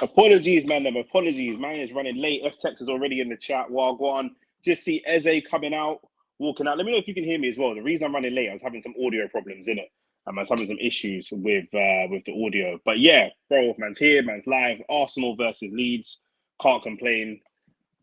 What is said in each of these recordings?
Apologies, man. Them apologies. Man is running late. F-Tex is already in the chat. Wagwan. Just see Eze coming out, walking out. Let me know if you can hear me as well. The reason I'm running late, I was having some audio problems in it. I was having some issues with the audio. But yeah, bro, man's here, man's live. Arsenal versus Leeds. Can't complain.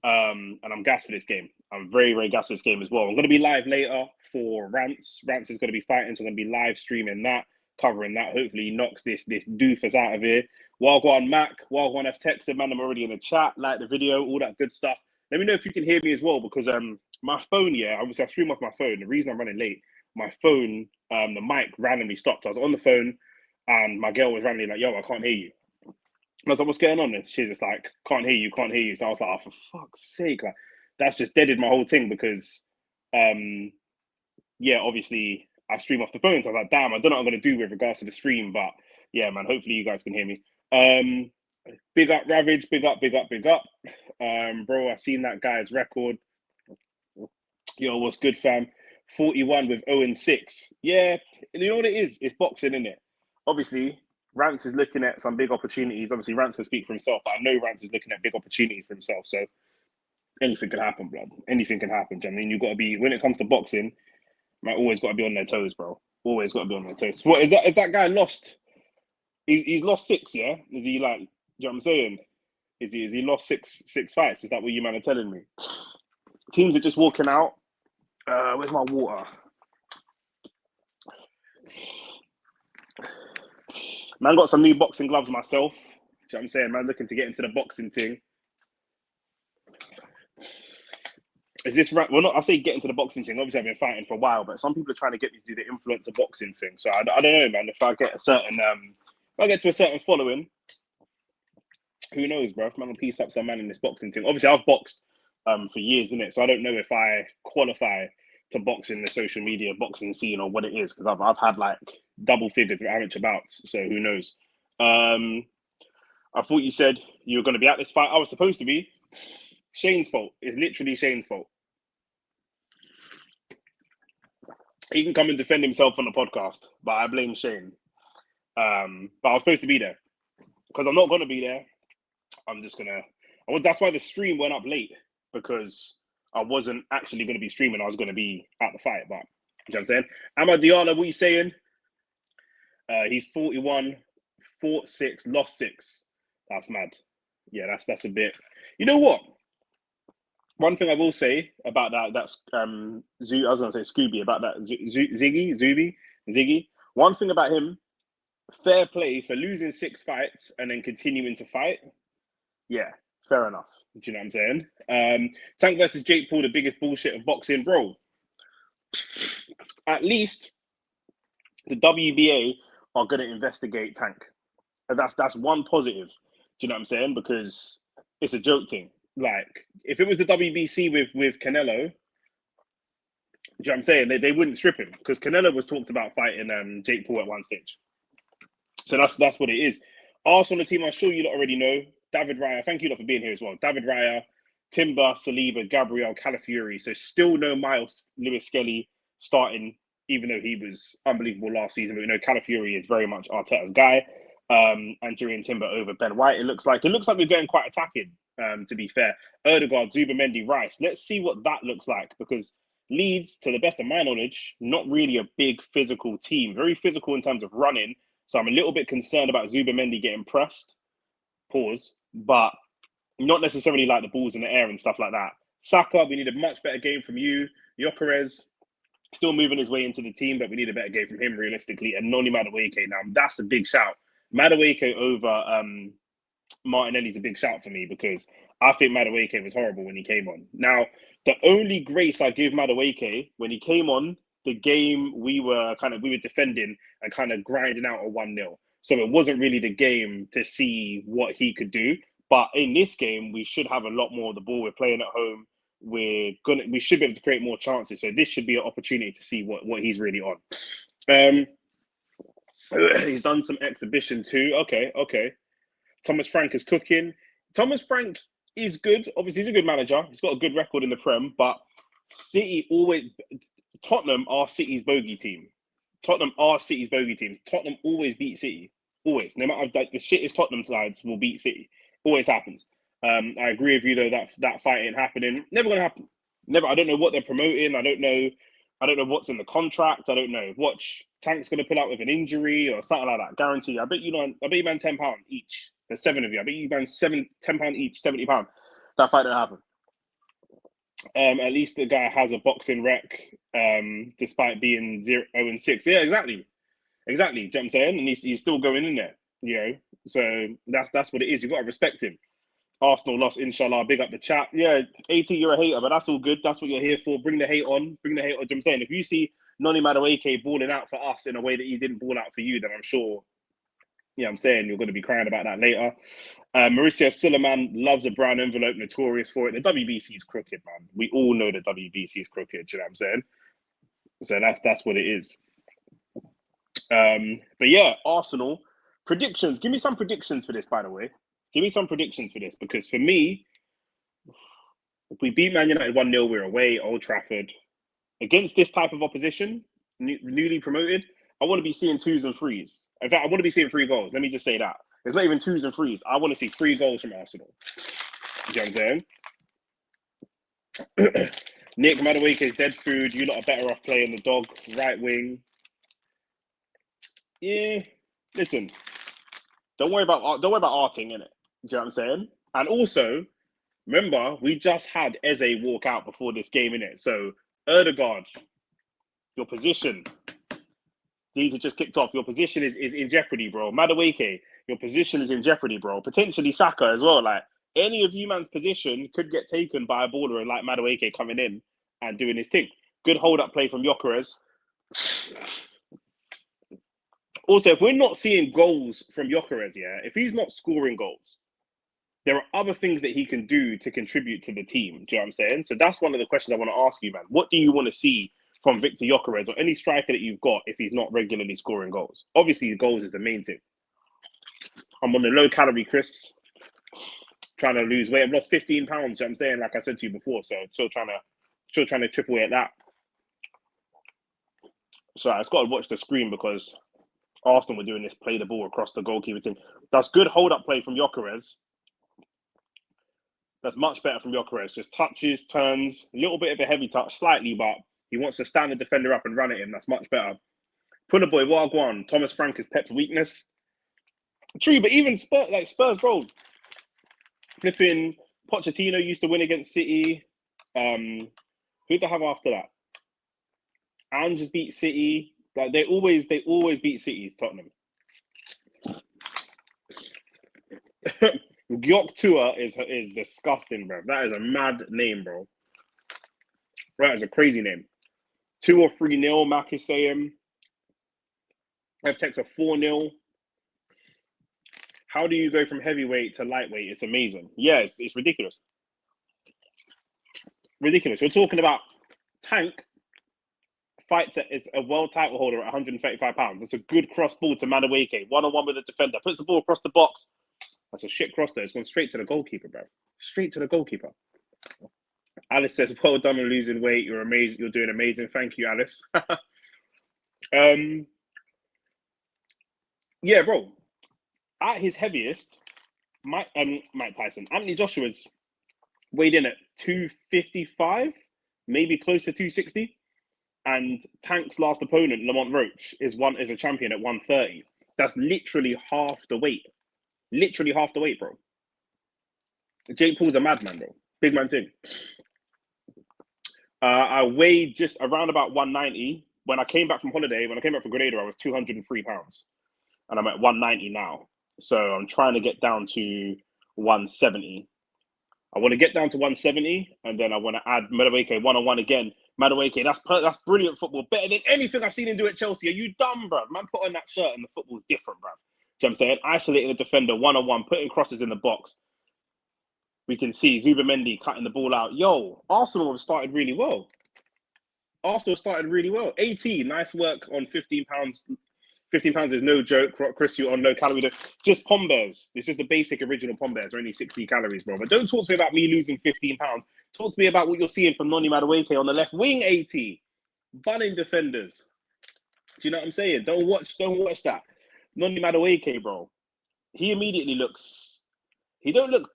And I'm gassed for this game. I'm very, very gassed for this game as well. I'm going to be live later for Rants. Rants is going to be fighting, so I'm going to be live streaming that, covering that. Hopefully he knocks this doofus out of here. Wagwan Mac, Wagwan F texted, man, I'm already in the chat, like the video, all that good stuff. Let me know if you can hear me as well, because my phone, yeah, obviously I stream off my phone. The reason I'm running late, my phone, the mic randomly stopped. I was on the phone and my girl was randomly like, yo, I can't hear you. And I was like, what's going on? And she's just like, can't hear you. So I was like, oh, for fuck's sake. Like, that's just deaded my whole thing because, yeah, obviously I stream off the phone. So I was like, damn, I don't know what I'm going to do with regards to the stream. But yeah, man, hopefully you guys can hear me. Big up Ravage, big up. Bro, I seen that guy's record. Yo, what's good, fam? 41 with 0-6. Yeah, you know what it is? It's boxing, isn't it? Obviously, Rance is looking at some big opportunities. Obviously, Rance can speak for himself, but I know Rance is looking at big opportunities for himself. So anything can happen, blood. Anything can happen. I mean, you've got to be, when it comes to boxing, man, always got to be on their toes, bro. Always got to be on their toes. What is that? Is that guy lost? He's lost 6, yeah? Is he like, you know what I'm saying? Is he lost six fights? Is that what you man are telling me? Teams are just walking out. Where's my water? Man, got some new boxing gloves myself. Do you know what I'm saying? Man, looking to get into the boxing thing. Is this right? Well, not, I say get into the boxing thing. Obviously, I've been fighting for a while, but some people are trying to get me to do the influencer boxing thing. So I don't know, man. If I get a certain, if I get to a certain following, who knows, bro? Man, I'll piece up some man in this boxing thing. Obviously, I've boxed for years, innit? So I don't know if I qualify to box in the social media boxing scene or what it is, because I've had like double figures of amateur bouts. So who knows? I thought you said you were going to be at this fight. I was supposed to be. Shane's fault. It's literally Shane's fault. He can come and defend himself on the podcast, but I blame Shane. But I was supposed to be there because I'm not going to be there. I'm just gonna. That's why the stream went up late, because I wasn't actually going to be streaming. I was going to be at the fight. But you know what I'm saying? Amad Diallo, what are you saying? He's 41, fought 6, lost 6. That's mad. Yeah, that's a bit. You know what? One thing I will say about that's I was going to say Scooby, about that Ziggy. One thing about him, fair play for losing 6 fights and then continuing to fight. Yeah, fair enough. Do you know what I'm saying? Tank versus Jake Paul, the biggest bullshit of boxing, bro. At least the WBA are going to investigate Tank. That's one positive. Do you know what I'm saying? Because it's a joke thing. Like, if it was the WBC with Canelo, do you know what I'm saying? They wouldn't strip him, because Canelo was talked about fighting Jake Paul at one stage. So that's what it is. Arsenal, the team I'm sure you lot already know. David Raya, thank you lot for being here as well. David Raya, Timber, Saliba, Gabriel, Calafiori. So still no Miles Lewis Skelly starting, even though he was unbelievable last season. But we know Calafiori is very much Arteta's guy. And Julian Timber over Ben White. It looks like we're getting quite attacking, to be fair. Erdegaard, Zubamendi, Rice. Let's see what that looks like, because Leeds, to the best of my knowledge, not really a big physical team. Very physical in terms of running. So I'm a little bit concerned about Zubamendi getting pressed. Pause. But not necessarily like the balls in the air and stuff like that. Saka, we need a much better game from you. Gyökeres, still moving his way into the team, but we need a better game from him realistically. And Noni Madueke. Now, that's a big shout. Madueke over Martinelli's a big shout for me, because I think Madueke was horrible when he came on. Now, the only grace I give Madueke, when he came on, the game we were defending and kind of grinding out a 1-0. So it wasn't really the game to see what he could do. But in this game, we should have a lot more of the ball. We're playing at home. We should be able to create more chances. So this should be an opportunity to see what he's really on. He's done some exhibition too. Okay. Thomas Frank is cooking. Thomas Frank is good. Obviously, he's a good manager. He's got a good record in the Prem. But Tottenham are City's bogey team. Tottenham always beat City. Always. No matter, like, the shittest Tottenham sides will beat City. Always happens. I agree with you though that fight ain't happening. Never gonna happen. Never. I don't know what they're promoting. I don't know what's in the contract. I don't know. Watch Tank's gonna pull out with an injury or something like that. Guarantee. I bet you man £10 each. There's 7 of you. I bet you man £10 each, £70. That fight don't happen. At least the guy has a boxing rec, despite being 0-6. Yeah, exactly. Do you know what I'm saying? And he's still going in there, you know. So that's what it is. You've got to respect him. Arsenal lost, inshallah. Big up the chat. Yeah, AT, you're a hater, but that's all good. That's what you're here for. Bring the hate on. Do you know what I'm saying? If you see Noni Madueke balling out for us in a way that he didn't ball out for you, then I'm sure, you know what I'm saying, you're going to be crying about that later. Mauricio Suleiman loves a brown envelope, notorious for it. The WBC is crooked, man. We all know the WBC is crooked, you know what I'm saying? So that's what it is. But yeah, Arsenal. Predictions. Give me some predictions for this, by the way. Give me some predictions for this, because for me, if we beat Man United 1-0, we're away, Old Trafford. Against this type of opposition, newly promoted, I want to be seeing 2s and 3s. In fact, I want to be seeing 3 goals. Let me just say that. It's not even 2s and 3s. I want to see 3 goals from Arsenal. You know what I'm saying? Nick Madueke is dead food. You lot are better off playing the dog right wing. Yeah, listen. Don't worry about Arting, innit? Do you know what I'm saying? And also, remember, we just had Eze walk out before this game, innit? So, Erdegaard, your position. These are just kicked off. Your position is in jeopardy, bro. Madueke, your position is in jeopardy, bro. Potentially Saka as well. Like, any of you man's position could get taken by a baller like Madueke coming in and doing his thing. Good hold-up play from Gyökeres. Also, if we're not seeing goals from Gyökeres, yeah, if he's not scoring goals, there are other things that he can do to contribute to the team. Do you know what I'm saying? So that's one of the questions I want to ask you, man. What do you want to see from Viktor Gyökeres or any striker that you've got if he's not regularly scoring goals? Obviously, the goals is the main thing. I'm on the low-calorie crisps, trying to lose weight. I've lost 15 pounds, you know what I'm saying, like I said to you before, so still trying to chip away at that. So I just got to watch the screen because Arsenal were doing this play the ball across the goalkeeper thing. That's good hold-up play from Gyökeres. That's much better from Gyökeres. Just touches, turns, a little bit of a heavy touch, slightly, but he wants to stand the defender up and run at him. That's much better. Puller boy, Wagwan. Thomas Frank is Pep's weakness. True, but even Spurs, bro. Flipping Pochettino used to win against City. Who did they have after that? And just beat City. Like they always beat City's Tottenham. Gyok Tua is disgusting, bro. That is a mad name, bro. That is a crazy name. 2 or 3-0, Mac is saying. FTX a 4-0. How do you go from heavyweight to lightweight? It's amazing. Yeah, it's ridiculous. Ridiculous. We're talking about Tank fights it's a world title holder at 135 pounds. It's a good cross ball to Madueke. 1-on-1 with the defender. Puts the ball across the box. That's a shit cross though. It's gone straight to the goalkeeper, bro. Straight to the goalkeeper. Alice says, well done on losing weight. You're amazing. You're doing amazing. Thank you, Alice. Yeah, bro. At his heaviest, Mike Tyson, Anthony Joshua's weighed in at 255, maybe close to 260. And Tank's last opponent, Lamont Roach, is a champion at 130. That's literally half the weight. Literally half the weight, bro. Jake Paul's a madman, bro. Big man thing. I weighed just around about 190. When I came back from holiday, when I came back from Grenada, I was 203 pounds. And I'm at 190 now. So I'm trying to get down to 170. I want to get down to 170, and then I want to add Madueke 1-on-1 again. Madueke, that's brilliant football. Better than anything I've seen him do at Chelsea. Are you dumb, bro? Man, put on that shirt and the football's different, bro. Do you know what I'm saying? Isolating the defender 1-on-1, putting crosses in the box. We can see Zubimendi cutting the ball out. Yo, Arsenal have started really well. 18, nice work on 15 pounds. 15 pounds is no joke. Chris, you on low calorie. Just Pombears. It's just the basic original Pombears are only 60 calories, bro. But don't talk to me about me losing 15 pounds. Talk to me about what you're seeing from Noni Madueke on the left wing, 80. Bunning defenders. Do you know what I'm saying? Don't watch that. Noni Madueke, bro. He immediately looks he don't look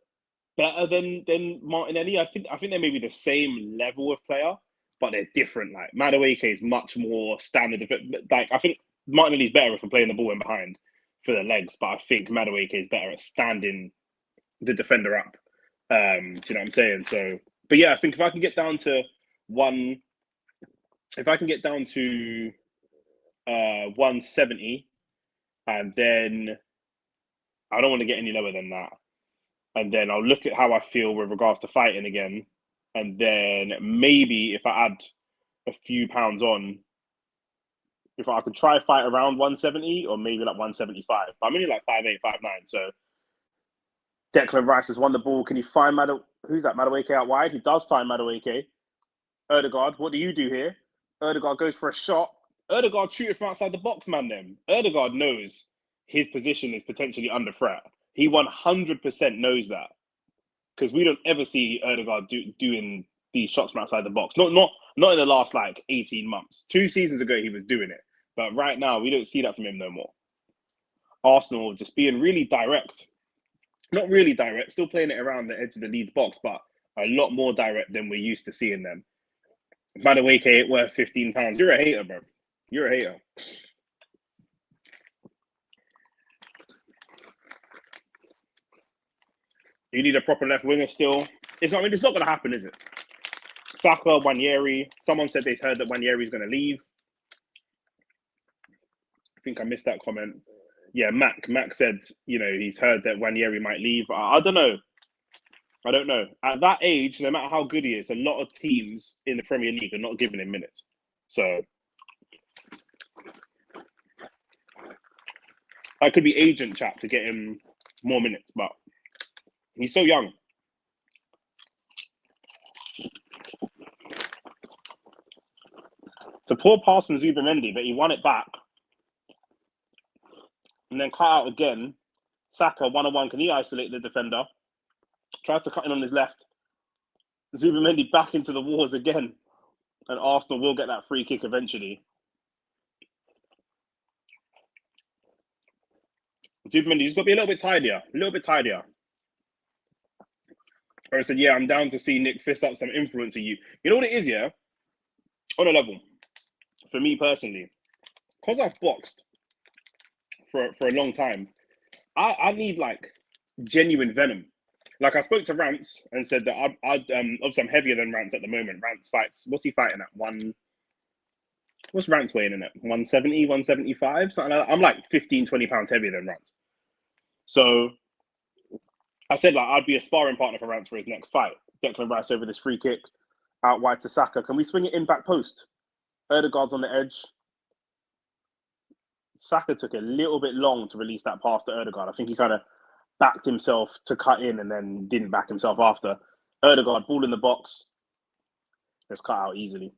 better than Martinelli. I think they may be the same level of player, but they're different. Like Madueke is much more standard. Like I think Martinelli's better if we're playing the ball in behind for the legs, but I think Madueke is better at standing the defender up. Do you know what I'm saying? So, but yeah, I think if I can get down to 170, and then I don't want to get any lower than that. And then I'll look at how I feel with regards to fighting again. And then maybe if I add a few pounds on, if I could try fight around 170 or maybe like 175. I'm only like 5'8", 5'9". So Declan Rice has won the ball. Can he find who's that? Madueke out wide? He does find Madueke. Erdegaard, what do you do here? Erdegaard goes for a shot. Erdegaard shooting from outside the box, man. Then Erdegaard knows his position is potentially under threat. He 100% knows that, because we don't ever see Erdegaard doing these shots from outside the box. Not in the last like 18 months. 2 seasons ago he was doing it, but right now we don't see that from him no more. Arsenal just being really direct. Not really direct, still playing it around the edge of the Leeds box, but a lot more direct than we're used to seeing them. Madueke ain't worth £15. You're a hater, bro. You're a hater. You need a proper left winger still. It's not going to happen, is it? Saka, Nwaneri. Someone said they heard that Nwaneri's going to leave. I think I missed that comment. Yeah, Mac said, he's heard that Nwaneri might leave. I don't know. I don't know. At that age, no matter how good he is, a lot of teams in the Premier League are not giving him minutes. So that could be agent chat to get him more minutes, but he's so young. It's a poor pass from Zubimendi, but he won it back. And then cut out again. Saka, 1-on-1. Can he isolate the defender? Tries to cut in on his left. Zubimendi back into the walls again. And Arsenal will get that free kick eventually. Zubimendi, you've got to be a little bit tidier. Or I said, yeah, I'm down to see Nick fist up some influence of you. You know what it is, yeah? On a level, for me personally, because I've boxed for a long time, I need like genuine venom. Like I spoke to Rance and said that obviously I'm heavier than Rance at the moment. Rance fights, what's he fighting at? What's Rance weighing in at? 170, 175? Something like that. I'm like 15, 20 pounds heavier than Rance. So I said like I'd be a sparring partner for Rance for his next fight. Declan Rice over this free kick, out wide to Saka. Can we swing it in back post? Erdegaard's on the edge. Saka took a little bit long to release that pass to Erdegaard. I think he kind of backed himself to cut in and then didn't back himself after. Erdegaard, ball in the box. It's cut out easily.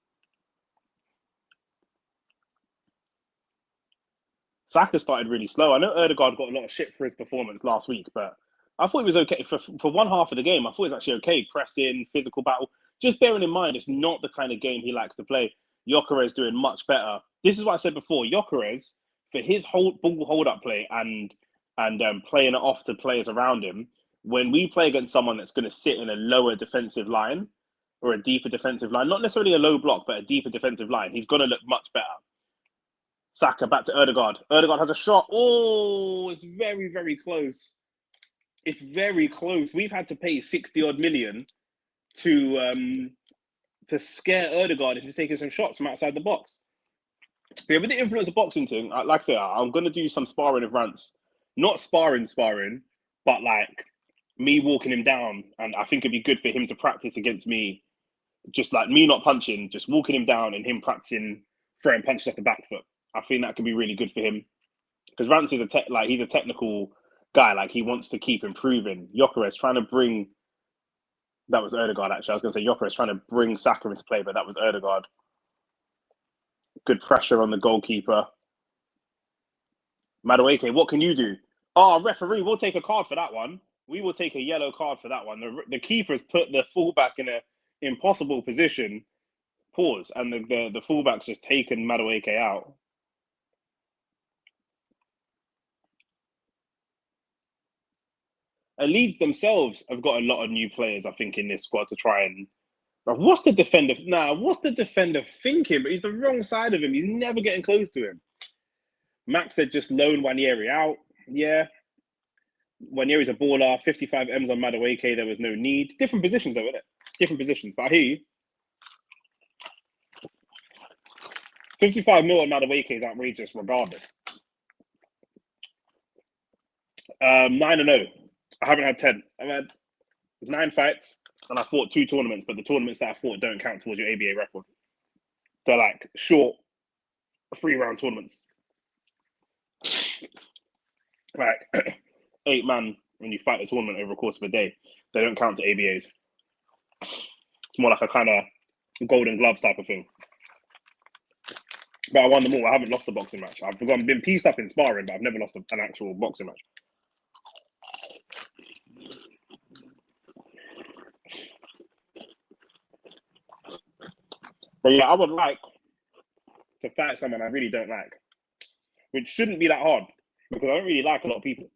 Saka started really slow. I know Erdegaard got a lot of shit for his performance last week, but I thought he was okay. For one half of the game, I thought he was actually okay. Pressing, physical battle. Just bearing in mind, it's not the kind of game he likes to play. Gyökeres doing much better. This is what I said before. Gyökeres, for his ball hold-up play and playing it off to players around him, when we play against someone that's going to sit in a lower defensive line or a deeper defensive line, not necessarily a low block, but a deeper defensive line, he's going to look much better. Saka back to Erdegaard. Erdegaard has a shot. Oh, it's very, very close. It's very close. We've had to pay 60-odd million to scare Erdegaard into taking some shots from outside the box. But yeah, with the influence of boxing thing, like I say, I'm going to do some sparring with Rance. Not sparring, but like me walking him down. And I think it'd be good for him to practice against me. Just like me not punching, just walking him down and him practicing throwing punches off the back foot. I think that could be really good for him. Because Rance is he's a technical guy. Like he wants to keep improving. Gyökeres trying to bring... That was Erdegaard, actually. I was going to say Gyökeres trying to bring Saka into play, but that was Erdegaard. Good pressure on the goalkeeper. Madueke, what can you do? Oh, referee, we'll take a card for that one. We will take a yellow card for that one. The keeper's put the fullback in an impossible position. Pause. And the fullback's just taken Madueke out. Leeds themselves have got a lot of new players, I think, in this squad to try and. What's the defender? What's the defender thinking? But he's the wrong side of him. He's never getting close to him. Max said just loan Nwaneri out. Yeah. Nwaneri's a baller. 55 M's on Madueke. There was no need. Different positions, though, isn't it? Different positions. But I hear you. 55 mil on Madueke is outrageous regardless. 9-0. I haven't had 10. I've had 9 fights and I fought 2 tournaments, but the tournaments that I fought don't count towards your ABA record. They're like short 3-round tournaments. Like 8 man when you fight a tournament over the course of a day, they don't count to ABAs. It's more like a kind of golden gloves type of thing. But I won them all. I haven't lost a boxing match. I've been pieced up in sparring, but I've never lost an actual boxing match. But yeah, I would like to fight someone I really don't like, which shouldn't be that hard because I don't really like a lot of people.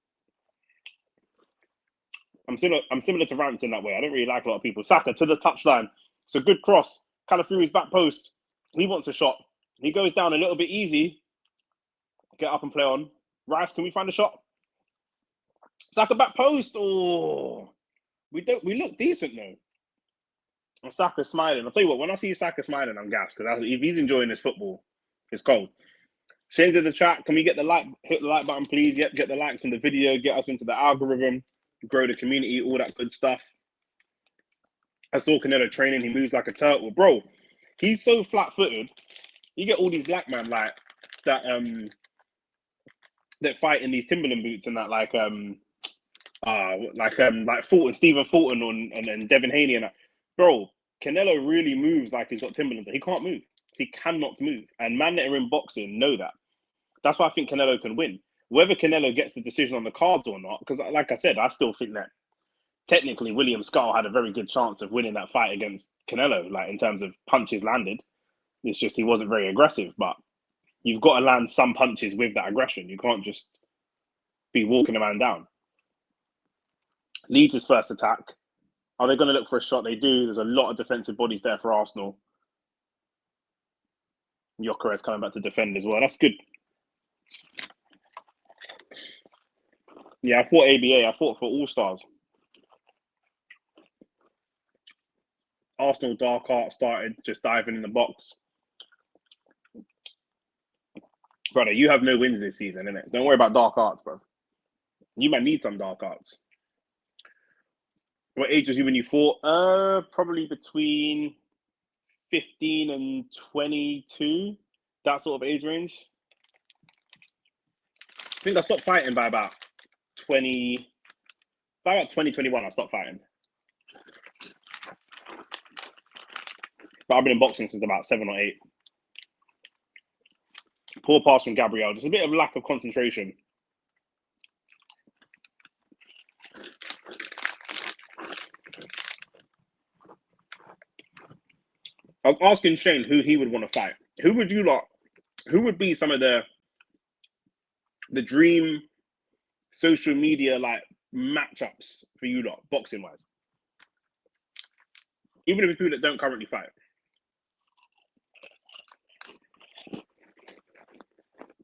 I'm similar to Rance in that way. I don't really like a lot of people. Saka to the touchline. It's a good cross. Calafiori's back post. He wants a shot. He goes down a little bit easy. Get up and play on. Rice, can we find a shot? Saka back post. Oh, we look decent though. And Saka's smiling. I'll tell you what, when I see Saka smiling, I'm gassed because if he's enjoying his football, it's cold. Shane's in the chat. Can we get the like? Hit the like button, please. Yep, get the likes on the video. Get us into the algorithm. Grow the community. All that good stuff. I saw Canelo training. He moves like a turtle, bro. He's so flat-footed. You get all these black men like that. That fight in these Timberland boots and that, like Fulton, Stephen Fulton, and Devin Haney and that. Bro, Canelo really moves like he's got Timberlands. He can't move. He cannot move. And man that are in boxing know that. That's why I think Canelo can win. Whether Canelo gets the decision on the cards or not, because like I said, I still think that technically William Skull had a very good chance of winning that fight against Canelo, like in terms of punches landed. It's just he wasn't very aggressive, but you've got to land some punches with that aggression. You can't just be walking a man down. Leeds' first attack. Are they going to look for a shot? They do. There's a lot of defensive bodies there for Arsenal. Gyökeres coming back to defend as well. That's good. Yeah, I fought ABA. I fought for All Stars. Arsenal dark art started just diving in the box. Brother, you have no wins this season, innit? Don't worry about dark arts, bro. You might need some dark arts. What age was you when you fought? Probably between 15 and 22. That sort of age range. I think I stopped fighting by about 2021, I stopped fighting. But I've been in boxing since about 7 or 8. Poor pass from Gabriel. Just a bit of lack of concentration. I was asking Shane who he would want to fight. Who would be some of the dream social media like matchups for you lot, boxing wise? Even if it's people that don't currently fight.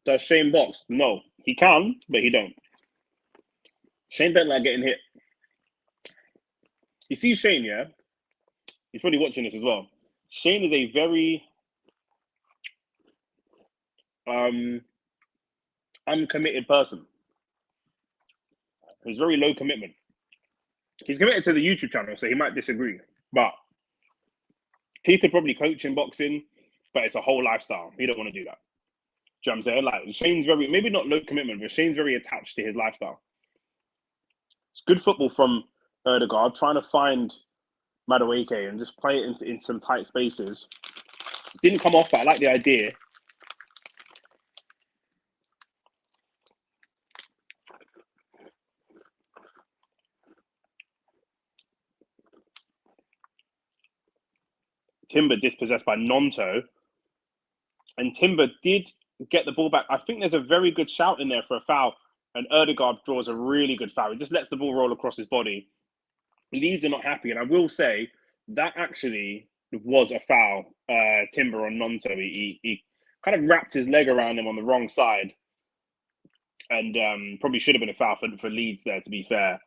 Does Shane box? No. He can, but he don't. Shane don't like getting hit. You see Shane, yeah? He's probably watching this as well. Shane is a very uncommitted person. He's very low commitment. He's committed to the YouTube channel, so he might disagree. But he could probably coach in boxing, but it's a whole lifestyle. He don't want to do that. Do you know what I'm saying? Like Shane's very, maybe not low commitment, but Shane's very attached to his lifestyle. It's good football from Erdegaard, trying to find Madueke and just play it in some tight spaces. Didn't come off, but I like the idea. Timber dispossessed by Nonto. And Timber did get the ball back. I think there's a very good shout in there for a foul. and Erdegaard draws a really good foul. He just lets the ball roll across his body. Leeds are not happy, and I will say that actually was a foul. Timber on Nonto. He kind of wrapped his leg around him on the wrong side, and probably should have been a foul for Leeds there, to be fair.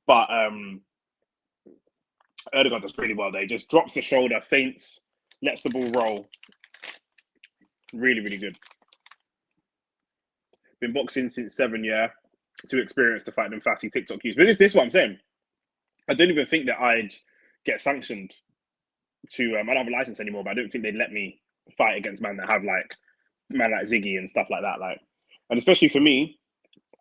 But Erdegaard does pretty well there. He just drops the shoulder, feints, lets the ball roll. Really, really good. Been boxing since 7, yeah. Too experienced to fight them fussy TikTok use. But this is what I'm saying. I don't even think that I'd get sanctioned to. I don't have a license anymore, but I don't think they'd let me fight against man like Ziggy and stuff like that. And especially for me,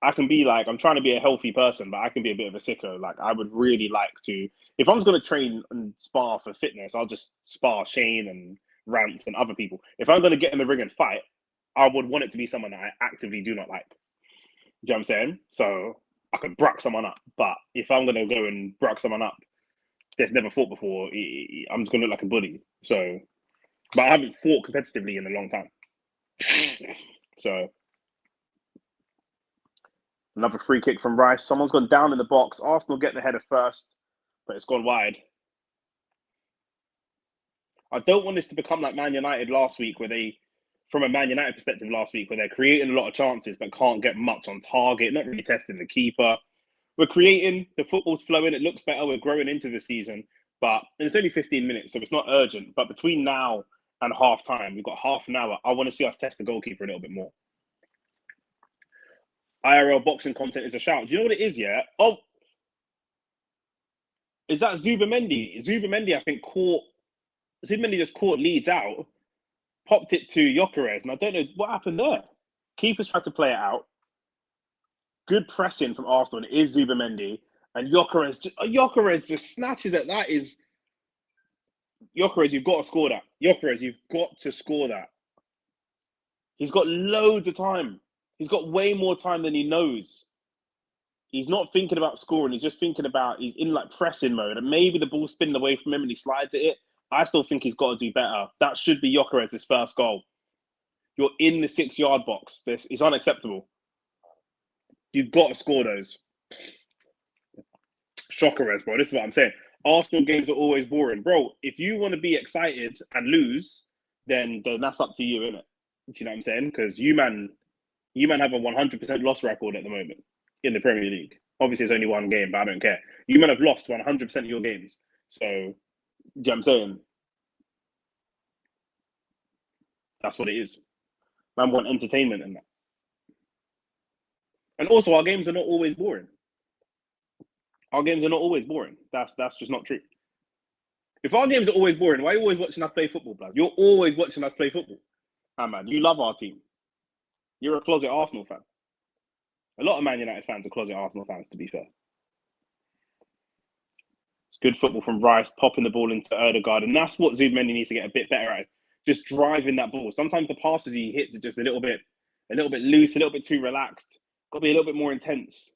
I can be like, I'm trying to be a healthy person, but I can be a bit of a sicko. Like, I would really like to, if I was going to train and spar for fitness, I'll just spar Shane and Rance and other people. If I'm going to get in the ring and fight, I would want it to be someone that I actively do not like. You know what I'm saying? So I could bruck someone up. But if I'm going to go and bruck someone up that's never fought before, I'm just going to look like a bully. So, but I haven't fought competitively in a long time. So, another free kick from Rice. Someone's gone down in the box. Arsenal get the header first, but it's gone wide. I don't want this to become like Man United last week, where they, from a Man United perspective last week, where they're creating a lot of chances but can't get much on target, not really testing the keeper. We're creating, the football's flowing, it looks better, we're growing into the season, but and it's only 15 minutes, so it's not urgent. But between now and half time, we've got half an hour. I want to see us test the goalkeeper a little bit more. IRL boxing content is a shout. Do you know what it is, yeah? Oh, is that Zubamendi? Zubamendi, I think, Zubamendi just caught Leeds out, popped it to Gyökeres, and I don't know what happened there. Keepers tried to play it out. Good pressing from Arsenal, and it is Zubamendi. And Gyökeres just snatches it. That is... Gyökeres, you've got to score that. Gyökeres, you've got to score that. He's got loads of time. He's got way more time than he knows. He's not thinking about scoring. He's just thinking about, he's in like pressing mode. And maybe the ball's spinning away from him and he slides at it. I still think he's got to do better. That should be Gyökeres' first goal. You're in the 6-yard box. This is unacceptable. You've got to score those. Gyökeres, bro. This is what I'm saying. Arsenal games are always boring. Bro, if you want to be excited and lose, then that's up to you, innit? Do you know what I'm saying? Because you man have a 100% loss record at the moment in the Premier League. Obviously, it's only one game, but I don't care. You man have lost 100% of your games. So, do you know what I'm saying? That's what it is. Man want entertainment and that. And also, our games are not always boring. Our games are not always boring. That's just not true. If our games are always boring, why are you always watching us play football, blood? You're always watching us play football. Ah, man, you love our team. You're a closet Arsenal fan. A lot of Man United fans are closet Arsenal fans, to be fair. It's good football from Rice, popping the ball into Erdegaard, and that's what Zubamendi needs to get a bit better at. Just driving that ball. Sometimes the passes he hits are just a little bit loose, a little bit too relaxed. Got to be a little bit more intense.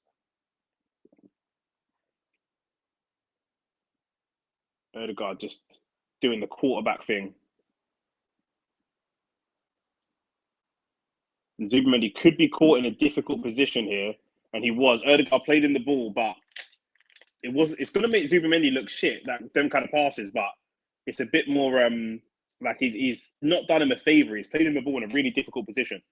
Erdegaard just doing the quarterback thing. And Zubamendi could be caught in a difficult position here, and he was. Erdegaard played in the ball, but it's going to make Zubamendi look shit, them kind of passes, but it's a bit more like he's not done him a favour. He's played in the ball in a really difficult position.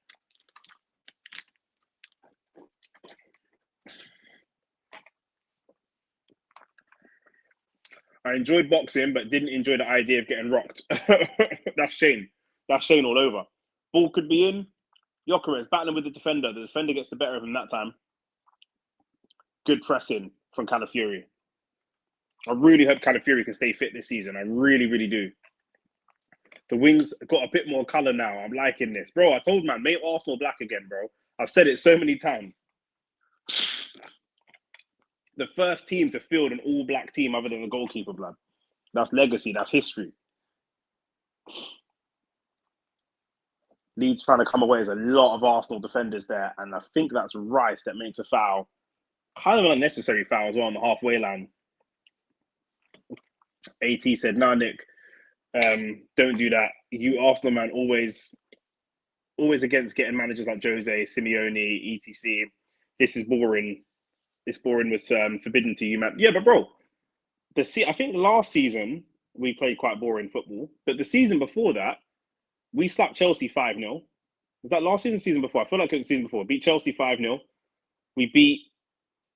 I enjoyed boxing, but didn't enjoy the idea of getting rocked. That's Shane. That's Shane all over. Ball could be in. Gyökeres battling with the defender. The defender gets the better of him that time. Good pressing from Calafiori. I really hope Calafiori can stay fit this season. I really, really do. The wings got a bit more colour now. I'm liking this. Bro, I told man, make Arsenal black again, bro. I've said it so many times. The first team to field an all-black team other than the goalkeeper, blood. That's legacy. That's history. Leeds trying to come away. There's a lot of Arsenal defenders there, and I think that's Rice that makes a foul. Kind of an unnecessary foul as well on the halfway line. AT said, "Nah, Nick, don't do that. You Arsenal man always always against getting managers like Jose, Simeone, etc. This is boring. This boring was forbidden to you, man. Yeah, but bro, I think last season we played quite boring football, but the season before that, we slapped Chelsea 5-0. Was that last season, season before? I feel like it was the season before. Beat Chelsea 5-0. We beat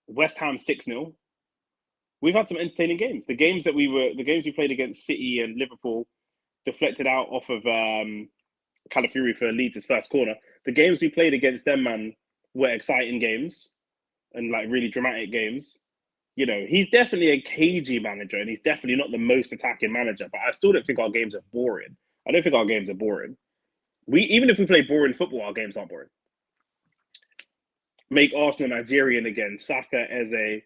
West Ham 6-0. We've had some entertaining games. The games we played against City and Liverpool, deflected out off of Calafiori for Leeds' first corner. The games we played against them, man, were exciting games and like really dramatic games. You know, he's definitely a cagey manager and he's definitely not the most attacking manager, but I still don't think our games are boring. I don't think our games are boring. Even if we play boring football, our games aren't boring. Make Arsenal Nigerian again. Saka, Eze,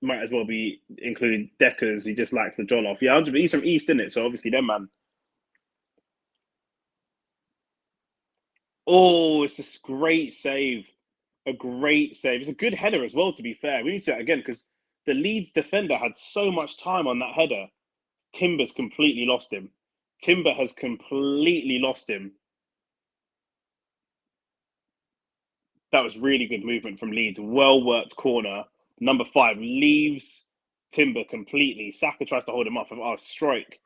might as well be including Deckers. He just likes the jollof. Yeah, he's from East, isn't it? So obviously, them man. Oh, it's a great save. A great save. It's a good header as well, to be fair. We need to see that again because the Leeds defender had so much time on that header. Timber's completely lost him. Timber has completely lost him. That was really good movement from Leeds. Well worked corner. Number 5 leaves Timber completely. Saka tries to hold him off. Strike.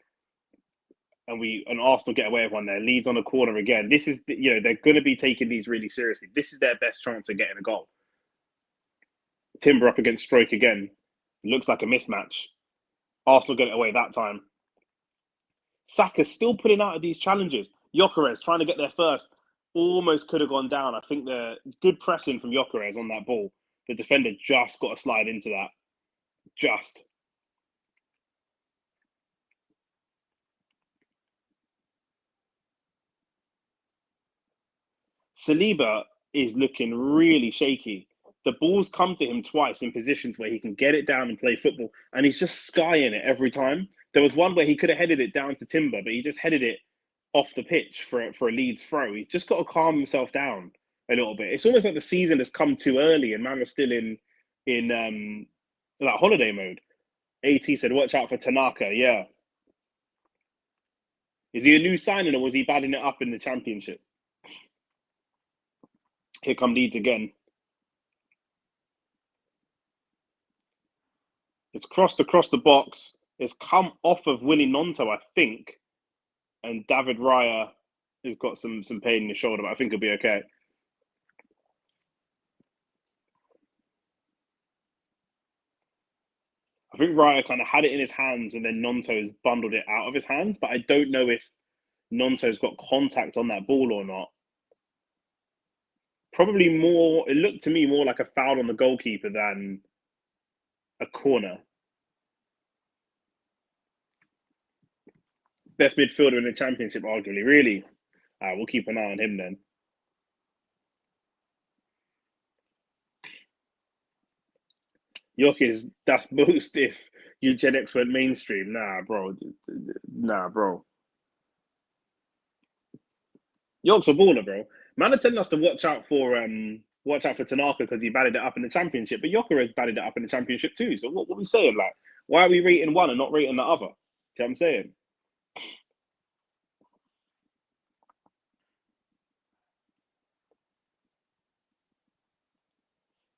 And Arsenal get away with one there. Leeds on the corner again. This is, they're going to be taking these really seriously. This is their best chance of getting a goal. Timber up against Stroke again. Looks like a mismatch. Arsenal get it away that time. Saka's still pulling out of these challenges. Gyökeres trying to get there first. Almost could have gone down. I think the good pressing from Gyökeres on that ball. The defender just got to slide into that. Just. Saliba is looking really shaky. The ball's come to him twice in positions where he can get it down and play football, and he's just skying it every time. There was one where he could have headed it down to Timber, but he just headed it off the pitch for a Leeds throw. He's just got to calm himself down a little bit. It's almost like the season has come too early, and man was still in like holiday mode. AT said, "Watch out for Tanaka." Yeah, is he a new signing or was he batting it up in the Championship? Here come Leeds again. It's crossed across the box. It's come off of Willie Nonto, I think. And David Raya has got some pain in his shoulder, but I think he'll be okay. I think Raya kind of had it in his hands and then Nonto's bundled it out of his hands, but I don't know if Nonto's got contact on that ball or not. Probably more, it looked to me more like a foul on the goalkeeper than a corner. Best midfielder in the Championship, arguably. Really? We'll keep an eye on him then. Jokic, that's most if eugenics went mainstream. Nah, bro. York's a baller, bro. Man are telling us to watch out for Tanaka because he batted it up in the Championship, but Gyökeres batted it up in the Championship too. So what are we saying? Like, why are we rating one and not rating the other? Do you know what I'm saying?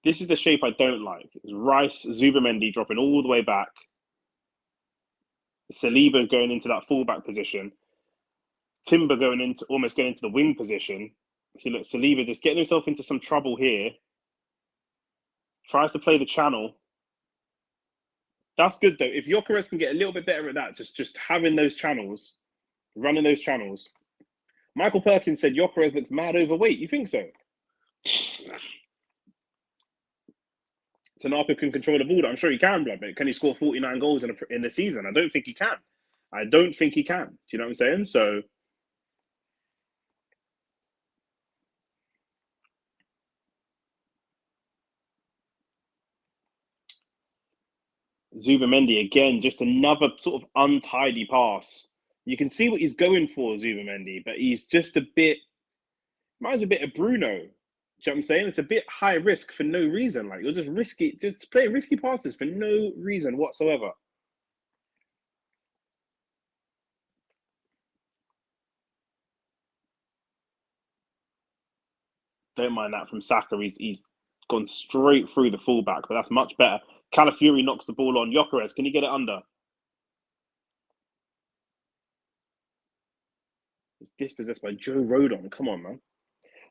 This is the shape I don't like. It's Rice, Zubamendi dropping all the way back. Saliba going into that fullback position. Timber almost going into the wing position. See, look, Saliba just getting himself into some trouble here. Tries to play the channel. That's good though. If Gyökeres can get a little bit better at that, just having those channels, running those channels. Michael Perkins said Gyökeres looks mad overweight. You think so? Tanaka can control the ball. I'm sure he can, but can he score 49 goals in the season? I don't think he can. I don't think he can. Do you know what I'm saying? So Zubamendi again, just another sort of untidy pass. You can see what he's going for, Zubamendi, but he's just a bit. Reminds me a bit of Bruno. Do you know what I'm saying? It's a bit high risk for no reason. Like you're just playing risky passes for no reason whatsoever. Don't mind that from Saka. He's gone straight through the fullback, but that's much better. Calafiori knocks the ball on. Gyökeres, can you get it under? It's dispossessed by Joe Rodon. Come on, man.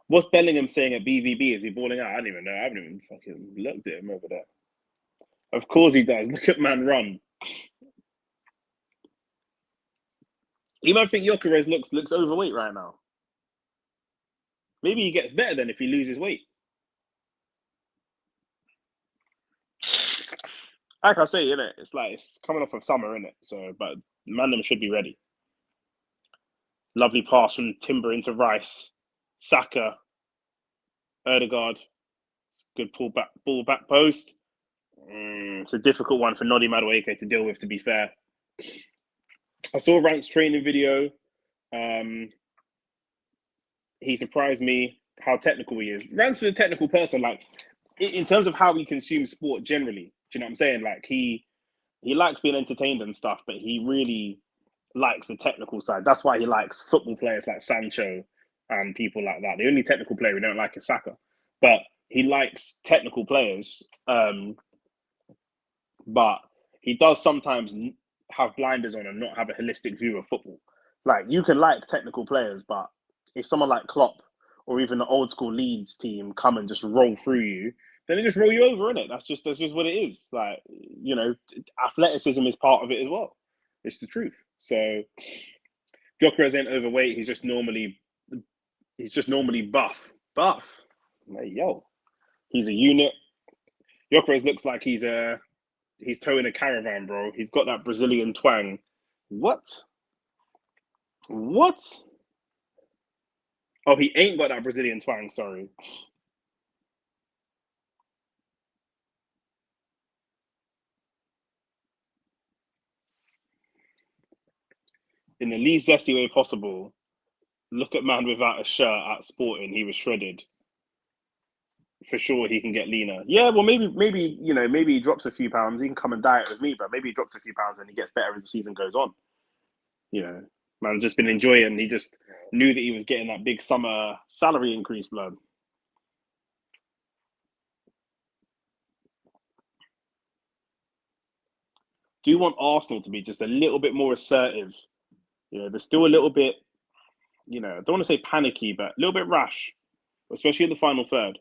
What's Bellingham saying at BVB? Is he balling out? I don't even know. I haven't even fucking looked at him over there. Of course he does. Look at man run. You might think Gyökeres looks overweight right now. Maybe he gets better then if he loses weight. Like I say, innit? It's like it's coming off of summer, innit? So, but Mandem should be ready. Lovely pass from Timber into Rice. Saka. Erdegaard. Good ball back post. It's a difficult one for Noddy Madueke to deal with, to be fair. I saw Rant's training video. He surprised me how technical he is. Rant's a technical person, like in terms of how he consumes sport generally. Do you know what I'm saying? Like he likes being entertained and stuff, but he really likes the technical side. That's why he likes football players like Sancho and people like that. The only technical player we don't like is Saka, but he likes technical players. But he does sometimes have blinders on and not have a holistic view of football. Like you can like technical players, but if someone like Klopp or even the old school Leeds team come and just roll through you, then they just roll you over, innit? That's just what it is. Like, you know, athleticism is part of it as well. It's the truth. So Gyökeres ain't overweight. He's just normally buff. Buff. Like, yo, he's a unit. Gyökeres looks like he's towing a caravan, bro. He's got that Brazilian twang. What? Oh, he ain't got that Brazilian twang, sorry. In the least zesty way possible, look at man without a shirt at Sporting. He was shredded. For sure, he can get leaner. Yeah, well, maybe he drops a few pounds. He can come and diet with me, but maybe he drops a few pounds and he gets better as the season goes on. You know, man's just been enjoying. He just knew that he was getting that big summer salary increase, blood. Do you want Arsenal to be just a little bit more assertive? You know, they're still a little bit, I don't want to say panicky, but a little bit rash, especially in the final third.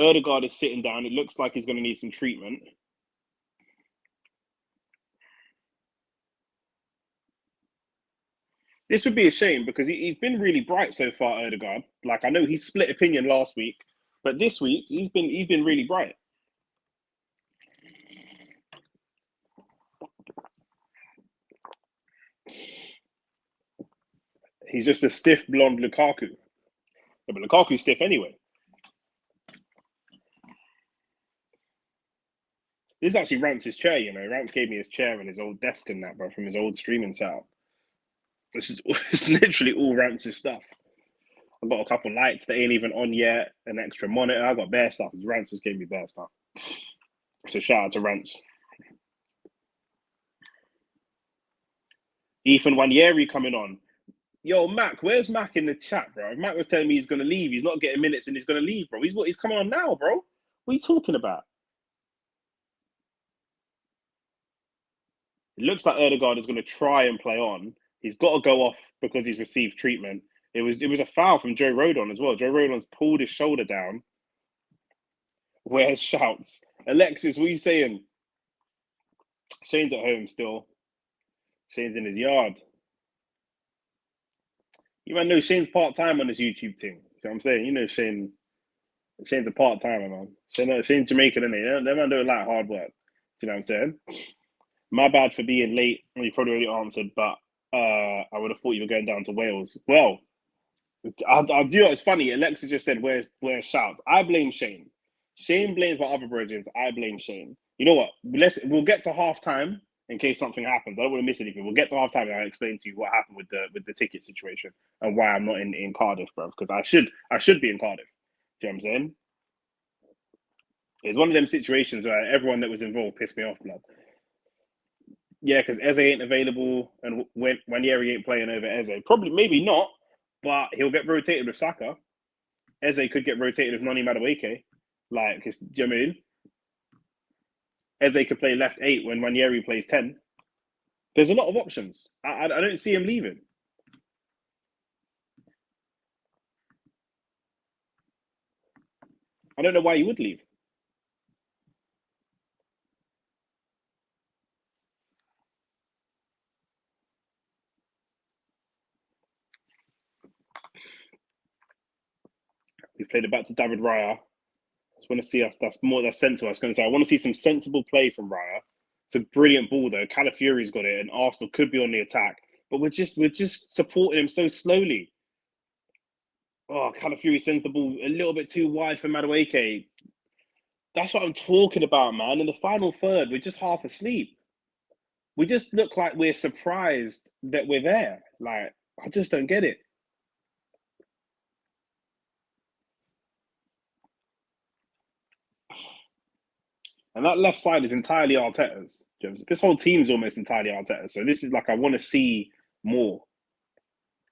Erdegaard is sitting down. It looks like he's going to need some treatment. This would be a shame because he's been really bright so far, Erdegaard. Like I know he split opinion last week, but this week he's been really bright. He's just a stiff blonde Lukaku. Yeah, but Lukaku's stiff anyway. This is actually Rance's chair, Rance gave me his chair and his old desk and that, bro, from his old streaming setup. It's literally all Rance's stuff. I've got a couple lights that ain't even on yet, an extra monitor. I got bare stuff. Rance just gave me bare stuff. So shout out to Rance. Ethan Wanyeri coming on. Yo, Mac, where's Mac in the chat, bro? Mac was telling me he's going to leave. He's not getting minutes and he's going to leave, bro. He's coming on now, bro. What are you talking about? It looks like Erdegaard is going to try and play on. He's got to go off because he's received treatment. It was a foul from Joe Rodon as well. Joe Rodon's pulled his shoulder down. Where's shouts? Alexis, what are you saying? Shane's at home still. Shane's in his yard. You might know Shane's part-time on this YouTube thing. You know what I'm saying? You know Shane's a part-timer, man. Shane's Jamaican, isn't he? They man don't like hard work. Do you know what I'm saying? My bad for being late. You probably already answered, but I would have thought you were going down to Wales. Well, I'll do it. It's funny. Alexa just said, "Where's shouts?" I blame Shane. Shane blames my other brethren. I blame Shane. You know what? We'll get to half time in case something happens. I don't want to miss anything. We'll get to half time and I'll explain to you what happened with the ticket situation and why I'm not in Cardiff, bro. Because I should be in Cardiff. Do you know what I'm saying? It's one of them situations where everyone that was involved pissed me off, blood. Yeah, because Eze ain't available, and when Wanyeri ain't playing over Eze, probably maybe not, but he'll get rotated with Saka. Eze could get rotated with Noni Madueke. Like, do you know what I mean? Eze could play left 8 when Wanyeri plays 10. There's a lot of options. I don't see him leaving. I don't know why he would leave. We've played it back to David Raya. I just want to see us. That's sent to us. I was going to say, I want to see some sensible play from Raya. It's a brilliant ball though. Calafiori's got it, and Arsenal could be on the attack, but we're just supporting him so slowly. Oh, Calafiori sends the ball a little bit too wide for Madueke. That's what I'm talking about, man. In the final third, we're just half asleep. We just look like we're surprised that we're there. Like, I just don't get it. And that left side is entirely Arteta's. This whole team's almost entirely Arteta. So this is like, I want to see more.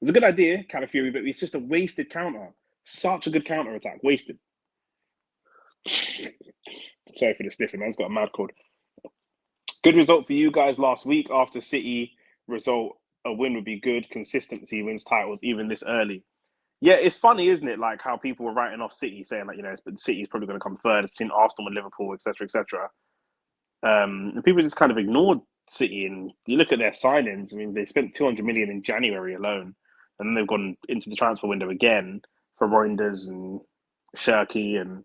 It's a good idea, Calafiori, but it's just a wasted counter. Such a good counter attack. Wasted. Sorry for the sniffing, man's got a mad cold. Good result for you guys last week after City result. A win would be good. Consistency wins titles even this early. Yeah, it's funny, isn't it? Like how people were writing off City, saying like, City's probably going to come third. It's between Arsenal and Liverpool, etc., etc. And people just kind of ignored City. And you look at their signings. I mean, they spent 200 million in January alone, and then they've gone into the transfer window again for Reinders and Shirky, and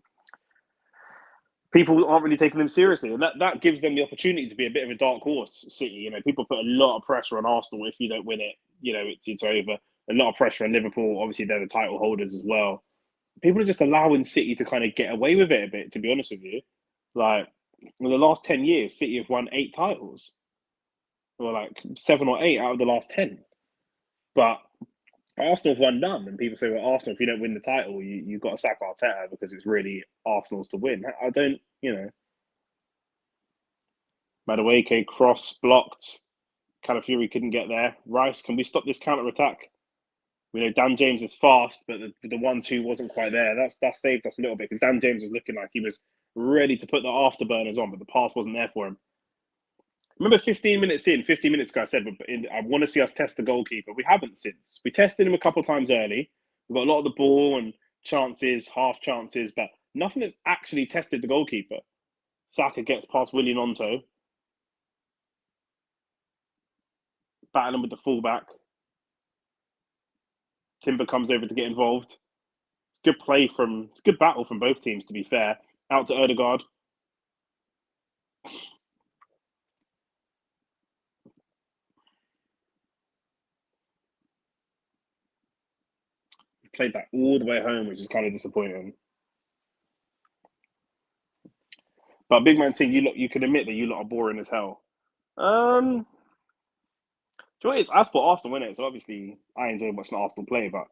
people aren't really taking them seriously, and that gives them the opportunity to be a bit of a dark horse. City, people put a lot of pressure on Arsenal. If you don't win it, it's over. A lot of pressure on Liverpool. Obviously, they're the title holders as well. People are just allowing City to kind of get away with it a bit. To be honest with you, like in the last 10 years, City have won 8 titles, or like 7 or 8 out of the last 10. But Arsenal have won none, and people say, "Well, Arsenal, if you don't win the title, you've got to sack Arteta because it's really Arsenal's to win." I don't, Madueke cross blocked. Calafiori couldn't get there. Rice, can we stop this counter attack? We know Dan James is fast, but the 1-2 wasn't quite there. That saved us a little bit because Dan James was looking like he was ready to put the afterburners on, but the pass wasn't there for him. Remember 15 minutes ago, I said, I want to see us test the goalkeeper. We haven't since. We tested him a couple of times early. We've got a lot of the ball and chances, half chances, but nothing that's actually tested the goalkeeper. Saka gets past Willian Onto. Battling with the fullback. Timber comes over to get involved. It's good battle from both teams, to be fair. Out to Odegaard. Played that all the way home, which is kind of disappointing. But big man team, you can admit that you lot are boring as hell. Do you know what it is? I support Arsenal, innit? So obviously I enjoy watching Arsenal play, but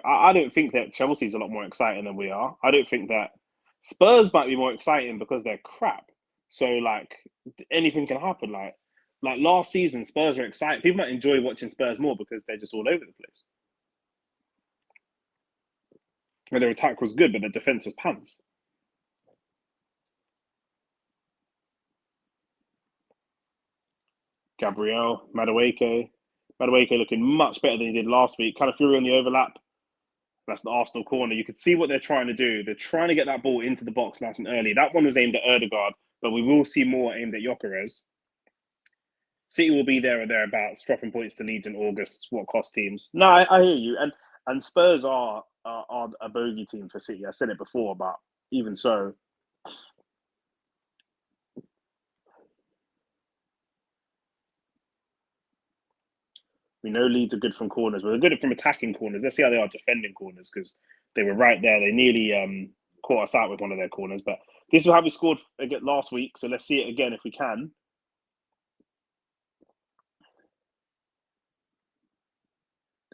I don't think that Chelsea's a lot more exciting than we are. I don't think that Spurs might be more exciting because they're crap. So like anything can happen. Like last season, Spurs are exciting. People might enjoy watching Spurs more because they're just all over the place. And their attack was good, but their defense was pants. Gabriel, Madueke looking much better than he did last week. Calafiori on the overlap. That's the Arsenal corner. You could see what they're trying to do. They're trying to get that ball into the box nice and early. That one was aimed at Odegaard, but we will see more aimed at Gyökeres. City will be there or thereabouts, dropping points to Leeds in August. What cost teams? No, I hear you. And Spurs are a bogey team for City. I said it before, but even so, we know Leeds are good from corners. We're good from attacking corners. Let's see how they are defending corners because they were right there. They nearly caught us out with one of their corners. But this is how we scored again last week. So let's see it again if we can.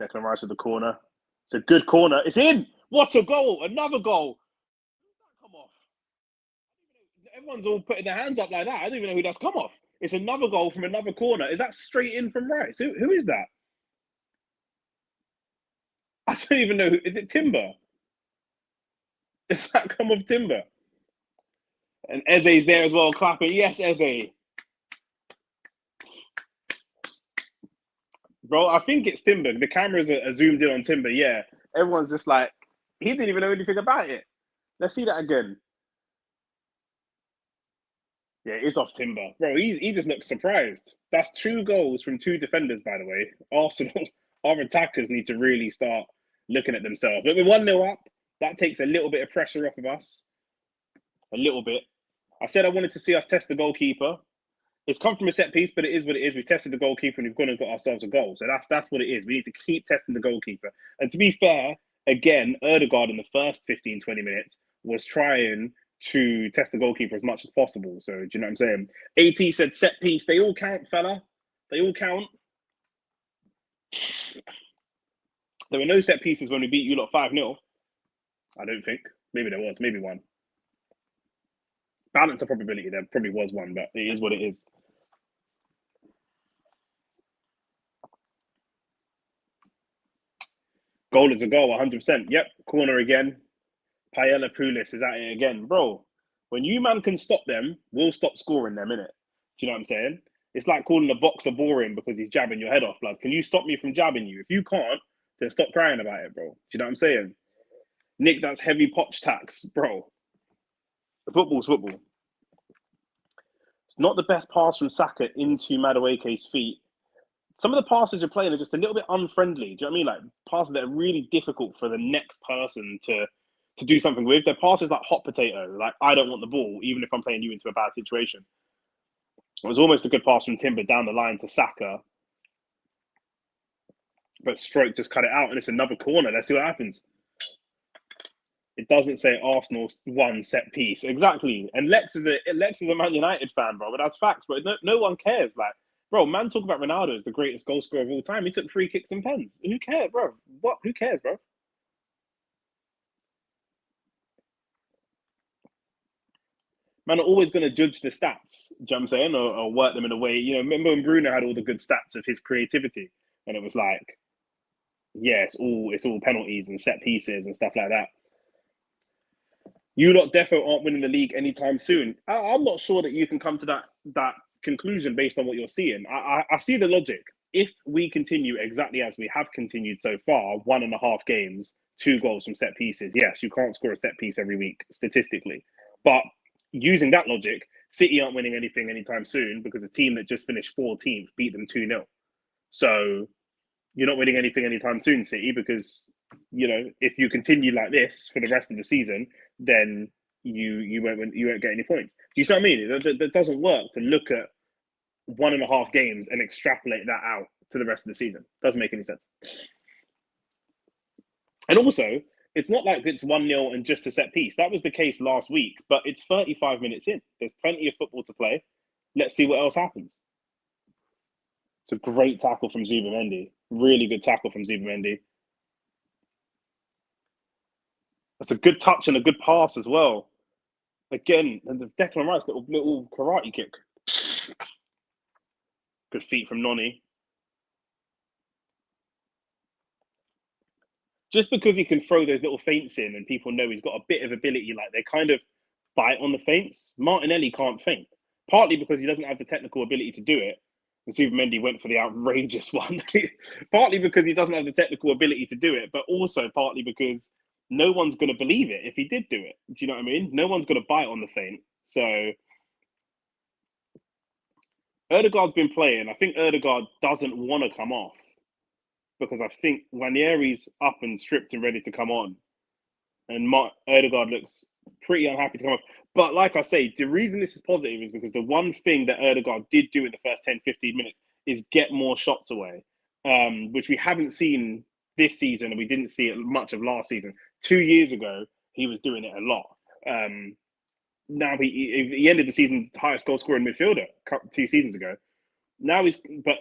Declan Rice with the corner. It's a good corner. It's in. What a goal! Another goal. Come off. Everyone's all putting their hands up like that. I don't even know who that's come off. It's another goal from another corner. Is that straight in from Rice? Who is that? I don't even know. Is it Timber? Does that come off Timber? And Eze's there as well, clapping. Yes, Eze. Bro, I think it's Timber. The cameras are zoomed in on Timber, yeah. Everyone's just like, he didn't even know anything about it. Let's see that again. Yeah, it's off Timber. Bro, he just looks surprised. That's 2 goals from 2 defenders, by the way. Arsenal, our attackers need to really start looking at themselves. But we're 1-0 up. That takes a little bit of pressure off of us. A little bit. I said I wanted to see us test the goalkeeper. It's come from a set piece, but it is what it is. We tested the goalkeeper and we've gone and got ourselves a goal. So that's what it is. We need to keep testing the goalkeeper. And to be fair, again, Erdegaard in the first 15, 20 minutes was trying to test the goalkeeper as much as possible. So do you know what I'm saying? AT said set piece. They all count, fella. They all count. There were no set pieces when we beat you lot 5-0. I don't think. Maybe there was. Maybe one. Balance of probability, there probably was one, but it is what it is. Goal is a goal, 100%. Yep, corner again. Paella Poulis is at it again. Bro, when you man can stop them, we'll stop scoring them, innit? Do you know what I'm saying? It's like calling a boxer boring because he's jabbing your head off, blood. Can you stop me from jabbing you? If you can't, then stop crying about it, bro. Do you know what I'm saying? Nick, that's heavy potch tax, bro. Football's football. It's not the best pass from Saka into Madueke's feet. Some of the passes you're playing are just a little bit unfriendly. Do you know what I mean? Like passes that are really difficult for the next person to do something with. They're passes like hot potato. Like, I don't want the ball, even if I'm playing you into a bad situation. It was almost a good pass from Timber down the line to Saka. But Stroke just cut it out, and it's another corner. Let's see what happens. It doesn't say Arsenal won set piece. Exactly. And Lex is a Man United fan, bro. But that's facts. But no one cares. Like, bro, man, talk about Ronaldo as the greatest goal scorer of all time. He took 3 kicks and pens. Who cares, bro? What? Who cares, bro? Man are always going to judge the stats, do you know what I'm saying? Or work them in a way. You know, remember when Bruno had all the good stats of his creativity? And it was like, yeah, it's all penalties and set pieces and stuff like that. You lot defo aren't winning the league anytime soon. I'm not sure that you can come to that conclusion based on what you're seeing. I see the logic. If we continue exactly as we have continued so far, 1.5 games, 2 goals from set pieces, yes, you can't score a set piece every week statistically. But using that logic, City aren't winning anything anytime soon because a team that just finished 14th beat them 2-0. So you're not winning anything anytime soon, City, because, you know, if you continue like this for the rest of the season, then you won't get any points. Do you see what I mean? That doesn't work to look at 1.5 games and extrapolate that out to the rest of the season. Doesn't make any sense. And also, it's not like it's 1-0 and just a set piece. That was the case last week, but it's 35 minutes in. There's plenty of football to play. Let's see what else happens. It's a great tackle from Zubimendi. Really good tackle from Zubimendi. That's a good touch and a good pass as well. Again, and the Declan Rice little karate kick. Good feet from Noni. Just because he can throw those little feints in and people know he's got a bit of ability, like they kind of bite on the feints. Martinelli can't feint, partly because he doesn't have the technical ability to do it. And Zubimendi went for the outrageous one. Partly because he doesn't have the technical ability to do it, but also partly because no one's going to believe it if he did do it. Do you know what I mean? No one's going to bite on the feint. So Erdegaard's been playing. I think Erdegaard doesn't want to come off because I think Ranieri's up and stripped and ready to come on. And Erdegaard looks pretty unhappy to come off. But like I say, the reason this is positive is because the one thing that Erdegaard did do in the first 10, 15 minutes is get more shots away, which we haven't seen this season and we didn't see it much of last season. 2 years ago, he was doing it a lot. Now he ended the season highest goal scorer in midfielder 2 seasons ago. Now but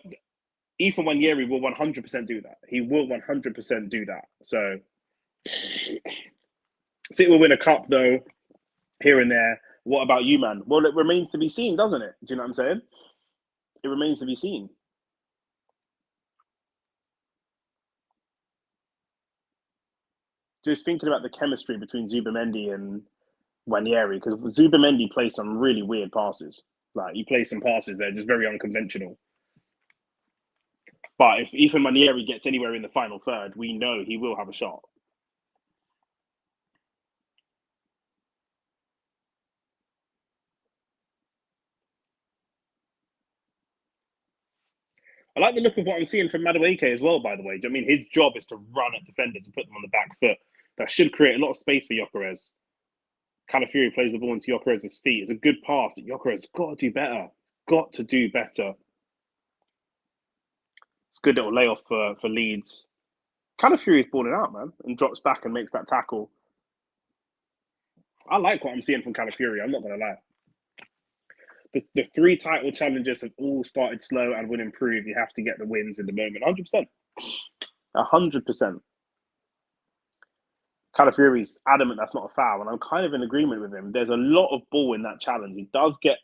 Ethan Nwaneri will 100% do that. He will 100% do that. So City will win a cup though, here and there. What about you, man? Well, it remains to be seen, doesn't it? Do you know what I'm saying? it remains to be seen. Just thinking about the chemistry between Zubimendi and Wanyeri, because Zubimendi plays some really weird passes. Like, he plays some passes that are just very unconventional. But if Ethan Wanyeri gets anywhere in the final third, we know he will have a shot. I like the look of what I'm seeing from Madueke as well, by the way. I mean, his job is to run at defenders and put them on the back foot. That should create a lot of space for Gyökeres. Calafiori plays the ball into Gyökeres' feet. It's a good pass, but Gyökeres got to do better. Got to do better. It's a good little layoff for Leeds. Calafiori's balling out, man, and drops back and makes that tackle. I like what I'm seeing from Calafiori, I'm not going to lie. The three title challenges have all started slow and will improve. You have to get the wins in the moment. 100%. 100%. Calafiori's adamant that's not a foul, and I'm kind of in agreement with him. There's a lot of ball in that challenge. He does get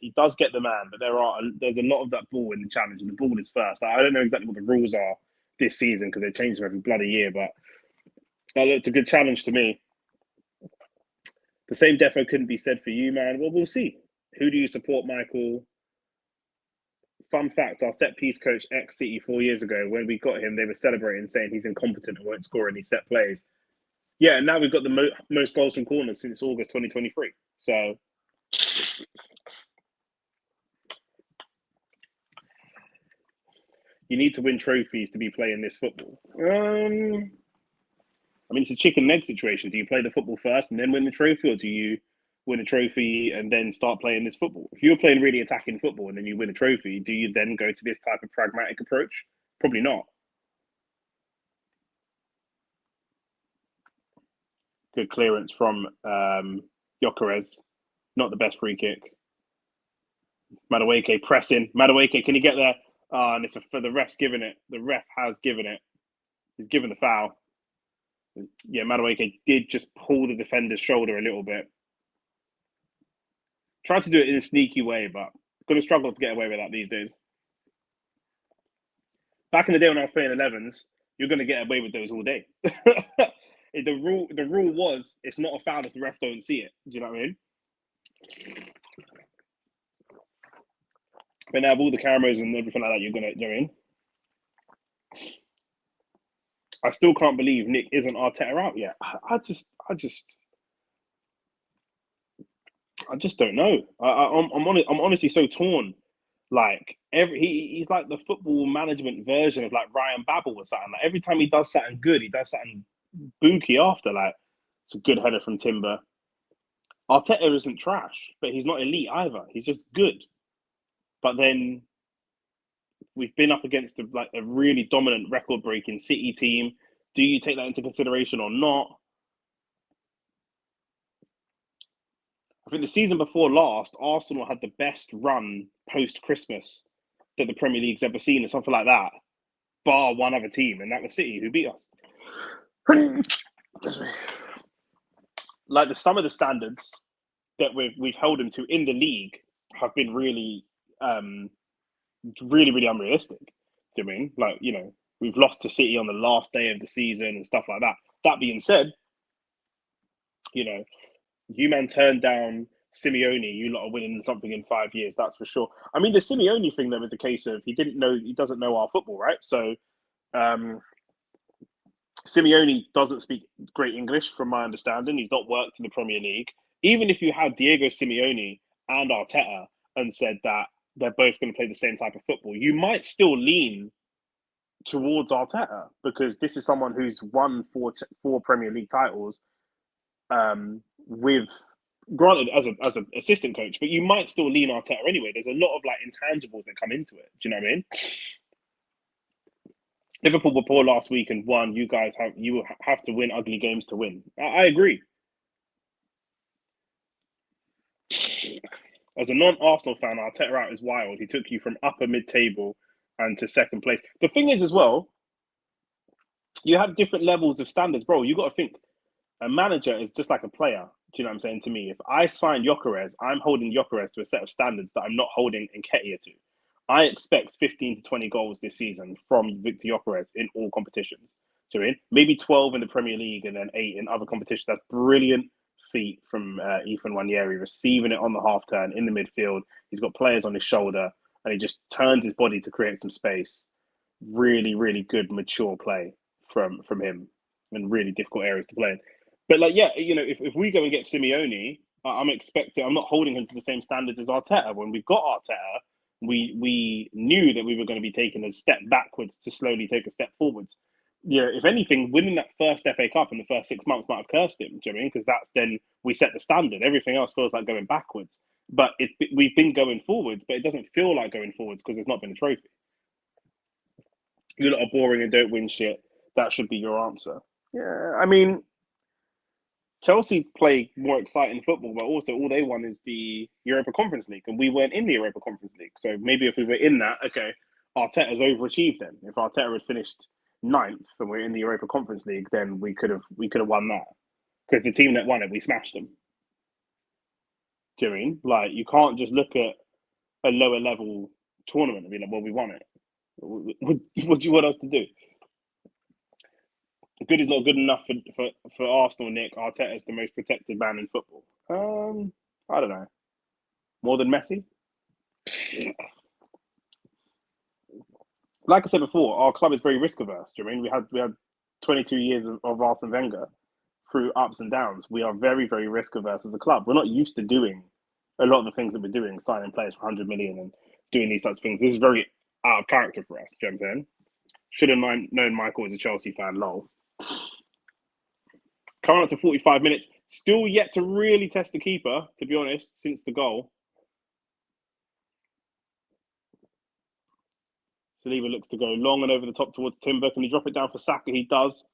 the man, but there's a lot of that ball in the challenge, and the ball is first. I don't know exactly what the rules are this season because they change them every bloody year, but that looked a good challenge to me. The same defo couldn't be said for you, man. Well, we'll see. Who do you support, Michael? Fun fact, our set-piece coach, ex-City, 4 years ago, when we got him, they were celebrating, saying he's incompetent and won't score any set plays. Yeah, and now we've got the most goals from corners since August 2023. So, you need to win trophies to be playing this football. I mean, it's a chicken and egg situation. Do you play the football first and then win the trophy, or do you win a trophy and then start playing this football? If you're playing really attacking football and then you win a trophy, do you then go to this type of pragmatic approach? Probably not. Good clearance from Gyökeres. Not the best free kick. Madueke pressing. Madueke, can he get there? And it's for the ref's given it. The ref has given it. He's given the foul. Yeah, Madueke did just pull the defender's shoulder a little bit. Tried to do it in a sneaky way, but going to struggle to get away with that these days. Back in the day when I was playing 11s, you're going to get away with those all day. The rule was it's not a foul if the ref don't see it. Do you know what I mean? But now with all the cameras and everything like that, you're going to, you know what I mean? I still can't believe Nick isn't Arteta out yet. I just don't know. I'm honestly so torn. Like he's like the football management version of like Ryan Babel or something. Like every time he does something good, he does something booky after. Like it's a good header from Timber. Arteta isn't trash, but he's not elite either. He's just good. But then we've been up against a really dominant record-breaking City team. Do you take that into consideration or not? I think the season before last, Arsenal had the best run post-Christmas that the Premier League's ever seen, or something like that, bar one other team, and that was City, who beat us. Like some of the standards that we've held them to in the league have been really, really unrealistic. Do you know what I mean? Like, you know, we've lost to City on the last day of the season and stuff like that. That being said, you know, you man turned down Simeone, you lot are winning something in 5 years, that's for sure. I mean, the Simeone thing, though, is the case of he doesn't know our football, right? So, Simeone doesn't speak great English, from my understanding. He's not worked in the Premier League. Even if you had Diego Simeone and Arteta and said that they're both going to play the same type of football, you might still lean towards Arteta because this is someone who's won four Premier League titles with, granted, as an assistant coach, but you might still lean Arteta anyway. There's a lot of like intangibles that come into it. Do you know what I mean? Liverpool were poor last week and won. You guys have to win ugly games to win. I agree. As a non-Arsenal fan, Arteta out is wild. He took you from upper mid-table and to second place. The thing is as well, you have different levels of standards, bro. You got to think a manager is just like a player. Do you know what I'm saying? To me, if I sign Gyökeres, I'm holding Gyökeres to a set of standards that I'm not holding Nketiah to. I expect 15 to 20 goals this season from Viktor Gyökeres in all competitions. So maybe 12 in the Premier League and then 8 in other competitions. That's brilliant feat from Ethan Nwaneri, receiving it on the half turn in the midfield. He's got players on his shoulder and he just turns his body to create some space. Really, really good, mature play from him in really difficult areas to play in. But like, yeah, if we go and get Simeone, I'm expecting. I'm not holding him to the same standards as Arteta. When we got Arteta, we knew that we were going to be taking a step backwards to slowly take a step forwards. If anything, winning that first FA Cup in the first 6 months might have cursed him. Do you know what I mean? Because that's then we set the standard. Everything else feels like going backwards. But we've been going forwards, but it doesn't feel like going forwards because there's not been a trophy. You lot are boring and don't win shit. That should be your answer. Yeah, I mean, Chelsea play more exciting football, but also all they won is the Europa Conference League, and we weren't in the Europa Conference League. So maybe if we were in that, okay, Arteta's overachieved then. If Arteta had finished 9th and we're in the Europa Conference League, then we could have won that. Because the team that won it, we smashed them. Do you know what I mean? Like, you can't just look at a lower level tournament and be like, well, we won it. What do you want us to do? Good is not good enough for Arsenal, Nick. Arteta's the most protected man in football. I don't know. More than Messi? Like I said before, our club is very risk averse. Do you know what I mean? We had 22 years of Arsene Wenger through ups and downs. We are very, very risk averse as a club. We're not used to doing a lot of the things that we're doing, signing players for 100 million and doing these types of things. This is very out of character for us. Do you know what I'm saying? Should have known Michael was a Chelsea fan. Lol. Coming up to 45 minutes. Still yet to really test the keeper, to be honest, since the goal. Saliba looks to go long and over the top towards Timber. Can he drop it down for Saka? He does.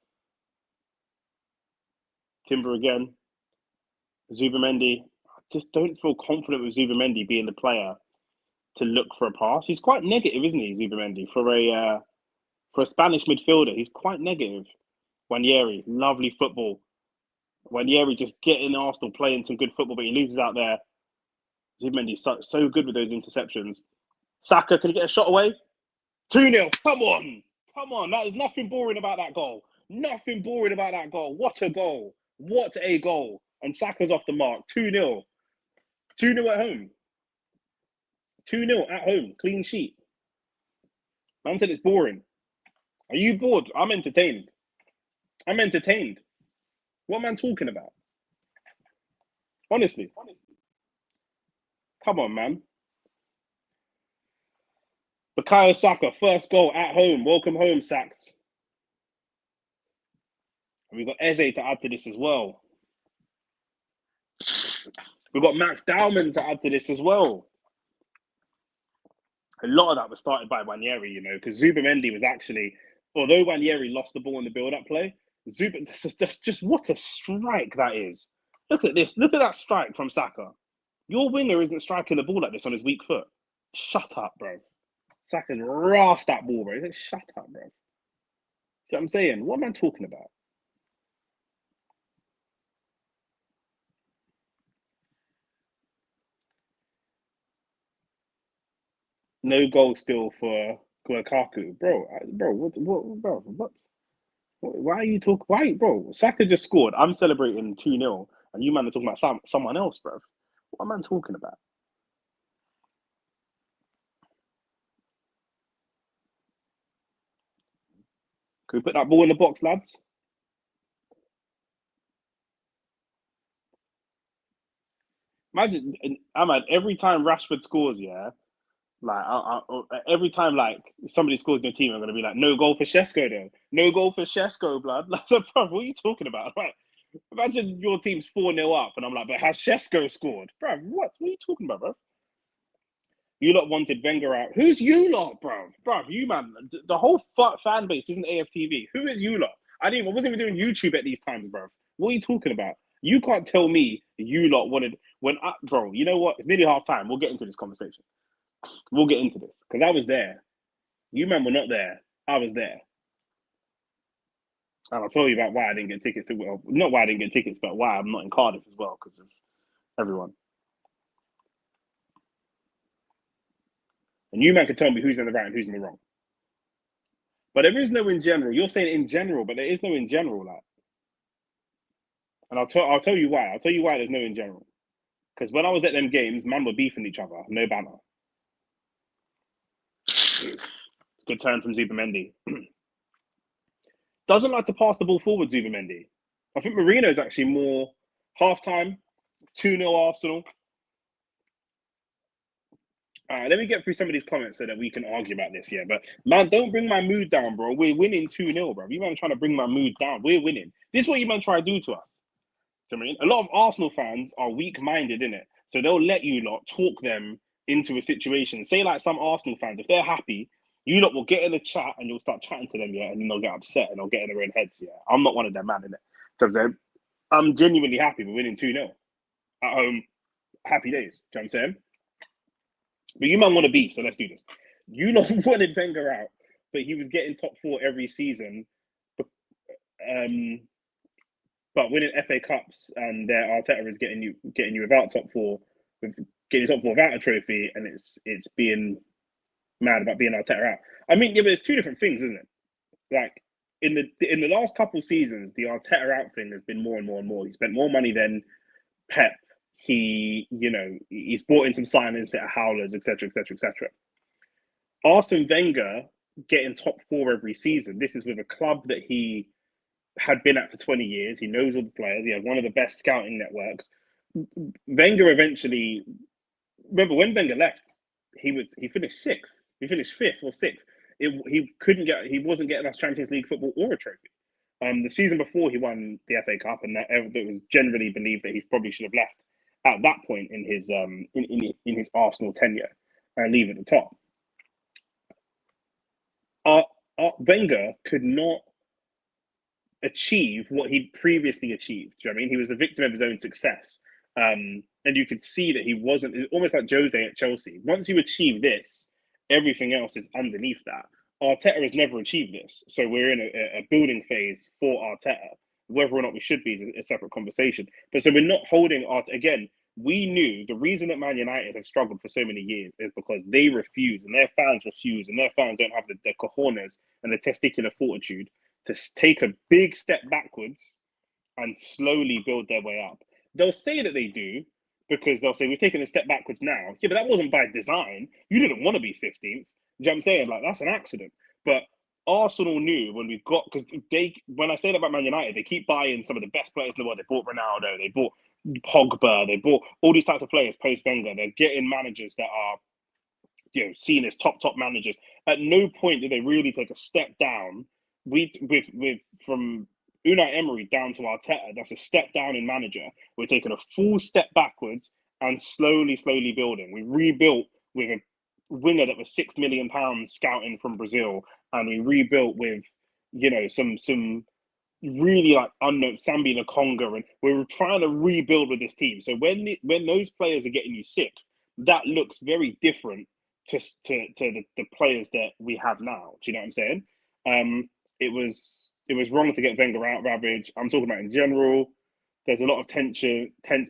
Timber again. Zubamendi. I just don't feel confident with Zubamendi being the player to look for a pass. He's quite negative, isn't he, Zubamendi? For a Spanish midfielder, he's quite negative. Nwaneri, lovely football. Nwaneri just getting Arsenal playing some good football, but he loses out there. Zubamendi's so good with those interceptions. Saka, can he get a shot away? 2-0. Come on. Come on. There's nothing boring about that goal. Nothing boring about that goal. What a goal. What a goal. And Saka's off the mark. 2-0. 2-0 at home. 2-0 at home. Clean sheet. Man said it's boring. Are you bored? I'm entertained. I'm entertained. What am I talking about? Honestly. Come on, man. Bukayo Saka, first goal at home. Welcome home, Saks. And we've got Eze to add to this as well. We've got Max Dowman to add to this as well. A lot of that was started by Nwaneri, because Zubamendi was actually, although Nwaneri lost the ball in the build-up play, that's just what a strike that is. Look at this. Look at that strike from Saka. Your winger isn't striking the ball like this on his weak foot. Shut up, bro. Saka's rasped that ball, bro. He's like, shut up, bro. You know what I'm saying? What am I talking about? No goal still for Lukaku, bro. What? Why are you talking? Why, bro? Saka just scored. I'm celebrating 2-0, and you man are talking about someone else, bro. What am I talking about? Can we put that ball in the box, lads? Imagine, Ahmad, every time Rashford scores, yeah, like every time like somebody scores in your team, I'm gonna be like, no goal for Shesko though. No goal for Shesko, blood. Like, bro, what are you talking about? Like, imagine your team's 4-0 up, and I'm like, but has Shesko scored? Bro, what? What are you talking about, bro? You lot wanted Wenger out. Who's you lot, bro? Bro, you man, the whole fan base isn't AFTV. Who is you lot? I wasn't even doing YouTube at these times, bro. What are you talking about? You can't tell me you lot wanted bro. You know what? It's nearly half time. We'll get into this conversation. We'll get into this because I was there. You man were not there. I was there. And I'll tell you about why I didn't get tickets. Well, not why I didn't get tickets, but why I'm not in Cardiff as well because of everyone. And you man can tell me who's in the right and who's in the wrong. But there is no in general. You're saying in general, but there is no in general. Like, and I'll tell you why. I'll tell you why there's no in general. Because when I was at them games, man were beefing each other. No banner. Good turn from Zubimendi. Doesn't like to pass the ball forward, Zubimendi. I think Marino's actually more half-time, 2-0 Arsenal. All right, let me get through some of these comments so that we can argue about this, yeah. But, man, don't bring my mood down, bro. We're winning 2-0, bro. You man trying to bring my mood down. We're winning. This is what you man try to do to us. Do you know what I mean? A lot of Arsenal fans are weak-minded, innit? So they'll let you lot talk them into a situation. Say, like, some Arsenal fans, if they're happy, you lot will get in a chat and you'll start chatting to them, yeah, and then they'll get upset and they'll get in their own heads, yeah. I'm not one of them, man, innit? So I'm genuinely happy we're winning 2-0 at home. Happy days. Do you know what I'm saying? But you man want to beef, so let's do this. You lot wanted Wenger out, but he was getting top 4 every season. But winning FA Cups and Arteta is getting you without top 4, getting top 4 without a trophy, and it's being mad about being Arteta out. I mean, yeah, but it's two different things, isn't it? Like in the last couple of seasons, the Arteta out thing has been more and more and more. He spent more money than Pep. He's brought in some signings that are howlers, etc., etc., etc. Arsene Wenger getting top 4 every season. This is with a club that he had been at for 20 years. He knows all the players. He had one of the best scouting networks. Wenger eventually, remember when Wenger left, he finished 6th. He finished 5th or 6th. He wasn't getting us Champions League football or a trophy. The season before he won the FA Cup, and that was generally believed that he probably should have left at that point in his Arsenal tenure and leave at the top. Wenger could not achieve what he'd previously achieved. Do you know what I mean? He was the victim of his own success. And you could see that he wasn't. It's almost like Jose at Chelsea. Once you achieve this, everything else is underneath that. Arteta has never achieved this. So we're in a building phase for Arteta. Whether or not we should be is a separate conversation. But so we're not holding Arteta. Again, we knew the reason that Man United have struggled for so many years is because they refuse, and their fans refuse, and their fans don't have the cojones and the testicular fortitude to take a big step backwards and slowly build their way up. They'll say that they do because they'll say, we're taking a step backwards now. Yeah, but that wasn't by design. You didn't want to be 15th. Do you know what I'm saying? Like, that's an accident. But Arsenal knew when we got, because when I say that about Man United, they keep buying some of the best players in the world. They bought Ronaldo, they bought Pogba, they bought all these types of players post Wenger. They're getting managers that are, seen as top managers. At no point did they really take a step down. From Unai Emery down to Arteta, that's a step down in manager. We're taking a full step backwards and slowly building. We rebuilt with a winger that was £6 million scouting from Brazil, and we rebuilt with, some really like unknown Sambi Lokonga, and we were trying to rebuild with this team. So when those players are getting you sick, that looks very different to the players that we have now. Do you know what I'm saying? It was wrong to get Wenger out, Ravage. I'm talking about in general. There's a lot of tense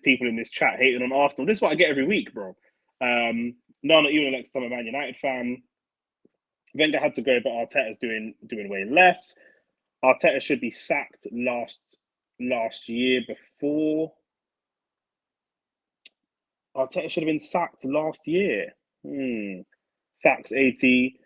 people in this chat hating on Arsenal. This is what I get every week, bro. None even Alex, I'm a Man United fan. Wenger had to go, but Arteta's doing way less. Arteta should be sacked last year before. Arteta should have been sacked last year. Facts 80.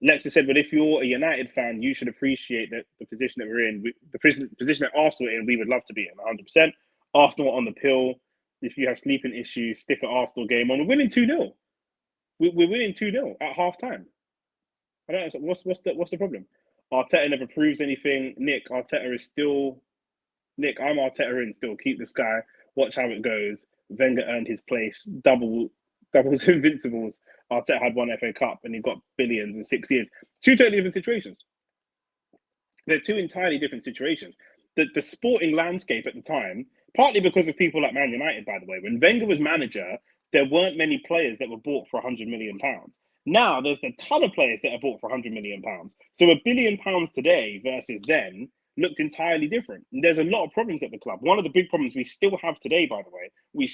Lexus said, but if you're a United fan, you should appreciate that the position that we're in, the position that Arsenal are in, we would love to be in 100%. Arsenal on the pill. If you have sleeping issues, stick an Arsenal game on. We're winning 2-0. We're winning 2-0 at half time. I don't know. What's the problem? Arteta never proves anything. Nick, Arteta is still. Nick, I'm Arteta in still. Keep this guy. Watch how it goes. Wenger earned his place. Doubles invincibles. Arteta had one FA Cup and he got billions in 6 years. Two totally different situations. They're two entirely different situations. The sporting landscape at the time, partly because of people like Man United, by the way, when Wenger was manager, there weren't many players that were bought for £100 million. Now there's a ton of players that are bought for £100 million. So £1 billion today versus then looked entirely different. And there's a lot of problems at the club. One of the big problems we still have today, by the way, we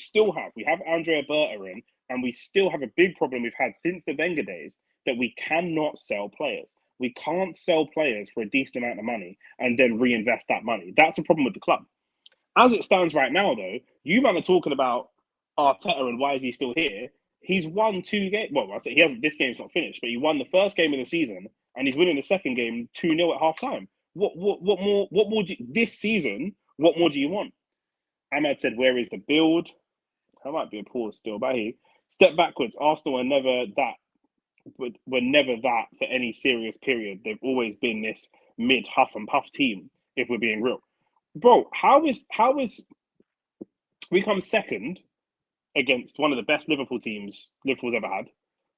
have Andrea Berta in, and we still have a big problem we've had since the Wenger days, that we cannot sell players. We can't sell players for a decent amount of money and then reinvest that money. That's a problem with the club. As it stands right now, though, you man are talking about Arteta and why is he still here? He's won 2 games. Well, I say he hasn't. This game's not finished, but he won the first game of the season, and he's winning the second game 2-0 at half time. What more? What more? This season, what more do you want? Ahmed said, "Where is the build?" That might be a pause still, but he step backwards. Arsenal were never that. Were never that for any serious period. They've always been this mid huff and puff team. If we're being real, bro, how is we come second against one of the best Liverpool teams Liverpool's ever had,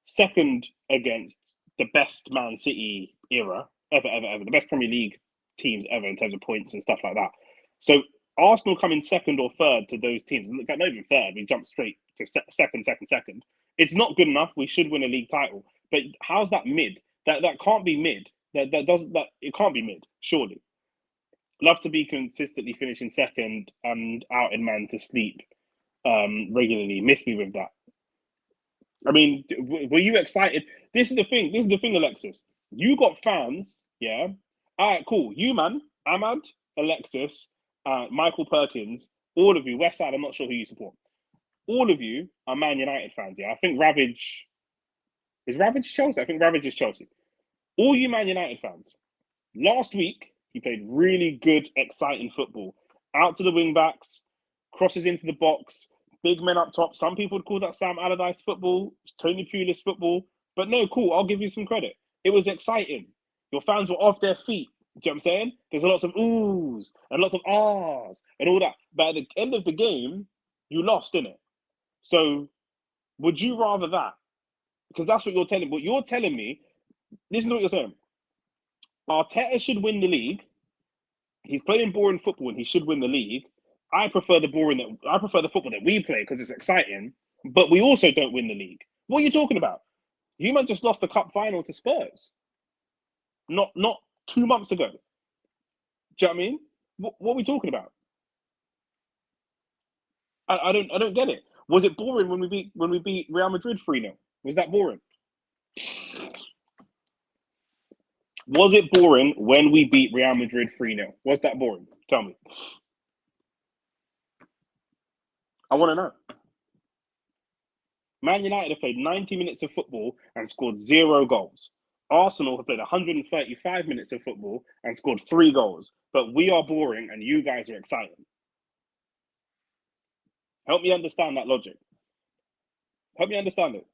second against the best Man City era ever, the best Premier League teams ever in terms of points and stuff like that. So Arsenal coming second or third to those teams, not even third, we jump straight to second. It's not good enough. We should win a league title, but how's that mid? That can't be mid. It can't be mid. Surely, love to be consistently finishing second and out in man to sleep regularly. Miss me with that. I mean, were you excited? This is the thing, Alexis. You got fans, yeah? All right, cool. You, man, Ahmad, Alexis, Michael Perkins, all of you, West Side, I'm not sure who you support. All of you are Man United fans, yeah? I think Ravage... Is Ravage Chelsea? I think Ravage is Chelsea. All you Man United fans. Last week, he played really good, exciting football. Out to the wing-backs, crosses into the box, big men up top. Some people would call that Sam Allardyce football, Tony Pulis football. But no, cool, I'll give you some credit. It was exciting. Your fans were off their feet. Do you know what I'm saying? There's lots of oohs and lots of ahs and all that. But at the end of the game, you lost, innit? So would you rather that? Because that's what you're telling me. What you're telling me, listen to what you're saying. Arteta should win the league. He's playing boring football and he should win the league. I prefer the football that we play because it's exciting, but we also don't win the league. What are you talking about? You man just lost the cup final to Spurs. Not 2 months ago. Do you know what I mean? What are we talking about? I don't get it. Was it boring when we beat Real Madrid 3-0? Was that boring? Was it boring when we beat Real Madrid 3-0? Was that boring? Tell me. I want to know. Man United have played 90 minutes of football and scored 0 goals. Arsenal have played 135 minutes of football and scored 3 goals. But we are boring and you guys are exciting. Help me understand that logic. Help me understand it.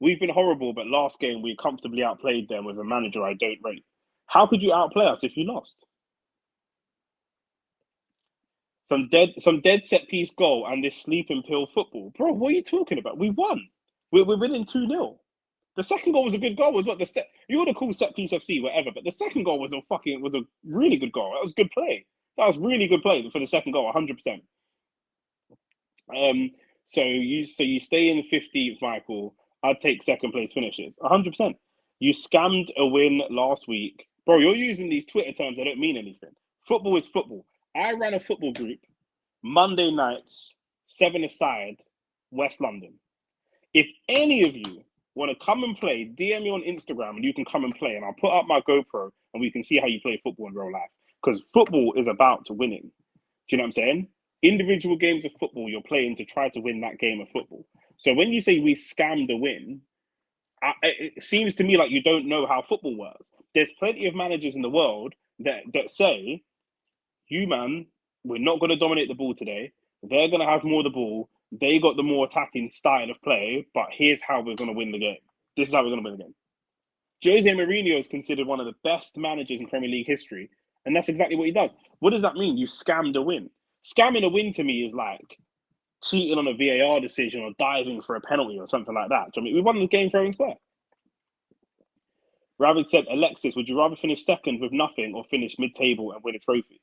We've been horrible, but last game we comfortably outplayed them with a manager I don't rate. How could you outplay us if you lost? Some dead set piece goal and this sleeping pill football. Bro, what are you talking about? We won. We're winning 2-0. The second goal was a good goal. Was what you would have called set piece FC, whatever, but the second goal was a really good goal. That was good play. That was really good play for the second goal, 100%. So you stay in 15th, Michael. I'd take second place finishes. 100%. You scammed a win last week. Bro, you're using these Twitter terms that don't mean anything. Football is football. I ran a football group, Monday nights, 7-a-side, West London. If any of you want to come and play, DM me on Instagram and you can come and play and I'll put up my GoPro and we can see how you play football in real life. Because football is about winning. Do you know what I'm saying? Individual games of football, you're playing to try to win that game of football. So when you say we scammed a win, it seems to me like you don't know how football works. There's plenty of managers in the world that say, you man, we're not going to dominate the ball today. They're going to have more of the ball. They got the more attacking style of play, but here's how we're going to win the game. This is how we're going to win the game. Jose Mourinho is considered one of the best managers in Premier League history, and that's exactly what he does. What does that mean? You scammed a win. Scamming a win to me is like cheating on a VAR decision or diving for a penalty or something like that. Do you know what I mean? We won the game fair and square. Ravid said, Alexis, would you rather finish second with nothing or finish mid-table and win a trophy?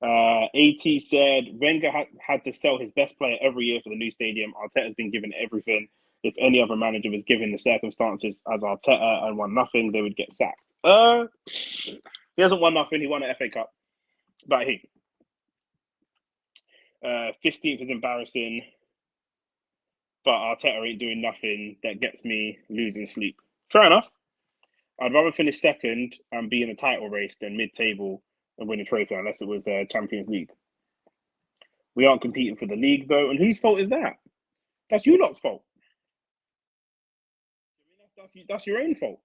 AT said, Wenger had to sell his best player every year for the new stadium. Arteta's been given everything. If any other manager was given the circumstances as Arteta and won nothing, they would get sacked. He hasn't won nothing. He won an FA Cup. But 15th is embarrassing, but Arteta ain't doing nothing that gets me losing sleep. Fair enough. I'd rather finish second and be in a title race than mid-table and win a trophy, unless it was Champions League. We aren't competing for the league, though. And whose fault is that? That's you lot's fault. That's your own fault.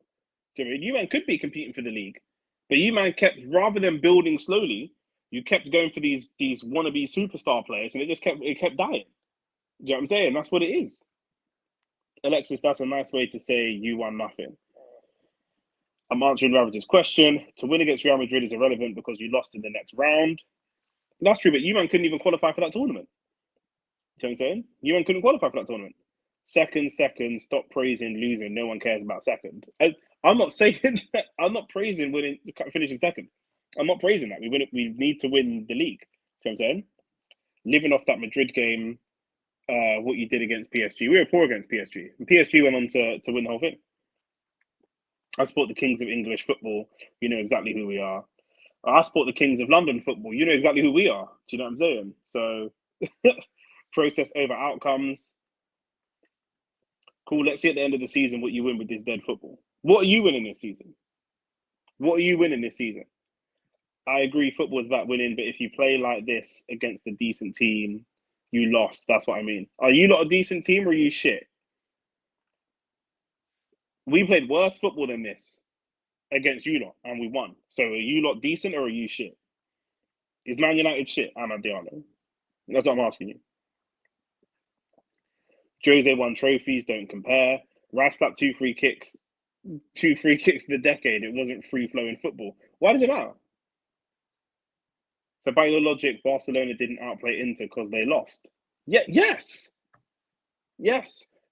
Do you know what I mean? You man could be competing for the league, but you man kept, rather than building slowly, you kept going for these wannabe superstar players, and it kept dying. Do you know what I'm saying? That's what it is. Alexis, that's a nice way to say you won nothing. I'm answering Ravage's question. To win against Real Madrid is irrelevant because you lost in the next round. That's true, but you man couldn't even qualify for that tournament. Do you know what I'm saying? You man couldn't qualify for that tournament. Second, stop praising losing. No one cares about second. I'm not saying that. I'm not praising winning, finishing second. I'm not praising that. We need to win the league. Do you know what I'm saying? Living off that Madrid game, what you did against PSG. We were poor against PSG. And PSG went on to win the whole thing. I support the kings of English football. You know exactly who we are. I support the kings of London football. You know exactly who we are. Do you know what I'm saying? So, process over outcomes. Cool. Let's see at the end of the season what you win with this dead football. What are you winning this season? What are you winning this season? I agree, football is about winning, but if you play like this against a decent team, you lost. That's what I mean. Are you not a decent team or are you shit? We played worse football than this against you lot, and we won. So are you lot decent or are you shit? Is Man United shit? Ahmad Diallo. That's what I'm asking you. Jose won trophies, don't compare. Rice slapped 2 free kicks of the decade. It wasn't free-flowing football. Why does it matter? So by your logic, Barcelona didn't outplay Inter because they lost. Yeah, yes.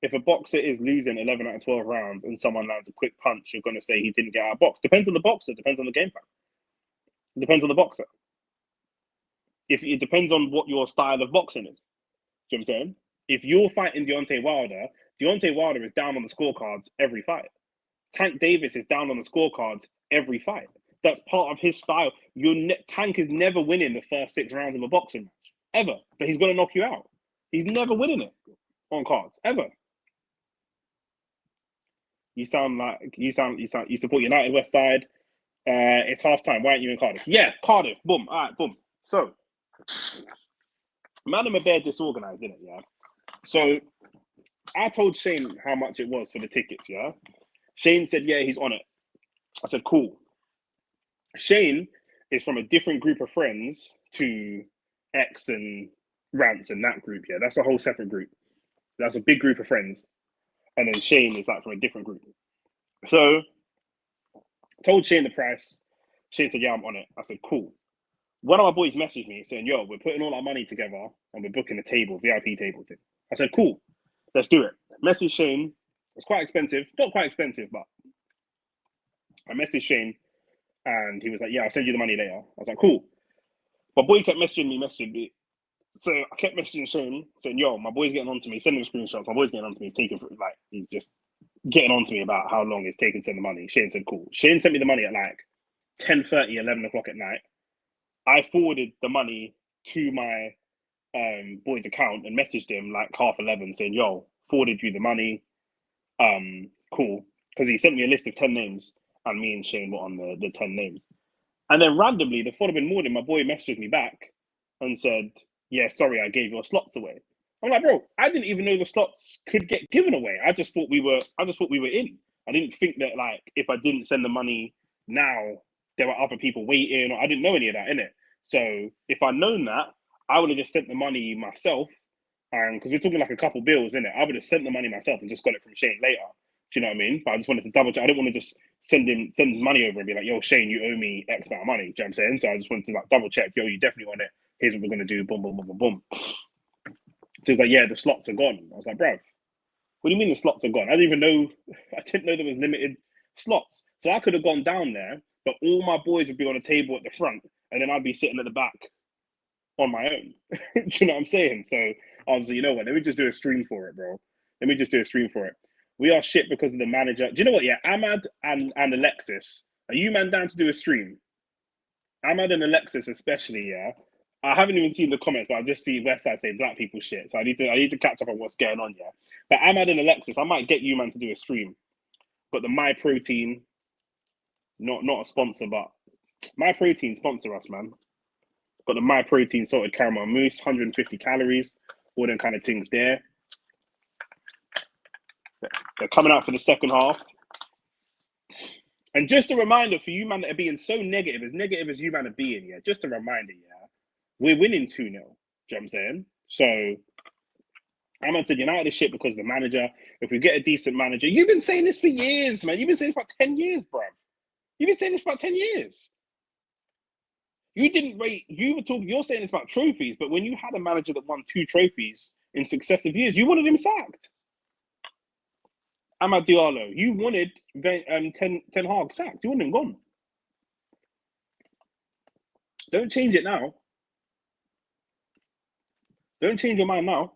If a boxer is losing 11 out of 12 rounds and someone lands a quick punch, you're going to say he didn't get out of box. Depends on the boxer. Depends on the game plan. Depends on the boxer. If it depends on what your style of boxing is. Do you know what I'm saying? If you're fighting Deontay Wilder is down on the scorecards every fight. Tank Davis is down on the scorecards every fight. That's part of his style. Tank is never winning the first 6 rounds of a boxing match, ever. But he's going to knock you out. He's never winning it on cards, ever. You support United West Side. It's halftime. Why aren't you in Cardiff? Yeah, Cardiff. Boom. All right, boom. So, man, I'm a bit disorganized, isn't it? Yeah. So, I told Shane how much it was for the tickets. Yeah. Shane said, yeah, he's on it. I said, cool. Shane is from a different group of friends to X and Rants and that group. Yeah, that's a whole separate group. That's a big group of friends. And then Shane is like from a different group. So, told Shane the price. Shane said, yeah, I'm on it. I said, cool. One of my boys messaged me saying, yo, we're putting all our money together and we're booking a table, VIP table thing. I said, cool, let's do it. Message Shane. It's quite expensive. Not quite expensive, but I messaged Shane and he was like, yeah, I'll send you the money later. I was like, cool. My boy kept messaging me. So I kept messaging Shane saying, yo, my boy's getting on to me, sending screenshots. My boy's getting on to me. He's just getting on to me about how long it's taking to send the money. Shane said, cool. Shane sent me the money at like 10:30, 11 o'clock at night. I forwarded the money to my boy's account and messaged him like 11:30 saying, yo, forwarded you the money. Cool. Because he sent me a list of 10 names and me and Shane were on the 10 names. And then randomly, the following morning, my boy messaged me back and said, yeah, sorry, I gave your slots away. I'm like, bro, I didn't even know the slots could get given away. I just thought we were in. I didn't think that like if I didn't send the money now, there were other people waiting. I didn't know any of that, innit? So if I'd known that, I would have just sent the money myself. And because we're talking like a couple bills, innit? I would have sent the money myself and just got it from Shane later. Do you know what I mean? But I just wanted to double check. I didn't want to just send money over and be like, yo, Shane, you owe me X amount of money. Do you know what I'm saying? So I just wanted to like double check, yo, you definitely want it. Here's what we're gonna do. Boom, boom, boom, boom, boom. So he's like, yeah, the slots are gone. I was like, bruv, what do you mean the slots are gone? I didn't know there was limited slots. So I could have gone down there, but all my boys would be on a table at the front, and then I'd be sitting at the back on my own. Do you know what I'm saying? So I was like, you know what? Let me just do a stream for it, bro. Let me just do a stream for it. We are shit because of the manager. Do you know what? Yeah, Ahmad and Alexis, are you man down to do a stream? Ahmad and Alexis especially, yeah. I haven't even seen the comments, but I just see West Side say black people shit. So I need to catch up on what's going on. Yeah, but Ahmad and Alexis, I might get you man to do a stream. But the My Protein, not a sponsor, but My Protein sponsor us, man. Got the My Protein salted caramel mousse, 150 calories, all them kind of things there. They're coming out for the second half. And just a reminder for you, man, that are being so negative as you, man, are being, yeah, just a reminder, yeah, we're winning 2-0. Do you know what I'm saying? So, I'm going to United is shit because of the manager. If we get a decent manager, you've been saying this for years, man. You've been saying this for about 10 years, bro. You've been saying this for about 10 years. You didn't rate, you're saying this about trophies, but when you had a manager that won 2 trophies in successive years, you wanted him sacked. Amad Diallo, you wanted Ten Hag sacked. You wanted him gone. Don't change it now. Don't change your mind now.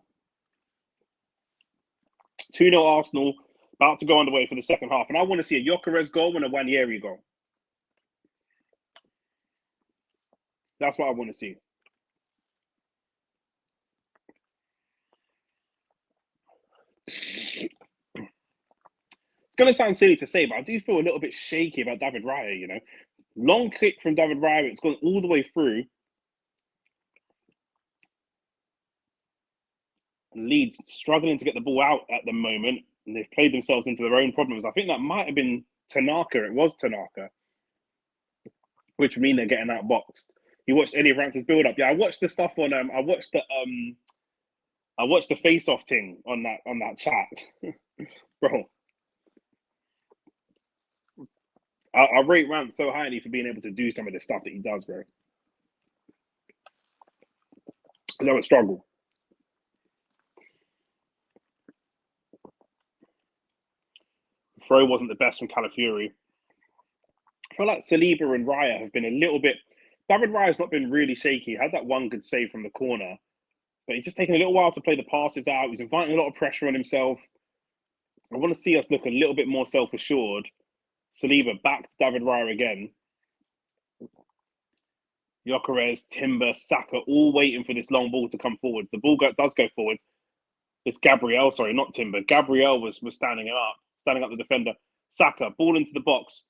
2-0 Arsenal, about to go underway for the second half. And I want to see a Gyökeres goal and a Nwaneri goal. That's what I want to see. It's going to sound silly to say, but I do feel a little bit shaky about David Raya, you know. Long kick from David Raya, it's gone all the way through. Leeds struggling to get the ball out at the moment, and they've played themselves into their own problems. I think that might have been Tanaka. It was Tanaka, which would mean they're getting outboxed. You watched any of Rance's build-up? Yeah, I watched the stuff on. I watched the face-off thing on that chat, bro. I rate Rance so highly for being able to do some of the stuff that he does, bro. That was a struggle. Throw wasn't the best from Calafiori. I feel like Saliba and Raya have been a little bit. David Raya's not been really shaky. He had that one good save from the corner, but he's just taking a little while to play the passes out. He's inviting a lot of pressure on himself. I want to see us look a little bit more self-assured. Saliba back to David Raya again. Gyökeres, Timber, Saka, all waiting for this long ball to come forwards. The ball does go forwards. It's Gabriel, sorry, not Timber. Gabriel was standing up the defender. Saka, ball into the box.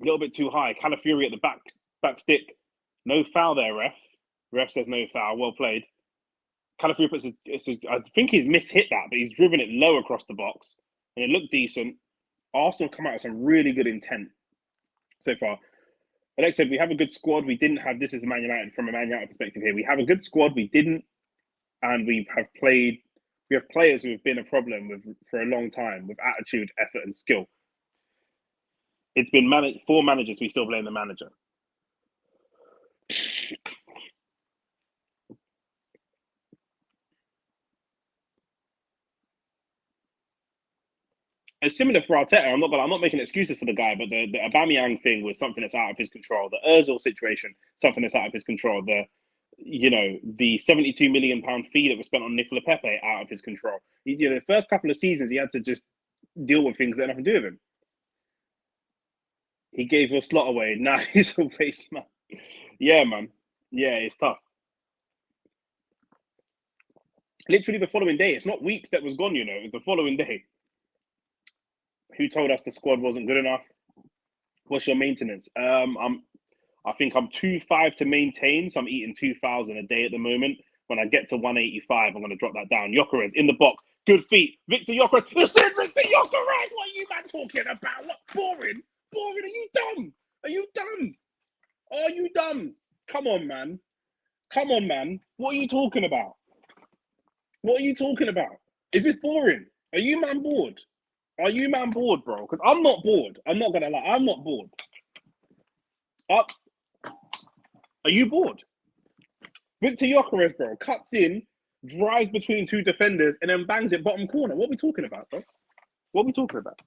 A little bit too high. Calafiori at the back stick. No foul there, ref. Ref says no foul. Well played. Calafiori puts I think he's mishit that, but he's driven it low across the box. And it looked decent. Arsenal come out with some really good intent so far. Alex said, we have a good squad. We didn't have, this is Man United from a Man United perspective here. We have a good squad. We didn't. And we have players who have been a problem for a long time with attitude, effort, and skill. It's been 4 managers. We still blame the manager. It's similar for Arteta. I'm not making excuses for the guy, but the Aubameyang thing was something that's out of his control. The Ozil situation, something that's out of his control. The 72 million pound fee that was spent on Nicola Pepe, out of his control. The first couple of seasons he had to just deal with things that had nothing to do with him. He gave your slot away. Now he's a waste man. Yeah, man. Yeah, it's tough. Literally the following day. It's not weeks that was gone, it was the following day. Who told us the squad wasn't good enough? What's your maintenance? I think I'm 2.5 to maintain, so I'm eating 2,000 a day at the moment. When I get to 185, I'm going to drop that down. Gyökeres in the box, good feet. Viktor Gyökeres. It's Viktor Gyökeres. What are you man talking about? What boring? Boring? Are you dumb? Are you dumb? Are you dumb? Come on, man. Come on, man. What are you talking about? What are you talking about? Is this boring? Are you man bored? Are you man bored, bro? Because I'm not bored. I'm not gonna lie. I'm not bored. Up. Are you bored? Viktor Gyökeres, bro, cuts in, drives between 2 defenders, and then bangs it bottom corner. What are we talking about, bro? What are we talking about?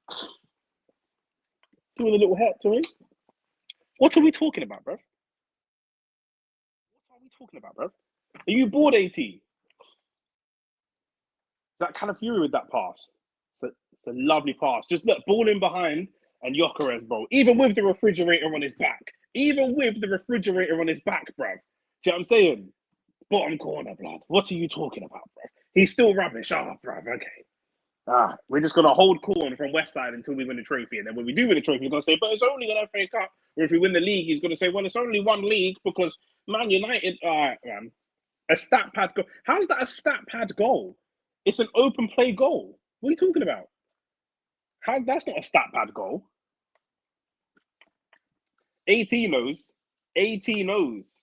Doing a little hat to him. What are we talking about, bro? What are we talking about, bro? Are you bored, AT? That Calafiori with that pass. It's a lovely pass. Just look, ball in behind and Gyökeres, bro. Even with the refrigerator on his back. Even with the refrigerator on his back, bruv. you know what I'm saying? Bottom corner, blood. What are you talking about, bro? He's still rubbish. Bro, okay. We're just going to hold corn from West Side until we win the trophy. And then when we do win the trophy, we're going to say, but it's only an FA Cup. Or if we win the league, he's going to say, well, it's only one league because Man United, man, a stat pad goal. How's that a stat pad goal? It's an open play goal. What are you talking about? That's not a stat pad goal. 18 knows. 18 knows.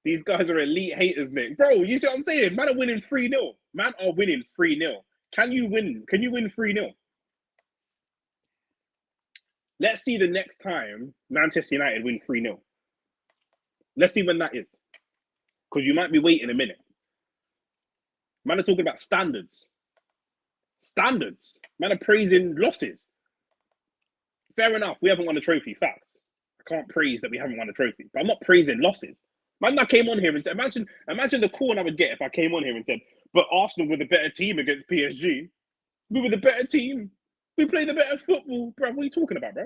These guys are elite haters, Nick. Bro, you see what I'm saying? Man are winning 3-0. Man are winning 3-0. Can you win 3-0? Let's see the next time Manchester United win 3-0. Let's see when that is. Because you might be waiting a minute. Man are talking about standards. Standards. Man are praising losses. Fair enough, we haven't won a trophy, facts. I can't praise that we haven't won a trophy. But I'm not praising losses. Man, I came on here and said, imagine the call I would get if I came on here and said, but Arsenal were the better team against PSG. We were the better team. We played the better football. Bro, what are you talking about, bro?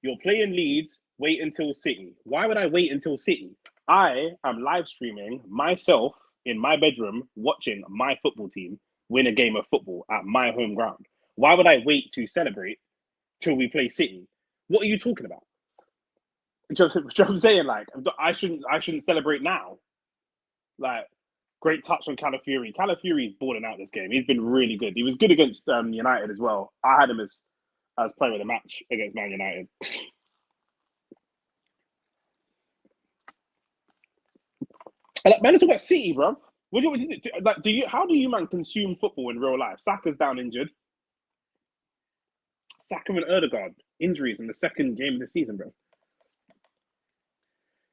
You're playing Leeds, wait until City. Why would I wait until City? I am live streaming myself in my bedroom watching my football team win a game of football at my home ground. Why would I wait to celebrate till we play City? What are you talking about? Do you know what I'm saying? Like, I shouldn't celebrate now. Like, great touch on Calafiori. Calafiori's balling out this game. He's been really good. He was good against United as well. I had him as player of the match against Man United. Man, let's talk about City, bro. How do you man consume football in real life? Saka's down injured. Saka and Erdegaard injuries in the second game of the season, bro.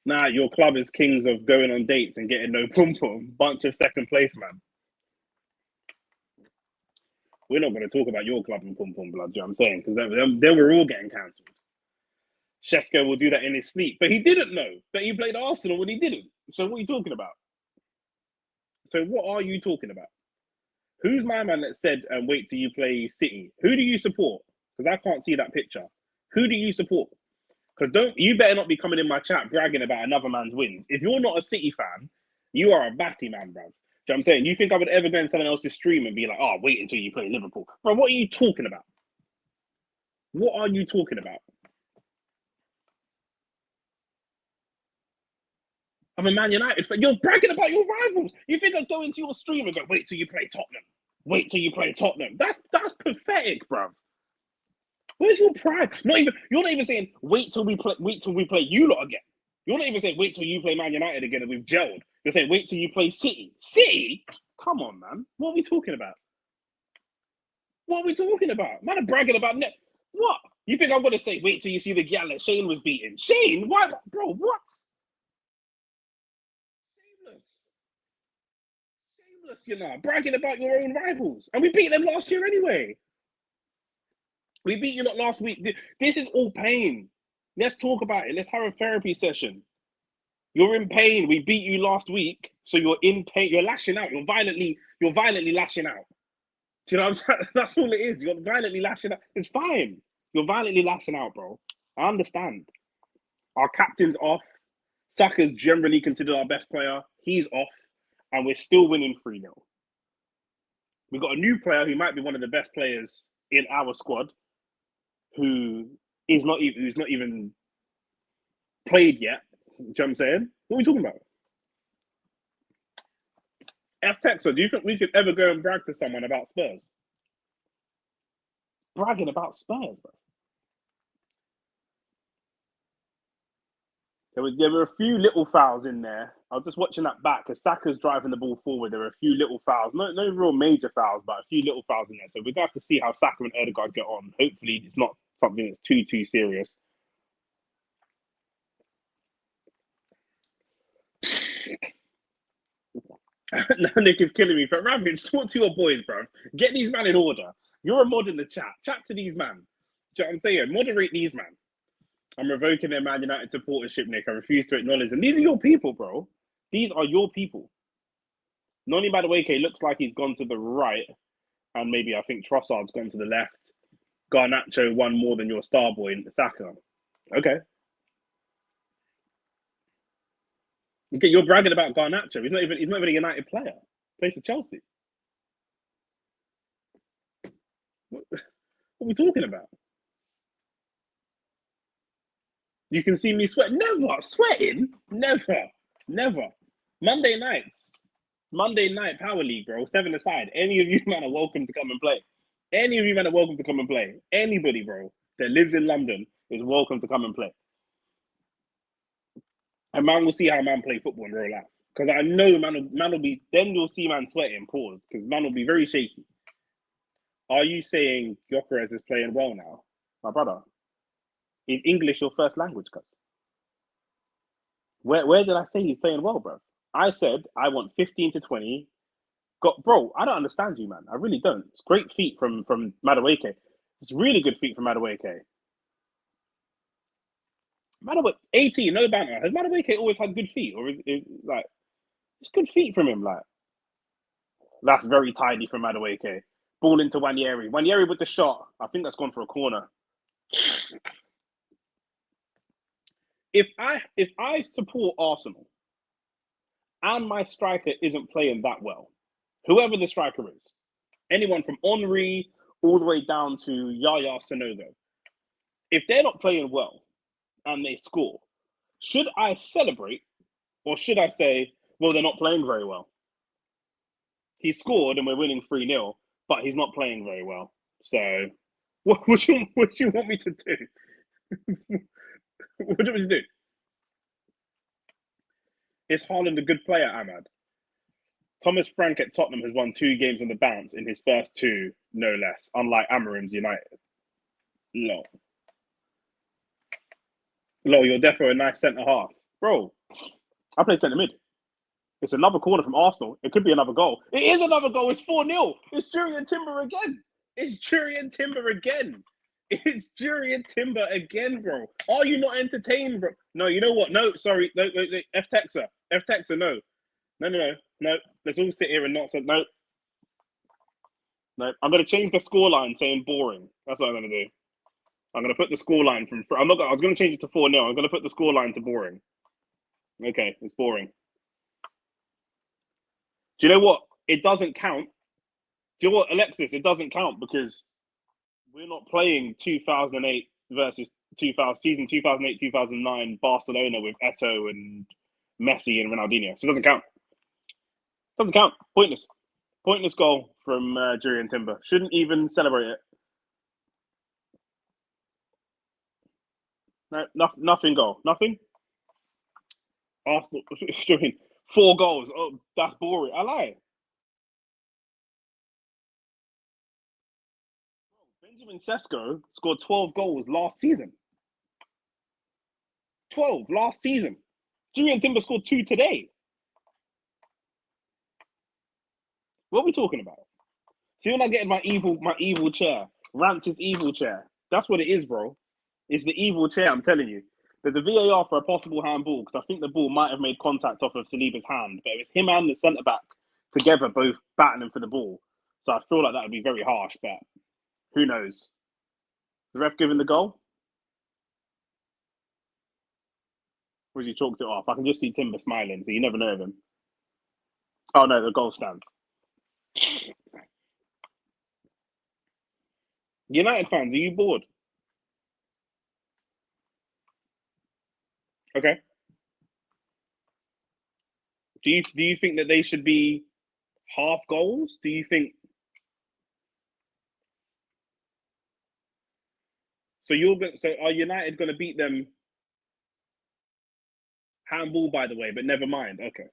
Nah, your club is kings of going on dates and getting no pum-pum. Bunch of second place, man. We're not going to talk about your club and pum-pum, blood, you know what I'm saying? Because they were all getting cancelled. Shesko will do that in his sleep. But he didn't know that he played Arsenal when he didn't. So what are you talking about? So what are you talking about? Who's my man that said, wait till you play City? Who do you support? Because I can't see that picture. Who do you support? Because you better not be coming in my chat bragging about another man's wins. If you're not a City fan, you are a batty man, bro. Do you know what I'm saying? You think I would ever go in someone else's stream and be like, wait until you play Liverpool? Bro, what are you talking about? What are you talking about? I'm a Man United fan. You're bragging about your rivals. You think I'll go into your stream and go, wait till you play Tottenham. Wait till you play Tottenham. That's pathetic, bro. Where's your pride? You're not even saying wait till we play you lot again. You're not even saying wait till you play Man United again and we've gelled. You're saying wait till you play City. City? Come on, man. What are we talking about? What are we talking about? Man, I'm bragging about what? You think I'm gonna say wait till you see the gal that Shane was beating? Shane? Why, bro? What? Shameless, you know, bragging about your own rivals, and we beat them last year anyway. We beat you lot last week. This is all pain. Let's talk about it. Let's have a therapy session. You're in pain. We beat you last week, so you're in pain. You're lashing out. You're violently lashing out. Do you know what I'm saying? That's all it is. You're violently lashing out. It's fine. You're violently lashing out, bro. I understand. Our captain's off. Saka's generally considered our best player. He's off, and we're still winning 3-0. We've got a new player who might be one of the best players in our squad, who's not even played yet. Do you know what I'm saying? What are we talking about? F Texer, do you think we could ever go and brag to someone about Spurs? Bragging about Spurs, bro. There were a few little fouls in there. I was just watching that back because Saka's driving the ball forward. There were a few little fouls. No real major fouls, but a few little fouls in there. So we're going to have to see how Saka and Erdegaard get on. Hopefully it's not something that's too serious. Nick is killing me. But Ravage, talk to your boys, bro. Get these men in order. You're a mod in the chat. Chat to these men. Do you know what I'm saying? Moderate these men. I'm revoking their Man United supportership, Nick. I refuse to acknowledge them. These are your people, bro. These are your people. Noni Madueke looks like he's gone to the right, and maybe I think Trossard's gone to the left. Garnacho won more than your star boy in Saka. Okay. Okay, you're bragging about Garnacho. He's not even a United player. Plays for Chelsea. What are we talking about? You can see me sweat. Never sweating. Never. Monday nights. Monday night Power League, bro. 7 aside. Any of you man are welcome to come and play. Any of you men are welcome to come and play. Anybody, bro, that lives in London is welcome to come and play. And man will see how man play football in real life. Because I know man will be, then you'll see man sweating, pause, because man will be very shaky. Are you saying Gyökeres is playing well now? My brother, is English your first language, cuz? Where did I say he's playing well, bro? I said I want 15 to 20. Bro, I don't understand you, man. I really don't. It's great feet from Madueke. It's really good feet from Madueke. 18, no banter. Has Madueke always had good feet, or is like it's good feet from him? Like that's very tidy from Madueke. Ball into Wanyeri. Wanyeri with the shot. I think that's gone for a corner. If I support Arsenal and my striker isn't playing that well, whoever the striker is, anyone from Henry all the way down to Yaya Sanogo, if they're not playing well and they score, should I celebrate or should I say, well, they're not playing very well? He scored and we're winning 3-0, but he's not playing very well. So what do you want me to do? What do you want me to do? Is Haaland a good player, Ahmad? Thomas Frank at Tottenham has won 2 games on the bounce in his first 2, no less, unlike Amarim's United. Lol, you're definitely a nice centre-half. Bro, I play centre mid. It's another corner from Arsenal. It could be another goal. It is another goal. It's 4-0. It's Jurriën Timber again. It's Jurriën Timber again. It's Jurriën Timber again, bro. Are you not entertained, bro? No, you know what? No, sorry. No, F-Texer. F-Texer, no. No. Let's all sit here and not say, no. No, I'm going to change the scoreline saying boring. That's what I'm going to do. I'm going to put the scoreline from, I was going to change it to 4-0. I'm going to put the scoreline to boring. Okay, it's boring. Do you know what? It doesn't count. Do you know what, Alexis? It doesn't count because we're not playing 2008 versus 2000 season 2008-2009 Barcelona with Eto'o and Messi and Ronaldinho. So it doesn't count. Doesn't count. Pointless. Pointless goal from Jurriën Timber. Shouldn't even celebrate it. No, nothing goal. Nothing. Arsenal doing 4 goals. Oh, that's boring. I lie. Benjamin Sesko scored 12 goals last season. 12 last season. Jurriën Timber scored 2 today. What are we talking about? See, when I get in my evil chair, Rance's evil chair. That's what it is, bro. It's the evil chair, I'm telling you. There's a VAR for a possible handball because I think the ball might have made contact off of Saliba's hand, but it was him and the centre back together both battling for the ball. So I feel like that would be very harsh, but who knows? The ref giving the goal? Or has he chalked it off? I can just see Timber smiling, so you never know of him. Oh no, the goal stands. United fans, are you bored? Okay. Do you think that they should be half goals? Do you think so? Are United going to beat them? Handball, by the way, but never mind. Okay.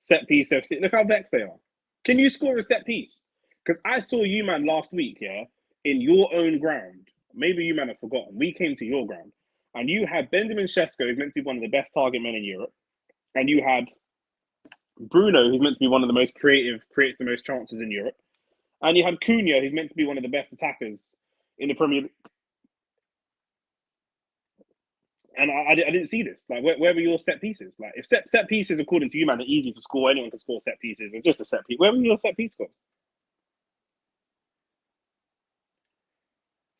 Set piece FC. Look how vexed they are. Can you score a set piece? Because I saw you, man, last week, yeah, in your own ground. Maybe you, man, have forgotten. We came to your ground, and you had Benjamin Sesko, who's meant to be one of the best target men in Europe, and you had Bruno, who's meant to be one of the most creative, creates the most chances in Europe, and you had Cunha, who's meant to be one of the best attackers in the Premier League. And I didn't see this. Like, where were your set pieces? Like, if set pieces, according to you, man, are easy to score, anyone can score set pieces. It's just a set piece. Where were your set piece goals?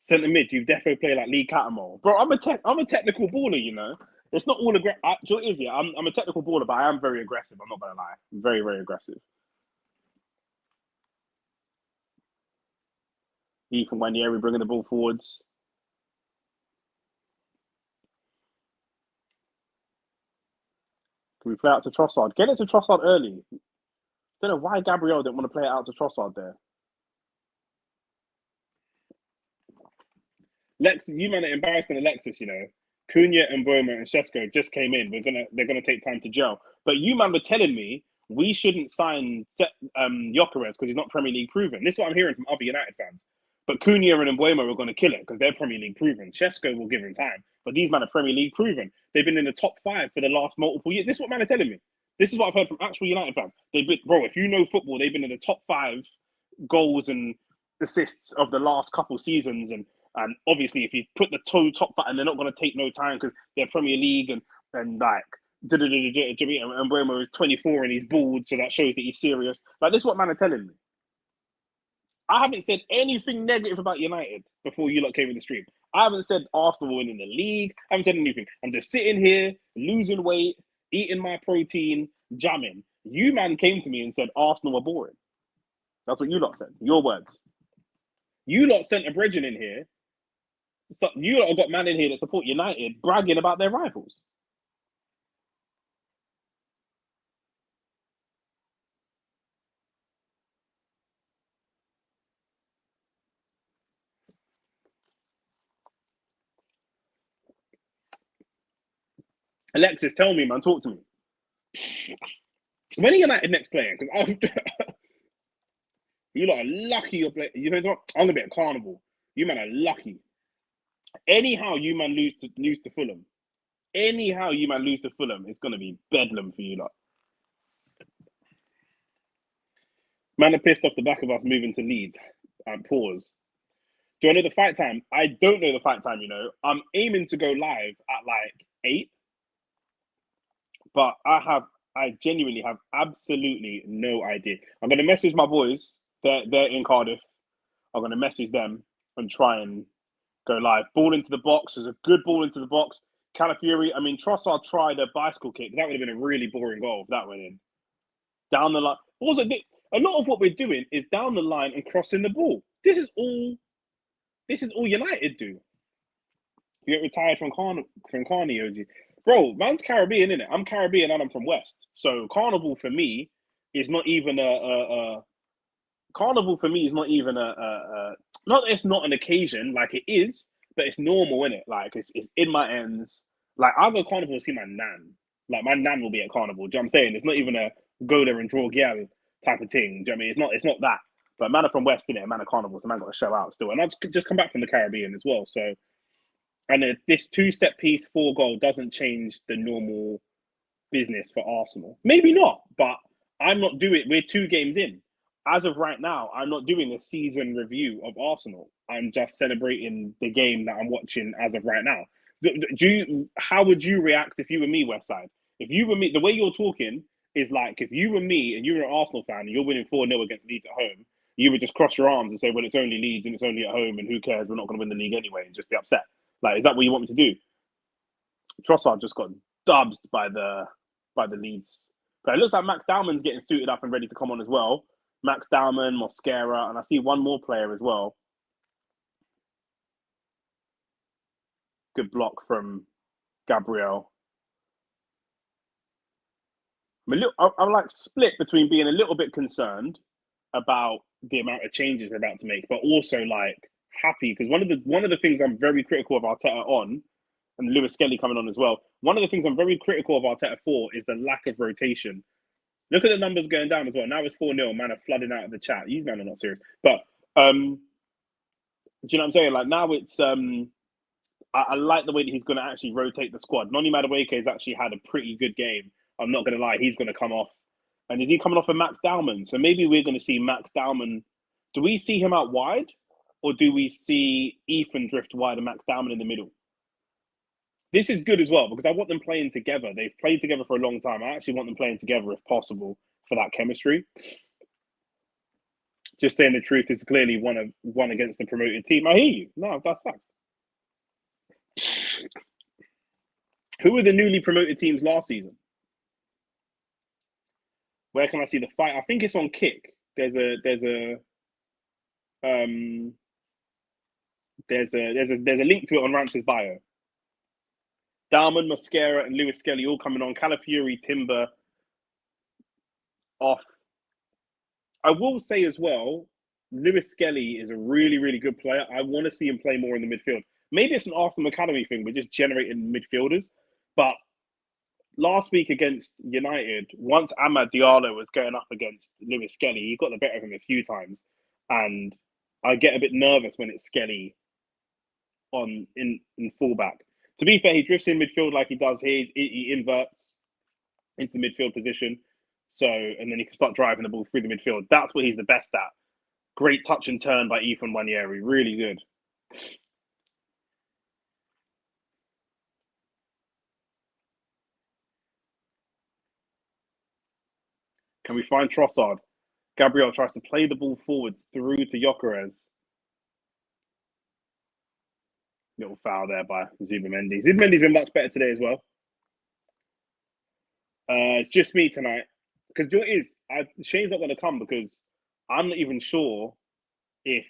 Centre mid, you definitely play like Lee Cattermole. Bro, I'm a technical baller, you know. It's not all aggressive. You know what it is, yeah? I'm a technical baller, but I am very aggressive. I'm not gonna lie. Very, very aggressive. Ethan Wanieri bringing the ball forwards. Can we play out to Trossard? Get it to Trossard early. Don't know why Gabriel didn't want to play it out to Trossard there. Lex, you man are embarrassing Alexis, you know. Cunha and Boma and Shesko just came in. They're gonna take time to gel. But you man were telling me we shouldn't sign Gyökeres because he's not Premier League proven. This is what I'm hearing from other United fans. But Cunha and Mbuemo are going to kill it because they're Premier League proven. Shesko will give him time. But these men are Premier League proven. They've been in the top 5 for the last multiple years. This is what man are telling me. This is what I've heard from actual United fans. They've been, bro, if you know football, they've been in the top 5 goals and assists of the last couple seasons. And obviously, if you put the top 5, and they're not going to take no time because they're Premier League and like, and Mbuemo is 24 and he's bald, so that shows that he's serious. Like, this is what man are telling me. I haven't said anything negative about United before you lot came in the stream. I haven't said Arsenal winning the league. I haven't said anything. I'm just sitting here, losing weight, eating my protein, jamming. You man came to me and said Arsenal were boring. That's what you lot said. Your words. You lot sent a brethren in here. So you lot have got man in here that support United bragging about their rivals. Alexis, tell me, man, talk to me. When are United next playing? Because you lot are lucky you're playing. You know what? I'm gonna be at Carnival. You man are lucky. Anyhow, you man lose to Fulham. Anyhow, you man lose to Fulham. It's gonna be bedlam for you lot. Man are pissed off the back of us moving to Leeds. Pause. Do I know the fight time? I don't know the fight time. You know, I'm aiming to go live at like 8, but I genuinely have absolutely no idea. I'm gonna message my boys. They're in Cardiff. I'm gonna message them and try and go live. Ball into the box. There's a good ball into the box. Calafiori, I mean, Trossard tried a bicycle kick. That would have been a really boring goal if that went in. Down the line. Also, a lot of what we're doing is down the line and crossing the ball. This is all United do. You get retired from Carney, OG. Bro, man's Caribbean, innit? I'm Caribbean and I'm from West. So Carnival for me is not even a Carnival for me is not even not that it's not an occasion, like it is, but it's normal, in it. Like it's in my ends. Like I'll go Carnival and see my nan. Like my nan will be at Carnival. Do you know what I'm saying? It's not even a go there and draw gyal type of thing. Do you know what I mean? It's not that. But man are from West, innit? Man of Carnival, so man got to show out still. And I've just come back from the Caribbean as well. So and this 2 set piece 4 goal doesn't change the normal business for Arsenal. Maybe not, but I'm not doing. We're 2 games in. As of right now, I'm not doing a season review of Arsenal. I'm just celebrating the game that I'm watching as of right now. How would you react if you were me, Westside? If you were me, the way you're talking is like if you were me and you were an Arsenal fan and you're winning 4-0 against Leeds at home, you would just cross your arms and say, well, it's only Leeds and it's only at home and who cares? We're not going to win the league anyway and just be upset. Like, is that what you want me to do? Trossard just got dubbed by the Leeds. But it looks like Max Dowman's getting suited up and ready to come on as well. Max Dowman, Mosquera, and I see one more player as well. Good block from Gabriel. I'm like split between being a little bit concerned about the amount of changes we're about to make, but also like happy because one of the things I'm very critical of Arteta on, and Lewis Skelly coming on as well. One of the things I'm very critical of Arteta for is the lack of rotation. Look at the numbers going down as well. Now it's 4-0. Man are flooding out of the chat. These men are not serious. But do you know what I'm saying? Like now it's I like the way that he's going to actually rotate the squad. Noni Madueke has actually had a pretty good game. I'm not going to lie. He's going to come off. And is he coming off of Max Dowman? So maybe we're going to see Max Dowman. Do we see him out wide? Or do we see Ethan drift wide and Max Dowman in the middle? This is good as well because I want them playing together. They've played together for a long time. I actually want them playing together if possible for that chemistry. Just saying the truth is clearly one against the promoted team. I hear you. No, that's facts. Who were the newly promoted teams last season? Where can I see the fight? I think it's on Kick. There's a link to it on Rance's bio. Dalman, Mosquera, and Lewis Skelly all coming on. Calafiori, Timber off. I will say as well, Lewis Skelly is a really, really good player. I want to see him play more in the midfield. Maybe it's an Arsenal Academy thing. We're just generating midfielders. But last week against United, once Amad Diallo was going up against Lewis Skelly, he got the better of him a few times. And I get a bit nervous when it's Skelly in fullback. To be fair, he drifts in midfield like he does here. He inverts into the midfield position. So, and then he can start driving the ball through the midfield. That's what he's the best at. Great touch and turn by Ethan Wanyeri. Really good. Can we find Trossard? Gabriel tries to play the ball forward through to Gyökeres. Little foul there by Zubimendi. Zubimendi's been much better today as well. It's just me tonight. Because what is, Shane's not going to come because I'm not even sure if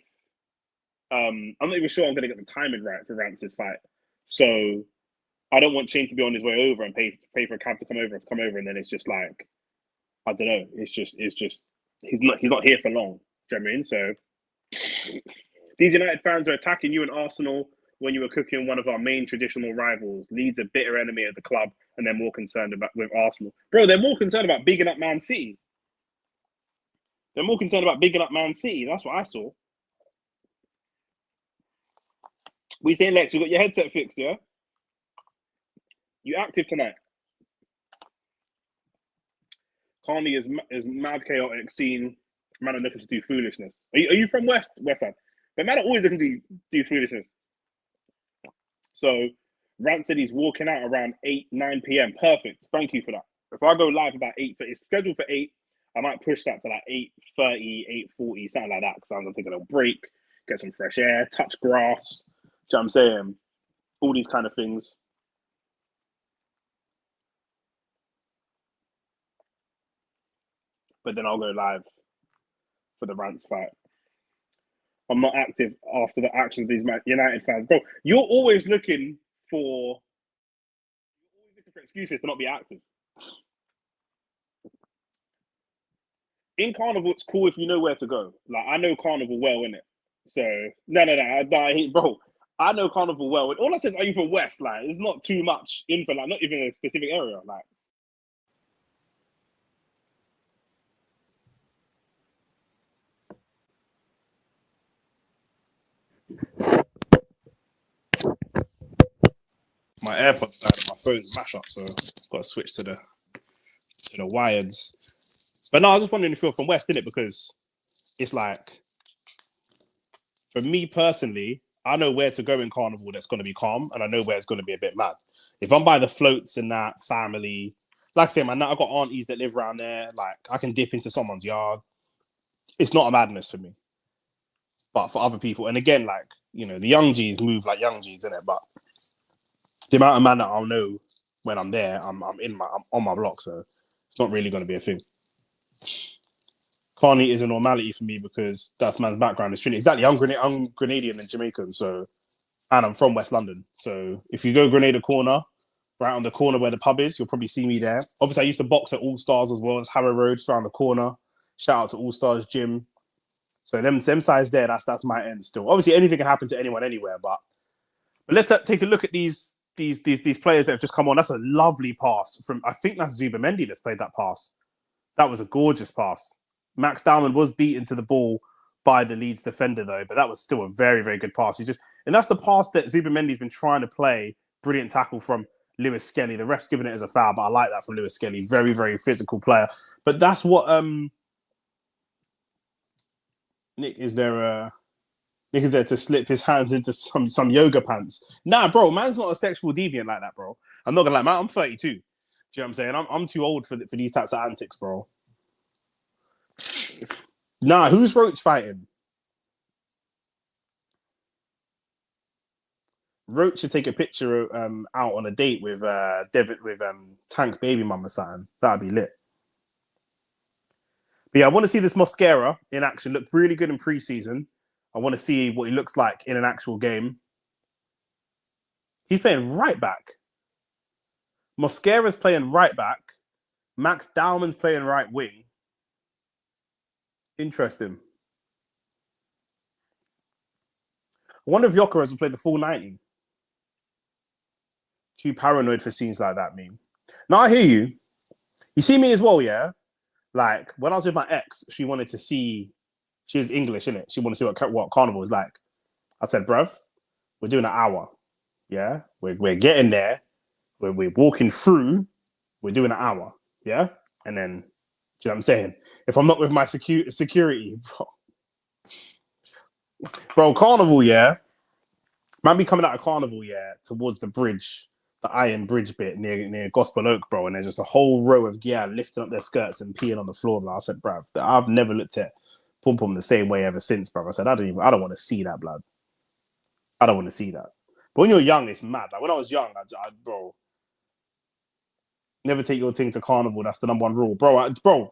I'm not even sure I'm going to get the timing right for Rance's fight. So I don't want Shane to be on his way over and pay for a cab to come over, and then it's just like, I don't know. It's just he's not here for long. Do you know what I mean? So these United fans are attacking you and Arsenal when you were cooking one of our main traditional rivals. Leeds a bitter enemy of the club, and they're more concerned with Arsenal. Bro, they're more concerned about bigging up Man City. They're more concerned about bigging up Man City. That's what I saw. We saying, Lex, you got your headset fixed, yeah? You active tonight? Carney is mad chaotic, seeing man are looking to do foolishness. Are you from West Side? But man are always looking to do foolishness. So Rant said he's walking out around 9 p.m. Perfect. Thank you for that. If I go live about 8, it's scheduled for 8. I might push that to like 8:30, 8:40, something like that. Because I'm gonna take a little break, get some fresh air, touch grass. Do you know what I'm saying? All these kind of things. But then I'll go live for the Rants fight. I'm not active after the actions of these United fans. Bro, you're always looking for excuses to not be active. In Carnival, it's cool if you know where to go. Like, I know Carnival well, innit? So, no, bro. I know Carnival well. All I said is, are you from West? Like, it's not too much info, like, not even a specific area. Like, my AirPods died and my phone's mash up, so I've got to switch to the wireds. But no, I was just wondering if you're from West, innit? Because it's like, for me personally, I know where to go in Carnival that's going to be calm, and I know where it's going to be a bit mad. If I'm by the floats and that family, like I say, man, I've got aunties that live around there. Like, I can dip into someone's yard. It's not a madness for me. But for other people, and again, like, you know, the young G's move like young G's, innit? But the amount of man that I'll know when I'm there, I'm on my block, so it's not really going to be a thing. Carney is a normality for me because that's man's background is Trinity. Exactly, I'm Grenadian and Jamaican, so, and I'm from West London. So if you go Grenada Corner, right on the corner where the pub is, you'll probably see me there. Obviously, I used to box at All Stars as well. It's Harrow Road, around the corner. Shout out to All Stars Gym. So them sides there, that's my end still. Obviously, anything can happen to anyone anywhere, but let's take a look at these players that have just come on. That's a lovely pass from, I think that's Zubimendi that's played that pass. That was a gorgeous pass. Max Dowman was beaten to the ball by the Leeds defender though, but that was still a very, very good pass. And that's the pass that Zubimendi's been trying to play. Brilliant tackle from Lewis Skelly. The ref's giving it as a foul, but I like that from Lewis Skelly. Very, very physical player. But that's what Nick is there to slip his hands into some yoga pants. Nah, bro, man's not a sexual deviant like that, bro. I'm not gonna lie, man. I'm 32. Do you know what I'm saying? I'm too old for these types of antics, bro. Nah, who's Roach fighting? Roach should take a picture out on a date with David with Tank Baby Mama something. That'd be lit. But yeah, I want to see this Mosquera in action. Looked really good in preseason. I want to see what he looks like in an actual game. He's playing right back. Mosquera's playing right back. Max Dowman's playing right wing. Interesting. I wonder if Gyökeres will play the full 90. Too paranoid for scenes like that, me. Now I hear you. You see me as well, yeah? Like, when I was with my ex, she wanted to see... She's English, innit? She wanted to see what Carnival is like. I said, bruv, we're doing an hour. Yeah? We're getting there. We're walking through. We're doing an hour. Yeah? And then, do you know what I'm saying? If I'm not with my security, bro, Carnival, yeah? Man be coming out of Carnival, yeah, towards the bridge, the Iron Bridge bit near Gospel Oak, bro, and there's just a whole row of lifting up their skirts and peeing on the floor. And I said, bruv, I've never looked at Pum Pum the same way ever since, bruv. I said, I don't want to see that, blood. I don't want to see that. But when you're young, it's mad. Like when I was young, bro, never take your thing to Carnival. That's the number one rule, bro.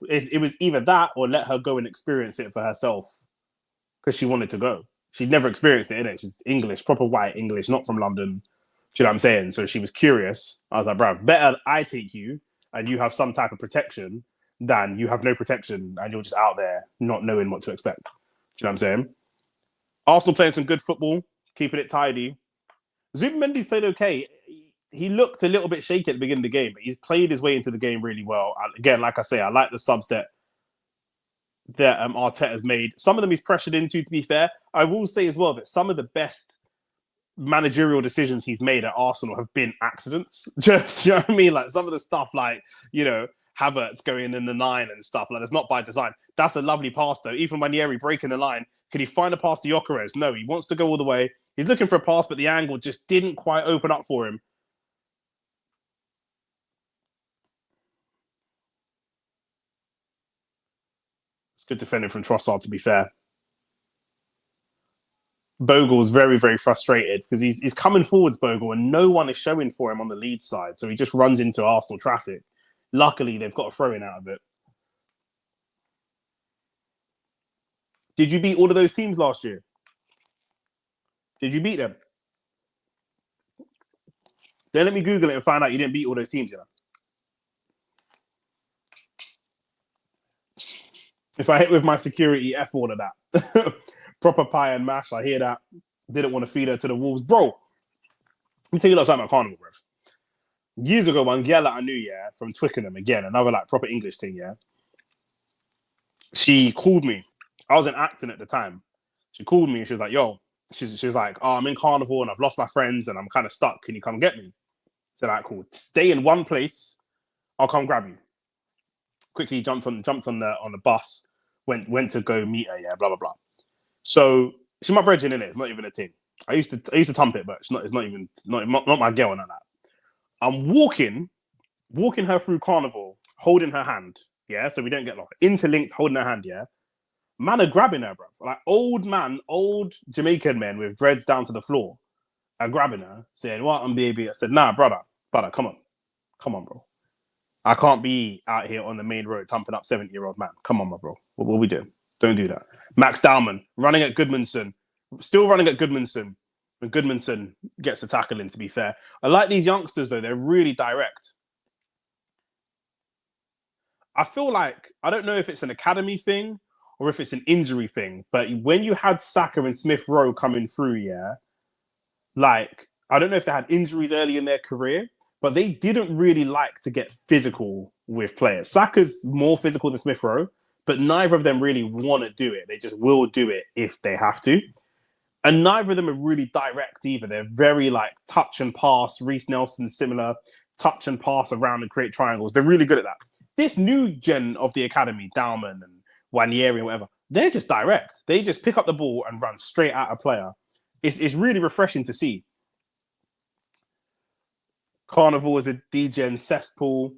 It was either that or let her go and experience it for herself because she wanted to go. She'd never experienced it, innit? She's English, proper white English, not from London. Do you know what I'm saying? So she was curious. I was like, bruv, better I take you and you have some type of protection than you have no protection and you're just out there not knowing what to expect. Do you know what I'm saying? Arsenal playing some good football, keeping it tidy. Zubimendi's played okay. He looked a little bit shaky at the beginning of the game, but he's played his way into the game really well. Again, like I say, I like the subs that Arteta's made. Some of them he's pressured into, to be fair. I will say as well that some of the best managerial decisions he's made at Arsenal have been accidents. Just, you know what I mean? Like some of the stuff like, you know, Havertz going in the 9 and stuff, like that's not by design. That's a lovely pass though. Even Ranieri breaking the line, could he find a pass to Gyökeres? No, he wants to go all the way. He's looking for a pass, but the angle just didn't quite open up for him. It's good defending from Trossard, to be fair. Bogle's very, very frustrated because he's coming forwards, Bogle, and no one is showing for him on the lead side. So he just runs into Arsenal traffic. Luckily, they've got a throw-in out of it. Did you beat all of those teams last year? Did you beat them? Then let me Google it and find out you didn't beat all those teams, you know? If I hit with my security, F all of that. Proper pie and mash, I hear that. Didn't want to feed her to the wolves. Bro, let me tell you a little something about Carnival, bro. Years ago, one girl that I knew, yeah, from Twickenham, again, another like proper English thing, yeah. She called me. I was in Acton at the time. She called me and she was like, yo, she was like, oh, I'm in Carnival and I've lost my friends and I'm kind of stuck. Can you come get me? I said, all right, cool. Stay in one place. I'll come grab you. Quickly jumped on the bus, went to go meet her, yeah, blah, blah, blah. So she's my brethren in it. It's not even a thing. I used to thump it, but it's not my girl and all that. I'm walking her through Carnival, holding her hand, yeah, so we don't get lost. Interlinked, holding her hand, yeah. Man are grabbing her, bro. Like old Jamaican men with dreads down to the floor are grabbing her, saying, what, I'm baby? I said, nah, brother, come on, bro. I can't be out here on the main road thumping up 70-year-old man. Come on, my bro. What are we doing? Don't do that. Max Dowman running at Goodmanson. Still running at Goodmanson. And Goodmanson gets the tackle in, to be fair. I like these youngsters, though. They're really direct. I feel like, I don't know if it's an academy thing or if it's an injury thing, but when you had Saka and Smith Rowe coming through, yeah, like, I don't know if they had injuries early in their career, but they didn't really like to get physical with players. Saka's more physical than Smith Rowe, but neither of them really want to do it. They just will do it if they have to. And neither of them are really direct either. They're very like touch and pass. Reece Nelson, similar, touch and pass around and create triangles. They're really good at that. This new gen of the academy, Dauman and Wanieri and whatever, they're just direct. They just pick up the ball and run straight at a player. It's really refreshing to see. Carnival is a D-gen cesspool.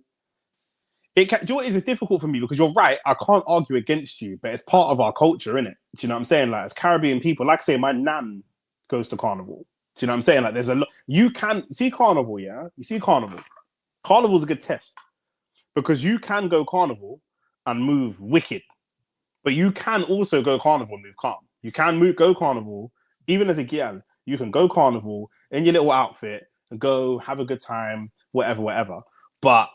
Do you know what is? It's difficult for me because you're right. I can't argue against you, but it's part of our culture, innit? Do you know what I'm saying? Like, as Caribbean people, like I say, my nan goes to carnival. Do you know what I'm saying? Like, there's a lot. You can see carnival, yeah? You see carnival. Carnival's a good test because you can go carnival and move wicked, but you can also go carnival and move calm. You can go carnival, even as a girl, you can go carnival in your little outfit and go have a good time, whatever, whatever. But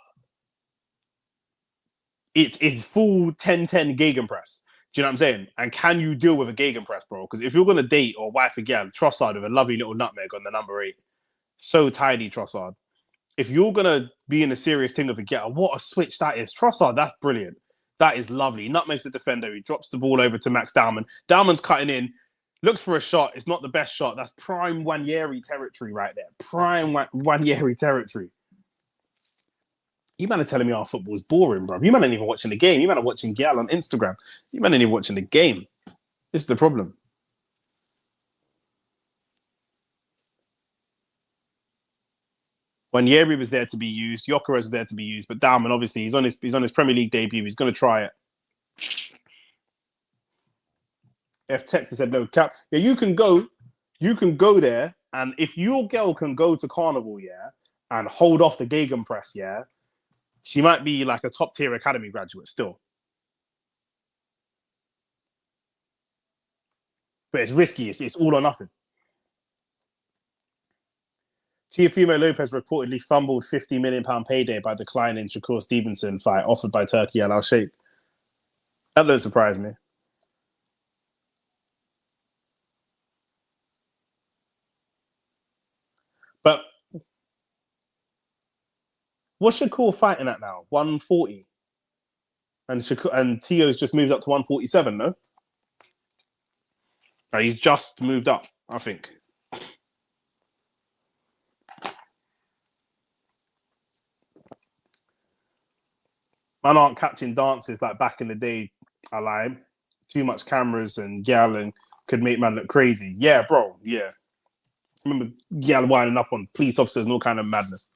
it's full 10-10 gegenpress. Do you know what I'm saying? And can you deal with a gegenpress, bro? Because if you're going to date or wife a girl, Trossard with a lovely little nutmeg on the number 8, so tiny, Trossard. If you're going to be in a serious team with a girl, what a switch that is. Trossard, that's brilliant. That is lovely. Nutmeg's the defender. He drops the ball over to Max Dowman. Dowman's cutting in, looks for a shot. It's not the best shot. That's prime Wanyeri territory right there. Prime Wanyeri territory. You man are telling me our football is boring, bro. You man ain't even watching the game. You man are watching Gal on Instagram. You man ain't even watching the game. This is the problem. When Yeri was there to be used, Gyökeres was there to be used, but Dowman, obviously, he's on his Premier League debut. He's going to try it. F Texas said no cap. Yeah, you can go there, and if your girl can go to Carnival, yeah, and hold off the gegenpress, yeah, she might be like a top tier academy graduate still. But it's risky. It's all or nothing. Teofimo Lopez reportedly fumbled £50 million payday by declining Shakur Stevenson fight offered by Turkey Al Sheikh. That don't surprise me. But what's Shakur fighting at now? 140. And Tio's just moved up to 147, no? He's just moved up, I think. Man aren't catching dances like back in the day. I lie. Too much cameras and yelling could make man look crazy. Yeah, bro. Yeah. I remember yelling winding up on police officers and all kind of madness.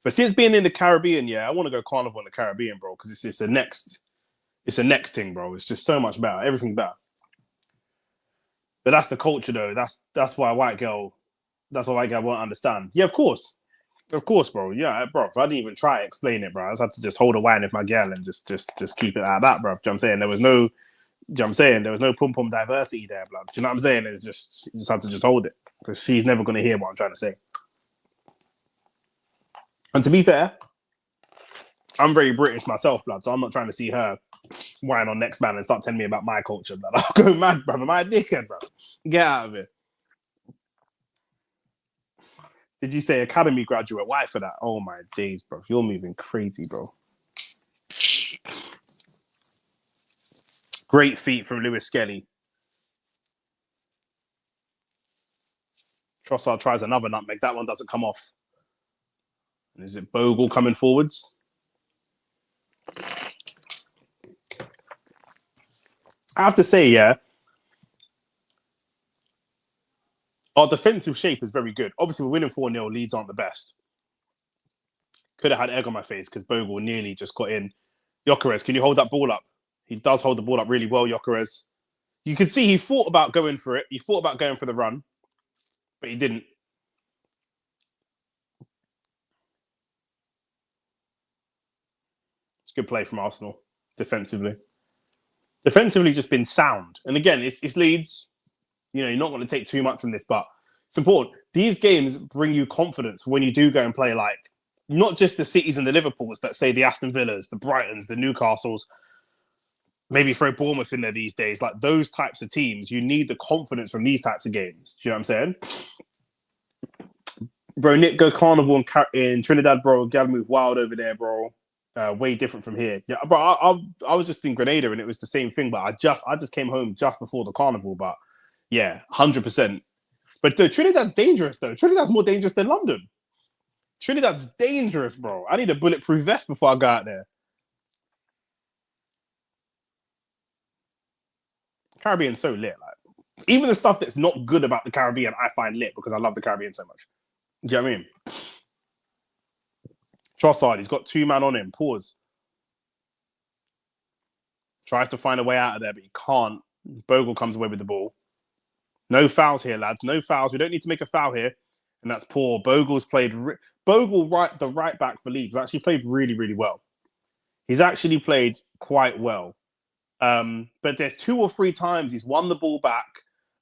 But since being in the Caribbean, yeah, I want to go carnival in the Caribbean, bro, because it's a next thing, bro. It's just so much better. Everything's better. But that's the culture, though. That's why white girl won't understand. Yeah, of course, bro. Yeah, bro. If I didn't even try to explain it, bro, I just had to just hold a wine with my girl and just keep it like that, bro. Do you know what I'm saying? There was no, there was no pum pum diversity there, bro. Do you know what I'm saying? It's just you just have to just hold it because she's never gonna hear what I'm trying to say. And to be fair, I'm very British myself, blood. So I'm not trying to see her whine on next man and start telling me about my culture, blood. I'll go mad, brother. My dickhead, bro. Get out of it. Did you say academy graduate? Why for that? Oh my days, bro. You're moving crazy, bro. Great feat from Lewis Skelly. Trossard tries another nutmeg. That one doesn't come off. And is it Bogle coming forwards? I have to say, yeah, our defensive shape is very good. Obviously, we're winning 4-0. Leeds aren't the best. Could have had egg on my face because Bogle nearly just got in. Gyökeres, can you hold that ball up? He does hold the ball up really well, Gyökeres. You could see he thought about going for it. He thought about going for the run, but he didn't. It's good play from Arsenal defensively. Defensively, just been sound. And again, it's Leeds. You know, you're not going to take too much from this, but it's important. These games bring you confidence when you do go and play like not just the Cities and the Liverpools, but say the Aston Villas, the Brightons, the Newcastles. Maybe throw Bournemouth in there these days. Like those types of teams, you need the confidence from these types of games. Do you know what I'm saying? Bro, Nick go carnival in Trinidad, bro. Gal move wild over there, bro. Way different from here. Yeah, bro. I was just in Grenada and it was the same thing, but I just came home just before the carnival. But yeah, 100%. But Trinidad's dangerous though. Trinidad's more dangerous than London. Trinidad's dangerous, bro. I need a bulletproof vest before I go out there. Caribbean's so lit. Like even the stuff that's not good about the Caribbean, I find lit because I love the Caribbean so much. Do you know what I mean? Trossard, he's got 2 man on him. Pause. Tries to find a way out of there, but he can't. Bogle comes away with the ball. No fouls here, lads. No fouls. We don't need to make a foul here. And that's poor. Bogle's played... Bogle, the right back for Leeds, actually played really, really well. He's actually played quite well. But there's 2 or 3 times he's won the ball back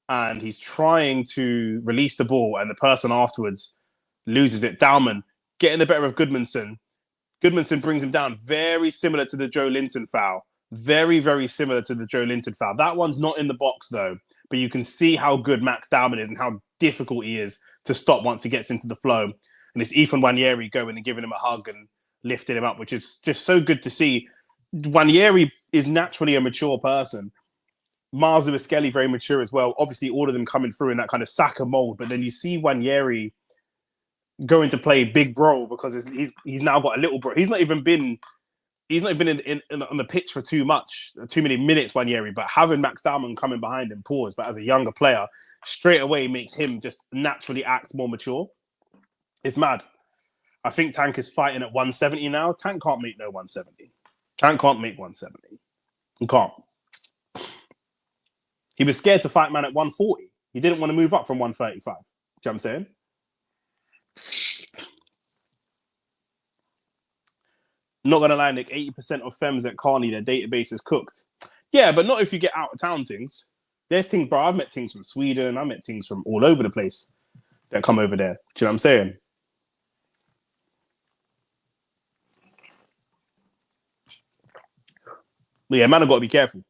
and he's trying to release the ball and the person afterwards loses it. Dowman getting the better of Goodmanson. Goodmanson brings him down. Very similar to the Joe Linton foul. Very, very similar to the Joe Linton foul. That one's not in the box, though. But you can see how good Max Dowman is and how difficult he is to stop once he gets into the flow. And it's Ethan Nwaneri going and giving him a hug and lifting him up, which is just so good to see. Nwaneri is naturally a mature person. Miles Lewis-Skelly, very mature as well. Obviously, all of them coming through in that kind of Saka mold. But then you see Nwaneri going to play big bro because he's now got a little bro. He's not even been on the pitch for too many minutes, Nwaneri. But having Max Dowman coming behind him, pause. But as a younger player, straight away makes him just naturally act more mature. It's mad. I think Tank is fighting at 170 now. Tank can't make no 170. Tank can't make 170. He can't. He was scared to fight man at 140. He didn't want to move up from 135. Do you know what I'm saying? Not going to lie, Nick, 80% of femmes at Carney, their database is cooked. Yeah, but not if you get out of town things. There's things, bro. I've met things from Sweden. I met things from all over the place that come over there. Do you know what I'm saying? But yeah, man, I've got to be careful.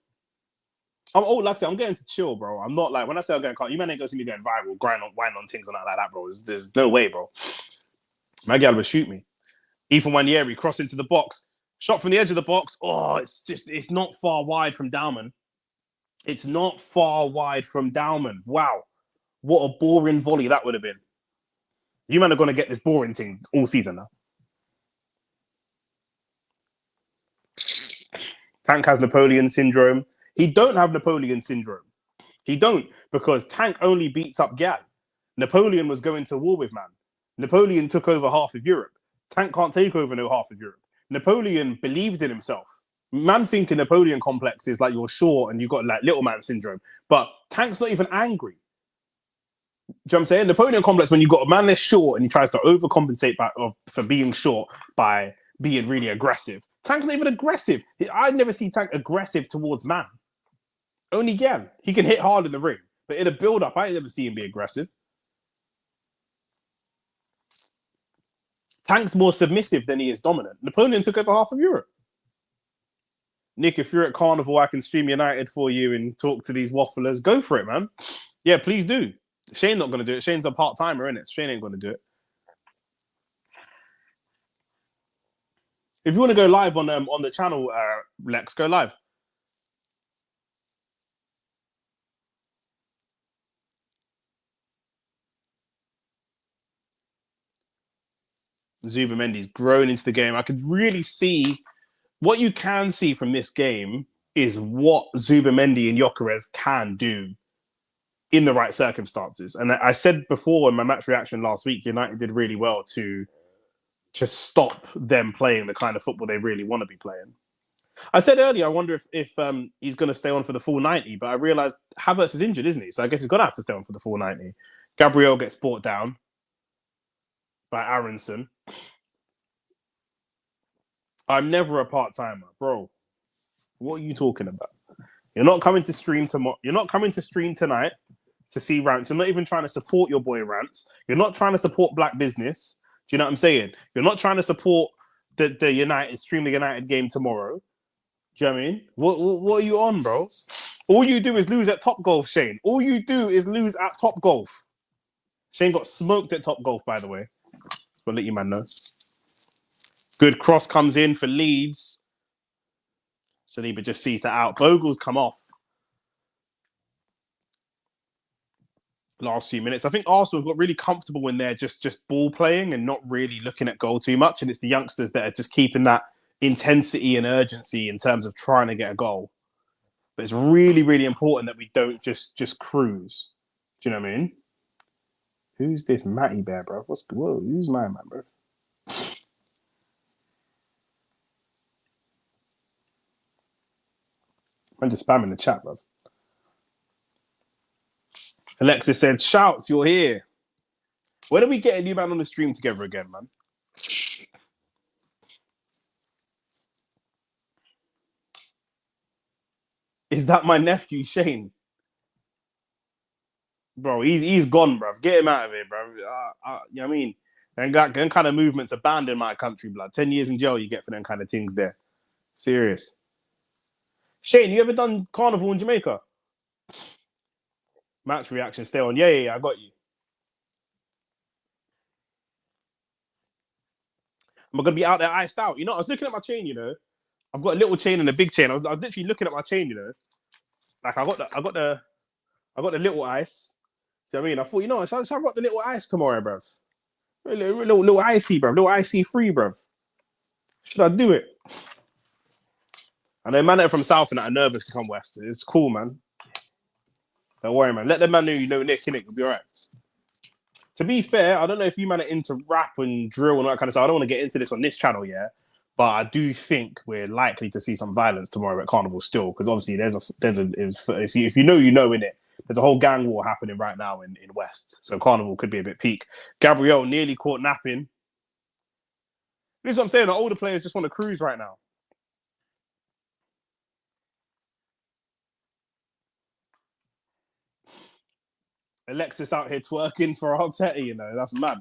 Like I said, I'm getting to chill, bro. I'm not like, when I say I'm going to you man ain't going to see me going viral, whine on things and like that, bro. There's no way, bro. My gal would shoot me. Ethan Nwaneri cross into the box. Shot from the edge of the box. Oh, it's not far wide from Dowman. It's not far wide from Dowman. Wow. What a boring volley that would have been. You man are going to get this boring thing all season now. Tank has Napoleon syndrome. He don't have Napoleon syndrome. He don't, because Tank only beats up Gal. Napoleon was going to war with man. Napoleon took over half of Europe. Tank can't take over no half of Europe. Napoleon believed in himself. Man thinking Napoleon complex is like you're short and you've got like little man syndrome. But Tank's not even angry. Do you know what I'm saying? Napoleon complex, when you got a man that's short and he tries to overcompensate for being short by being really aggressive. Tank's not even aggressive. I never see Tank aggressive towards man. Only Gal. He can hit hard in the ring. But in a build-up, I ain't never see him be aggressive. Tank's more submissive than he is dominant. Napoleon took over half of Europe. Nick, if you're at Carnival, I can stream United for you and talk to these wafflers. Go for it, man. Yeah, please do. Shane not going to do it. Shane's a part-timer, isn't it? Shane ain't going to do it. If you want to go live on the channel, Lex, go live. Zubamendi's grown into the game. I could really see what you can see from this game is what Zubamendi and Gyökeres can do in the right circumstances. And I said before in my match reaction last week, United did really well to stop them playing the kind of football they really want to be playing. I said earlier, I wonder if he's going to stay on for the full 90, but I realised Havertz is injured, isn't he? So I guess he's going to have to stay on for the full 90. Gabriel gets brought down by Aronson. I'm never a part-timer, bro. What are you talking about? You're not coming to stream tomorrow. You're not coming to stream tonight to see Rants. You're not even trying to support your boy Rants. You're not trying to support black business. Do you know what I'm saying? You're not trying to support the United, stream the United game tomorrow. Do you know what I mean? What are you on, bro? All you do is lose at Top Golf, Shane. All you do is lose at Top Golf. Shane got smoked at Top Golf, by the way. I'll let you man know. Good cross comes in for Leeds. Saliba just sees that out. Bogle's come off. Last few minutes. I think Arsenal got really comfortable when they're just ball playing and not really looking at goal too much. And it's the youngsters that are just keeping that intensity and urgency in terms of trying to get a goal. But it's really, really important that we don't just cruise. Do you know what I mean? Who's this Matty Bear, bro? Who's my man, bro? I'm just spamming the chat, bro. Alexis said, "Shouts, you're here." When are we getting you man on the stream together again, man? Is that my nephew Shane? Bro, he's gone, bro. Get him out of here, bro. You know what I mean? And them kind of movements are banned in my country, blood. 10 years in jail you get for them kind of things there. Serious. Shane, you ever done carnival in Jamaica? Match reaction, stay on. Yeah, I got you. I'm gonna be out there iced out. You know, I was looking at my chain, you know. I've got a little chain and a big chain. I was literally looking at my chain, you know. Like I got the little ice. Do you know what I mean? I thought, you know, so I got the little ice tomorrow, bruv. Little icy, bruv. Little icy free, bruv. Should I do it? I know man that are from South and that are nervous to come west. It's cool, man. Don't worry, man. Let the man know you know Nick, innit? You'll be all right. To be fair, I don't know if you man are into rap and drill and that kind of stuff. I don't want to get into this on this channel, yeah. But I do think we're likely to see some violence tomorrow at Carnival still, because obviously if you know, innit? There's a whole gang war happening right now in West. So Carnival could be a bit peak. Gabriel nearly caught napping. This is what I'm saying. The older players just want to cruise right now. Alexis out here twerking for Arteta, you know. That's mad.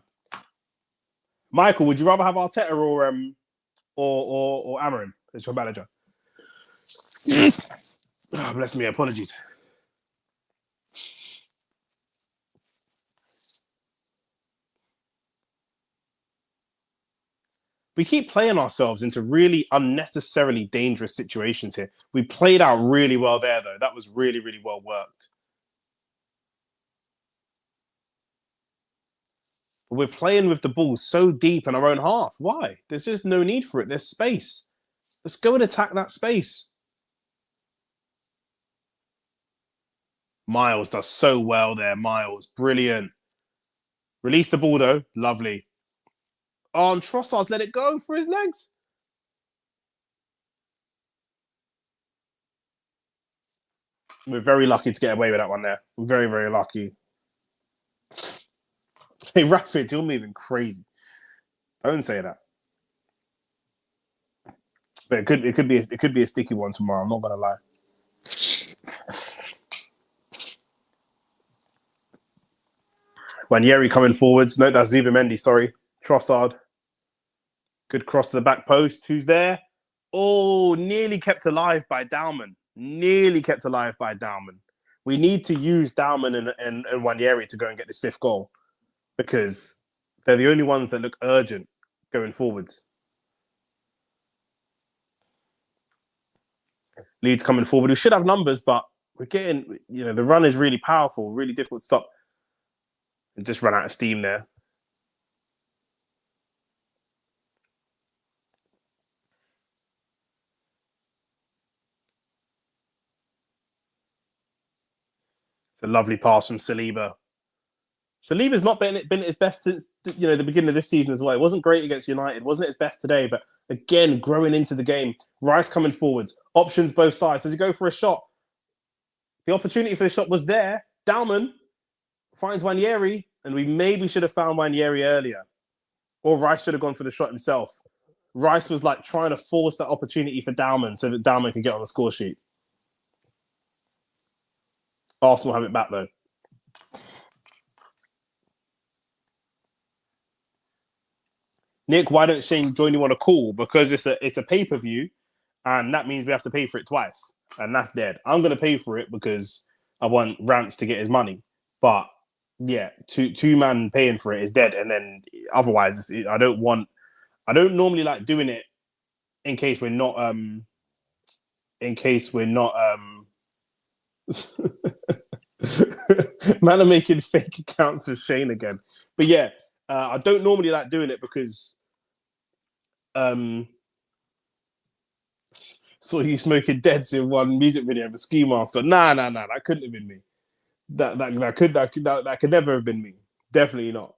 Michael, would you rather have Arteta or Amarin as your manager? Oh, bless me. Apologies. We keep playing ourselves into really unnecessarily dangerous situations here. We played out really well there, though. That was really, really well worked. But we're playing with the ball so deep in our own half. Why? There's just no need for it. There's space. Let's go and attack that space. Miles does so well there. Miles, brilliant. Release the ball, though. Lovely. Oh, and Trossard's let it go for his legs. We're very lucky to get away with that one there. Very, very lucky. Hey, Rapid, you're moving crazy. Don't say that. But it could be a sticky one tomorrow. I'm not gonna lie. Wanyeri coming forwards. No, that's Zubimendi. Sorry, Trossard. Good cross to the back post. Who's there? Oh, nearly kept alive by Dauman. Nearly kept alive by Dauman. We need to use Dauman and Wanyeri to go and get this fifth goal, because they're the only ones that look urgent going forwards. Leeds coming forward. We should have numbers, but we're getting, you know, the run is really powerful, really difficult to stop. And just run out of steam there. It's a lovely pass from Saliba. Saliba's not been at his best since, you know, the beginning of this season as well. It wasn't great against United. Wasn't at his best today, but again, growing into the game. Rice coming forwards. Options both sides. Does he go for a shot? The opportunity for the shot was there. Dauman finds Wanyeri, and we maybe should have found Wanyeri earlier. Or Rice should have gone for the shot himself. Rice was like trying to force that opportunity for Dauman so that Dauman could get on the score sheet. Arsenal have it back though. Nick, why don't Shane join you on a call? Because it's a pay-per-view, and that means we have to pay for it twice, and that's dead. I'm going to pay for it because I want Rance to get his money. But yeah, two man paying for it is dead, and then otherwise, I don't normally like doing it in case we're not man are making fake accounts of Shane again. But yeah, I don't normally like doing it because saw you smoking deads in one music video of a ski mask. But nah, that couldn't have been me. That could never have been me. Definitely not.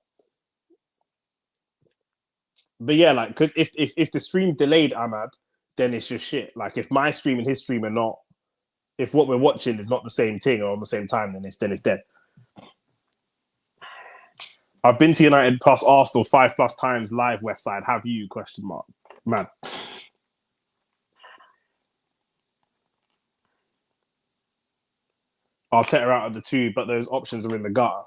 But yeah, like, because if the stream delayed Ahmad, then it's just shit. Like, if my stream and his stream are not if what we're watching is not the same thing or on the same time, then it's dead. I've been to United plus Arsenal 5+ times live. West Side, have you? Question mark. Man. Arteta out of the two, but those options are in the gutter.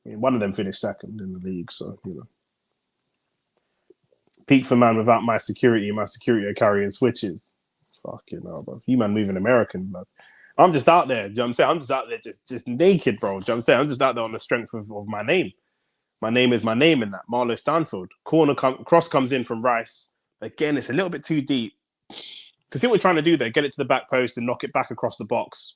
I mean, one of them finished second in the league, so you know. Peak for man without my security are carrying switches. Fucking hell, bro. You man moving American, bro. I'm just out there. You know what I'm saying? I'm just out there just naked, bro. You know what I'm saying? I'm just out there on the strength of my name. My name is my name in that. Marlo Stanfield. Cross comes in from Rice. Again, it's a little bit too deep. Because see what we're trying to do there? Get it to the back post and knock it back across the box.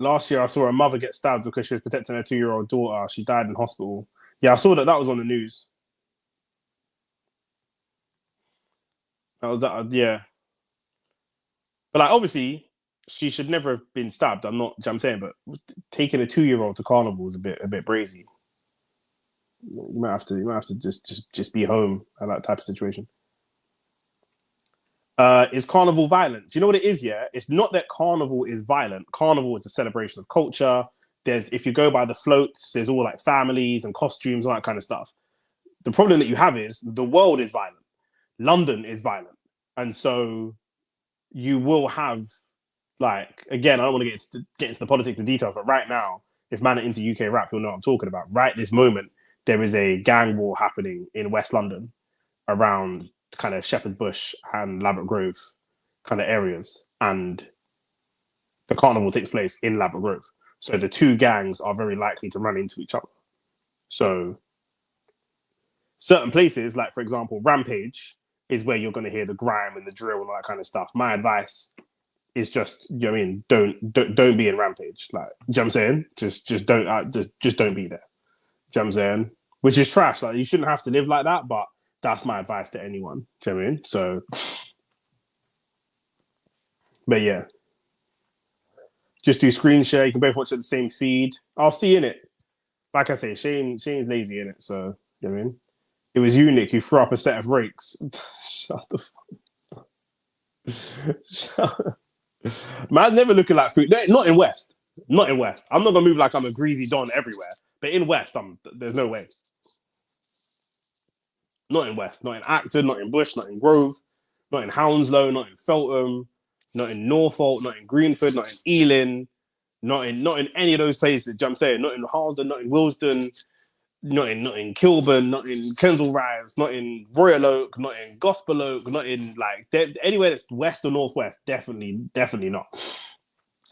Last year, I saw a mother get stabbed because she was protecting her 2-year-old daughter. She died in hospital. Yeah, I saw that was on the news. That was that, yeah. But like, obviously, she should never have been stabbed. I'm not, you know what I'm saying, but taking a 2-year-old to carnival is a bit brazy. You might have to just be home at that type of situation. Is carnival violent? Do you know what it is? Yeah, it's not that carnival is violent. Carnival is a celebration of culture. If you go by the floats, there's all like families and costumes, all that kind of stuff. The problem that you have is the world is violent. London is violent, and so you will have, like, again, I don't want to get into the politics and details, but right now, if man are into UK rap, you'll know what I'm talking about. Right this moment, there is a gang war happening in West London around kind of Shepherd's Bush and Ladbroke Grove kind of areas. And the carnival takes place in Ladbroke Grove. So the two gangs are very likely to run into each other. So certain places, like, for example, Rampage, is where you're going to hear the grime and the drill and all that kind of stuff. My advice is just, you know what I mean, don't be in Rampage. Like, you know what I'm saying? Just don't be there. You know what I'm saying? Which is trash. Like, you shouldn't have to live like that, but that's my advice to anyone. You know what I mean? So, but yeah. Just do screen share. You can both watch at the same feed. I'll see in it. Like I say, Shane's lazy in it, so you know what I mean? It was you, Nick, who threw up a set of rakes. Shut the fuck. Man's never looking like food. No, not in West. Not in West. I'm not gonna move like I'm a greasy don everywhere. But in West, there's no way. Not in West. Not in Acton, not in Bush, not in Grove, not in Hounslow, not in Feltham, not in Norfolk, not in Greenford, not in Ealing, not in any of those places. You know what I'm saying? Not in Harlesden, not in Willesden, not in Kilburn, not in Kendall Rise, not in Royal Oak, not in Gospel Oak, not in like anywhere that's west or northwest. Definitely not.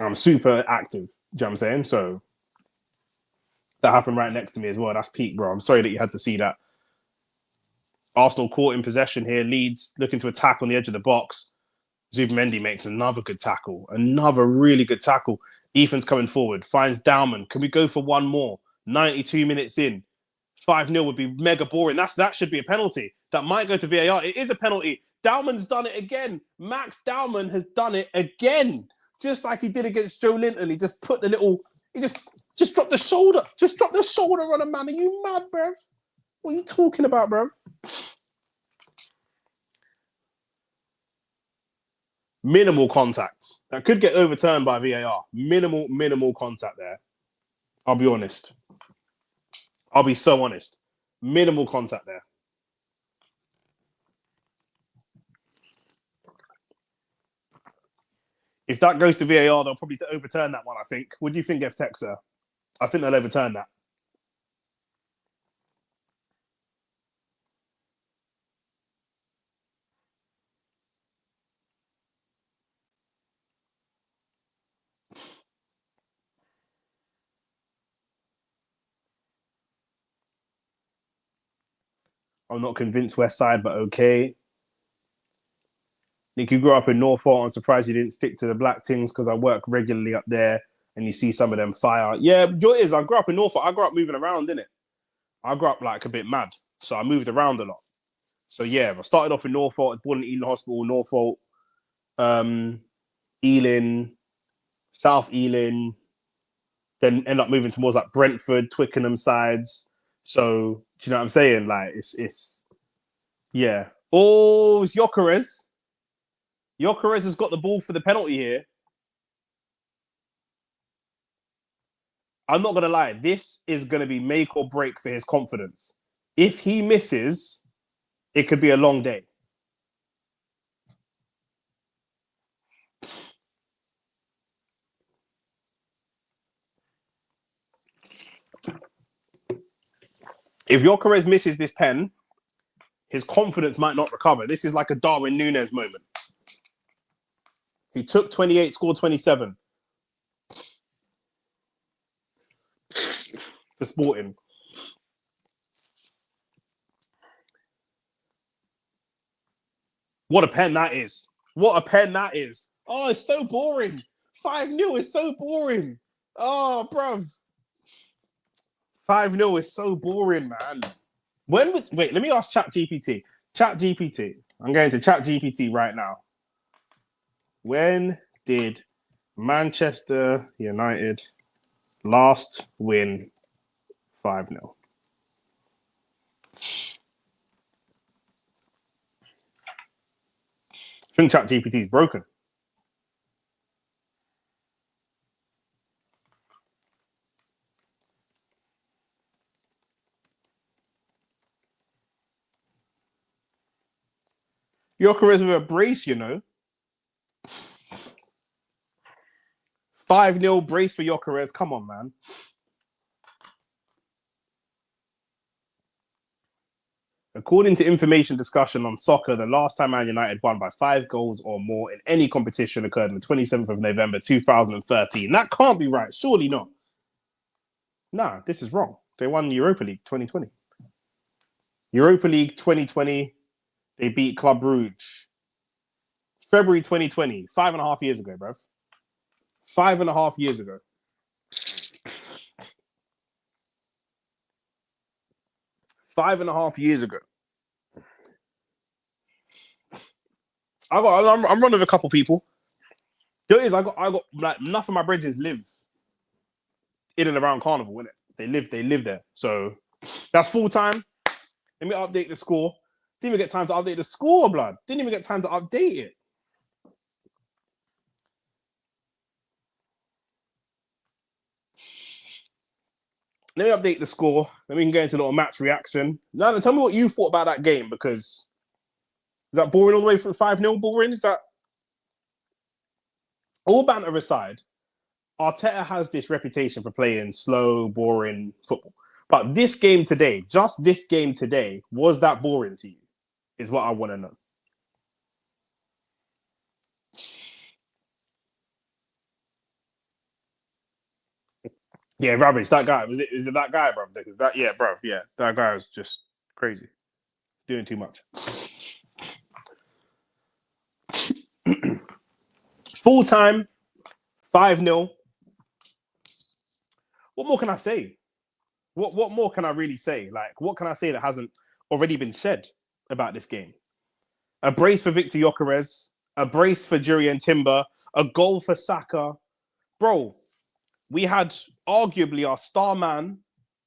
I'm super active. Do you know what I'm saying? So that happened right next to me as well. That's peak, bro. I'm sorry that you had to see that. Arsenal caught in possession here. Leeds looking to attack on the edge of the box. Zubimendi makes another good tackle. Another really good tackle. Ethan's coming forward. Finds Dowman. Can we go for one more? 92 minutes in. 5-0 would be mega boring. That should be a penalty. That might go to VAR. It is a penalty. Dowman's done it again. Max Dowman has done it again. Just like he did against Joe Linton. He just put the little... He just dropped the shoulder. Just dropped the shoulder on a man. Are you mad, bruv? What are you talking about, bruv? Minimal contact. That could get overturned by VAR. Minimal contact there. I'll be honest. I'll be so honest. Minimal contact there. If that goes to VAR, they'll probably overturn that one, I think. What do you think, FTexer? I think they'll overturn that. I'm not convinced West Side, but okay. Nick, you grew up in Norfolk. I'm surprised you didn't stick to the black things because I work regularly up there and you see some of them fire. Yeah, it is. I grew up in Norfolk. I grew up moving around, didn't it? I grew up like a bit mad. So I moved around a lot. So yeah, I started off in Norfolk. I was born in Ealing Hospital, Norfolk, Ealing, South Ealing. Then end up moving towards like Brentford, Twickenham sides. So, do you know what I'm saying? Like, it's yeah. Oh, it's Gyökeres. Gyökeres has got the ball for the penalty here. I'm not gonna lie, this is gonna be make or break for his confidence. If he misses, it could be a long day. If Gyökeres misses this pen, his confidence might not recover. This is like a Darwin Núñez moment. He took 28, scored 27. For Sporting. What a pen that is. What a pen that is. Oh, it's so boring. 5-0 is so boring. Oh, bruv. 5-0 is so boring, man. Wait, let me ask ChatGPT. ChatGPT. I'm going to ChatGPT right now. When did Manchester United last win 5-0? I think ChatGPT is broken. Gyökeres with a brace, you know. 5-0 brace for Gyökeres. Come on, man. According to information discussion on soccer, the last time Man United won by 5 goals or more in any competition occurred on the 27th of November 2013. That can't be right. Surely not. Nah, this is wrong. They won Europa League 2020. Europa League 2020, they beat Club Brugge. February 2020, 5.5 years ago, bruv. 5.5 years ago. Five and a half years ago. I'm running with a couple people. There is, I got like enough of my bridges live in and around Carnival, innit? They live there. So that's full time. Let me update the score. Didn't even get time to update the score, blood. Didn't even get time to update it. Let me update the score. Then we can get into a little match reaction. Now, tell me what you thought about that game, because is that boring all the way from 5-0 boring? Is that all banter aside? Arteta has this reputation for playing slow, boring football. But this game today, just this game today, was that boring to you? Is what I want to know. Yeah, rubbish. That guy is it that guy, bro? Because that that guy was just crazy, doing too much. Full time, 5-0. What more can I say? What more can I really say? Like, what can I say that hasn't already been said about this game? A brace for Viktor Gyökeres, a brace for Jurrien Timber, a goal for Saka. Bro, we had arguably our star man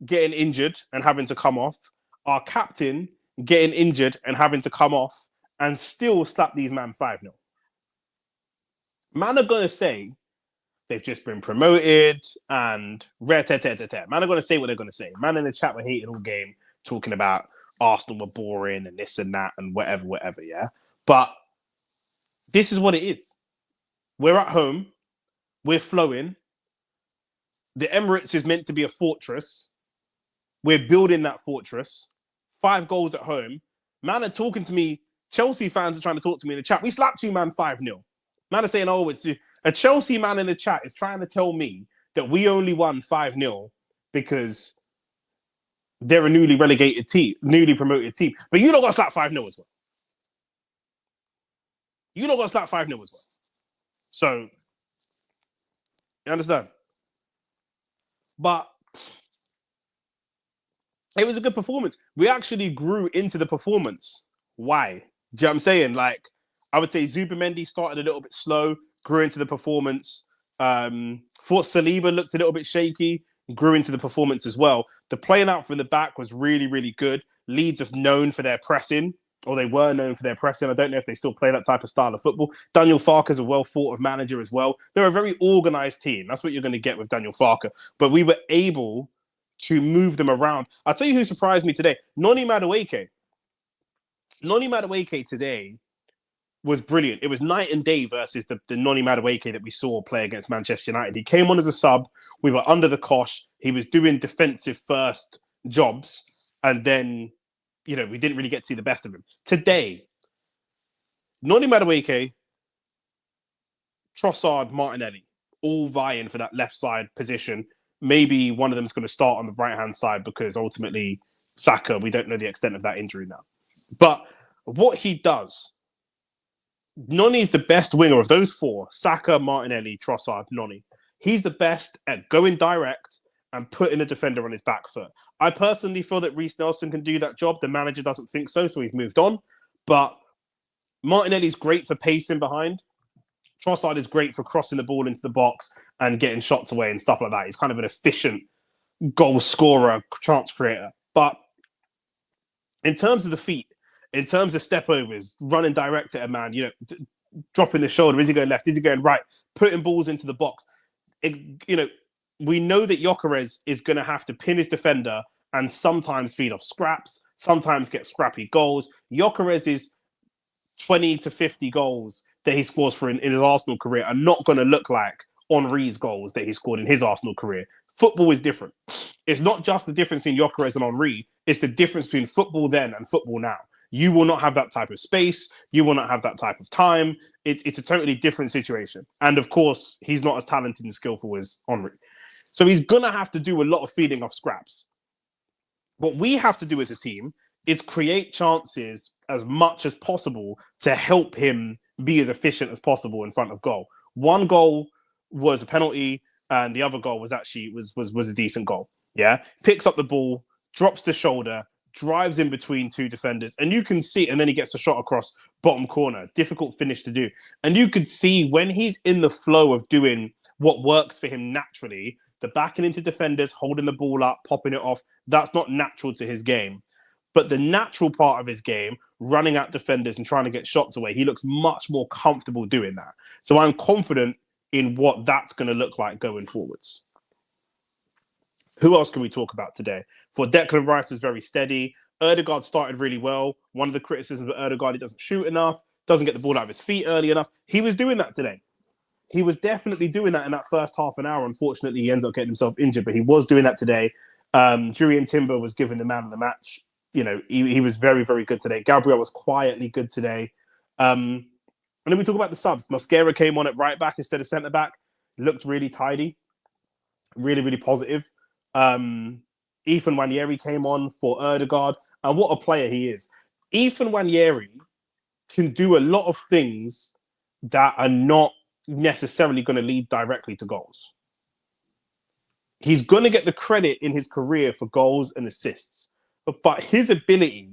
getting injured and having to come off, our captain getting injured and having to come off, and still slap these man 5-0. Man are going to say they've just been promoted and man are going to say what they're going to say. Man in the chat were hating all game, talking about Arsenal were boring and this and that and whatever, yeah? But this is what it is. We're at home. We're flowing. The Emirates is meant to be a fortress. We're building that fortress. 5 goals at home. Man are talking to me. Chelsea fans are trying to talk to me in the chat. We slapped you, man, 5-0. Man are saying, oh, it's a Chelsea man in the chat is trying to tell me that we only won 5-0 because they're a newly relegated team, newly promoted team. But you don't got to slap 5-0 as well. You don't got to slap 5-0 as well. So, you understand? But it was a good performance. We actually grew into the performance. Why? Do you know what I'm saying? Like, I would say Zubimendi started a little bit slow, grew into the performance. Thought Saliba looked a little bit shaky, grew into the performance as well. The playing out from the back was really, really good. Leeds are known for their pressing, or they were known for their pressing. I don't know if they still play that type of style of football. Daniel Farke's a well-thought-of manager as well. They're a very organised team. That's what you're going to get with Daniel Farke. But we were able to move them around. I'll tell you who surprised me today. Noni Madueke. Noni Madueke today was brilliant. It was night and day versus the Noni Madueke that we saw play against Manchester United. He came on as a sub. We were under the cosh. He was doing defensive first jobs. And then, we didn't really get to see the best of him. Today, Noni Madueke, Trossard, Martinelli, all vying for that left side position. Maybe one of them is going to start on the right-hand side because ultimately Saka, we don't know the extent of that injury now. But what he does, Noni's the best winger of those four. Saka, Martinelli, Trossard, Noni. He's the best at going direct and putting a defender on his back foot. I personally feel that Reece Nelson can do that job. The manager doesn't think so he's moved on. But Martinelli's great for pacing behind. Trossard is great for crossing the ball into the box and getting shots away and stuff like that. He's kind of an efficient goal scorer, chance creator. But in terms of the feet, in terms of step overs, running direct at a man, dropping the shoulder, is he going left, is he going right, putting balls into the box. We know that Gyökeres is going to have to pin his defender and sometimes feed off scraps, sometimes get scrappy goals. Gyökeres' 20 to 50 goals that he scores in his Arsenal career are not going to look like Henry's goals that he scored in his Arsenal career. Football is different. It's not just the difference between Gyökeres and Henry. It's the difference between football then and football now. You will not have that type of space. You will not have that type of time. It's a totally different situation. And of course, he's not as talented and skillful as Henry. So he's going to have to do a lot of feeding off scraps. What we have to do as a team is create chances as much as possible to help him be as efficient as possible in front of goal. One goal was a penalty, and the other goal was actually was a decent goal. Yeah, picks up the ball, drops the shoulder, drives in between two defenders, and you can see, and then he gets a shot across bottom corner. Difficult finish to do. And you could see when he's in the flow of doing what works for him naturally, the backing into defenders, holding the ball up, popping it off, that's not natural to his game. But the natural part of his game, running at defenders and trying to get shots away, he looks much more comfortable doing that. So I'm confident in what that's going to look like going forwards. Who else can we talk about today? For Declan Rice was very steady. Ødegaard started really well. One of the criticisms of Ødegaard, he doesn't shoot enough, doesn't get the ball out of his feet early enough. He was doing that today. He was definitely doing that in that first half an hour. Unfortunately, he ends up getting himself injured, but he was doing that today. Jurriën Timber was given the man of the match. He was very, very good today. Gabriel was quietly good today. And then we talk about the subs. Mosquera came on at right back instead of centre back. Looked really tidy. Really, really positive. Ethan Nwaneri came on for Ødegaard. And what a player he is. Ethan Nwaneri can do a lot of things that are not necessarily going to lead directly to goals. He's going to get the credit in his career for goals and assists. But his ability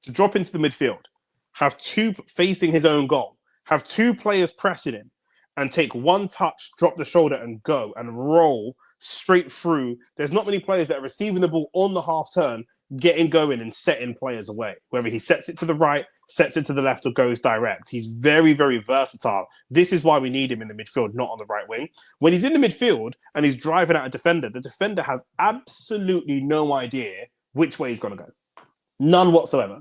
to drop into the midfield, have two facing his own goal, have two players pressing him, and take one touch, drop the shoulder and go and roll straight through. There's not many players that are receiving the ball on the half turn, getting going and setting players away. Whether he sets it to the right, sets it to the left, or goes direct. He's very, very versatile. This is why we need him in the midfield, not on the right wing. When he's in the midfield and he's driving at a defender, the defender has absolutely no idea which way he's going to go. None whatsoever.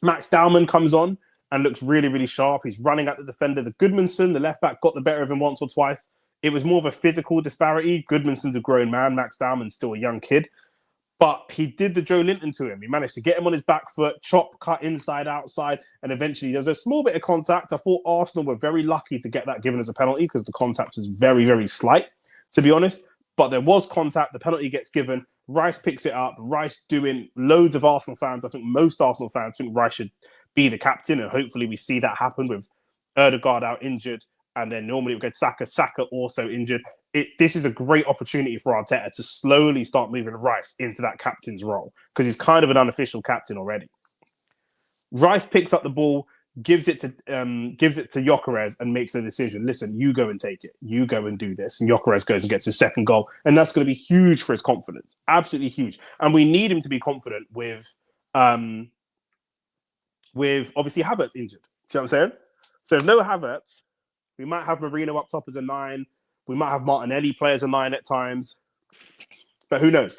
Max Dowman comes on and looks really, really sharp. He's running at the defender. The Goodmanson, the left back, got the better of him once or twice. It was more of a physical disparity. Goodmanson's a grown man. Max Dowman's still a young kid. But he did the Joe Linton to him. He managed to get him on his back foot, chop, cut inside, outside, and eventually there was a small bit of contact. I thought Arsenal were very lucky to get that given as a penalty because the contact was very, very slight, to be honest. But there was contact. The penalty gets given. Rice picks it up. Rice doing loads of Arsenal fans. I think most Arsenal fans think Rice should be the captain, and hopefully we see that happen with Ødegaard out injured, and then normally we get Saka also injured. This is a great opportunity for Arteta to slowly start moving Rice into that captain's role because he's kind of an unofficial captain already. Rice picks up the ball, gives it to Gyökeres and makes a decision. Listen, you go and take it. You go and do this. And Gyökeres goes and gets his second goal. And that's going to be huge for his confidence. Absolutely huge. And we need him to be confident with obviously Havertz injured. Do you know what I'm saying? So if no Havertz, we might have Marino up top as a 9. We might have Martinelli play as a 9 at times. But who knows?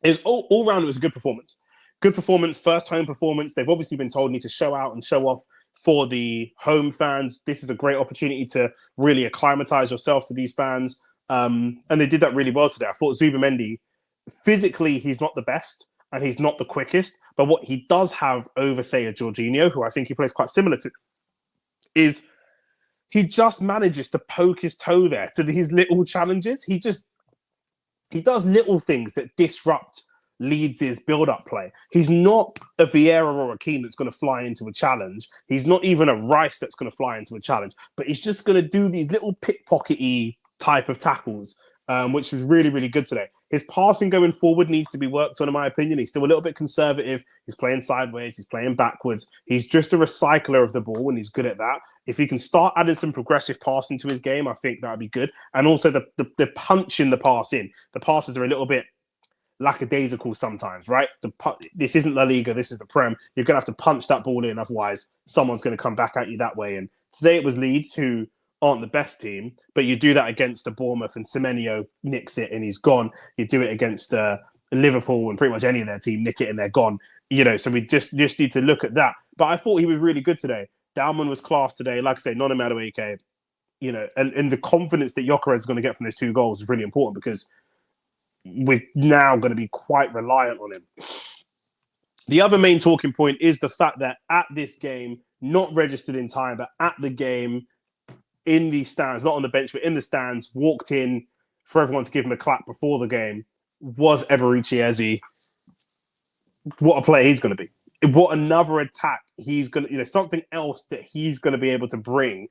It's all round, it was a good performance. Good performance, first home performance. They've obviously been told need to show out and show off for the home fans. This is a great opportunity to really acclimatize yourself to these fans. And they did that really well today. I thought Zubimendi, physically, he's not the best and he's not the quickest. But what he does have over, say, a Jorginho, who I think he plays quite similar to, is he just manages to poke his toe there to his little challenges. He does little things that disrupt Leeds' build-up play. He's not a Vieira or a Keane that's going to fly into a challenge. He's not even a Rice that's going to fly into a challenge. But he's just going to do these little pickpockety type of tackles, which was really, really good today. His passing going forward needs to be worked on, in my opinion. He's still a little bit conservative. He's playing sideways. He's playing backwards. He's just a recycler of the ball, and he's good at that. If he can start adding some progressive passing to his game, I think that would be good. And also the punch in the pass in. The passes are a little bit lackadaisical sometimes, right? This isn't La Liga, this is the Prem. You're going to have to punch that ball in, otherwise someone's going to come back at you that way. And today it was Leeds, who aren't the best team, but you do that against the Bournemouth and Semenyo nicks it and he's gone. You do it against Liverpool and pretty much any of their team, nick it and they're gone. So we just need to look at that. But I thought he was really good today. Dalman was class today. Like I say, not a Madueke, and the confidence that Gyökeres is going to get from those 2 goals is really important because we're now going to be quite reliant on him. The other main talking point is the fact that at this game, not registered in time, but at the game, in the stands, not on the bench, but in the stands, walked in for everyone to give him a clap before the game, was Eberechi Eze. What a player he's going to be. What another attack he's going to, something else that he's going to be able to bring.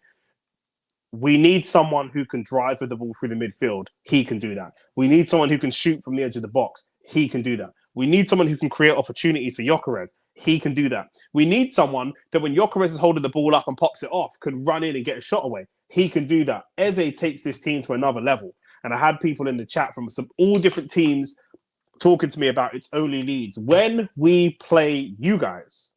We need someone who can drive with the ball through the midfield. He can do that. We need someone who can shoot from the edge of the box. He can do that. We need someone who can create opportunities for Gyökeres. He can do that. We need someone that when Gyökeres is holding the ball up and pops it off, can run in and get a shot away. He can do that. Eze takes this team to another level. And I had people in the chat from all different teams talking to me about it's only Leeds. When we play you guys,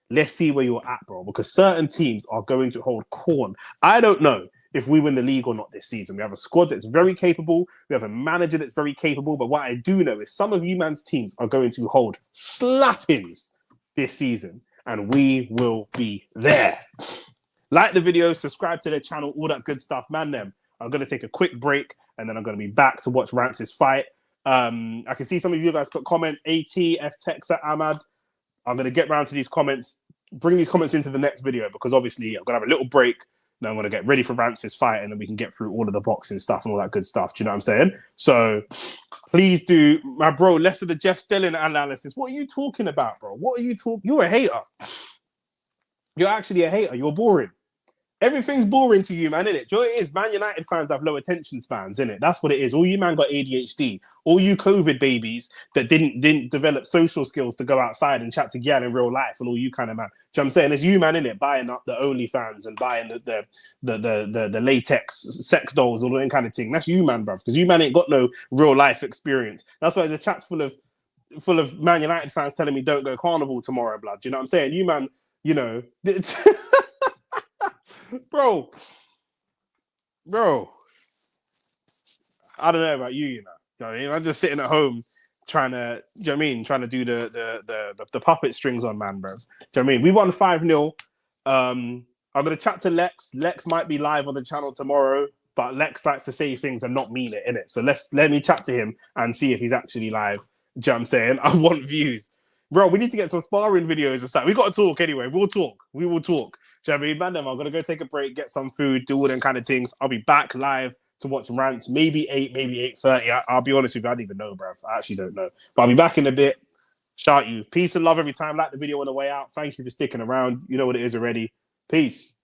let's see where you're at, bro, because certain teams are going to hold corn. I don't know if we win the league or not this season. We have a squad that's very capable. We have a manager that's very capable. But what I do know is some of you man's teams are going to hold slappings this season, and we will be there. Like the video, subscribe to the channel, all that good stuff. Man, them. I'm going to take a quick break, and then I'm going to be back to watch Rance's fight. I can see some of you guys got comments. AT, F Texa, Ahmad. I'm going to get round to these comments, bring these comments into the next video because obviously I'm going to have a little break. Then I'm going to get ready for Rance's fight and then we can get through all of the boxing stuff and all that good stuff. Do you know what I'm saying? So please do, my bro, less of the Jeff Stelling analysis. What are you talking about, bro? What are you talking? You're a hater. You're actually a hater. You're boring. Everything's boring to you, man, innit? Do you know what it is? Man United fans have low attention spans, innit? That's what it is. All you man got ADHD. All you COVID babies that didn't develop social skills to go outside and chat to gal in real life and all you kind of man. Do you know what I'm saying? It's you, man, innit? Buying up the OnlyFans and buying the latex sex dolls, all that kind of thing. That's you, man, bruv. Because you, man, ain't got no real life experience. That's why the chat's full of Man United fans telling me don't go carnival tomorrow, blood. Do you know what I'm saying? You, man, Bro, I don't know about you, you know. I mean, I'm just sitting at home trying to, do you know what I mean? Trying to do the puppet strings on, man, bro. Do you know what I mean? We won 5-0. I'm going to chat to Lex. Lex might be live on the channel tomorrow, but Lex likes to say things and not mean it, innit? So let me chat to him and see if he's actually live. Do you know what I'm saying? I want views. Bro, we need to get some sparring videos or something. We got to talk anyway. We will talk. Do you know what I mean? Man, I'm going to go take a break, get some food, do all them kind of things. I'll be back live to watch Rants, maybe 8, maybe 8:30. I'll be honest with you, I don't even know, bro. I actually don't know. But I'll be back in a bit. Shout you. Peace and love every time. Like the video on the way out. Thank you for sticking around. You know what it is already. Peace.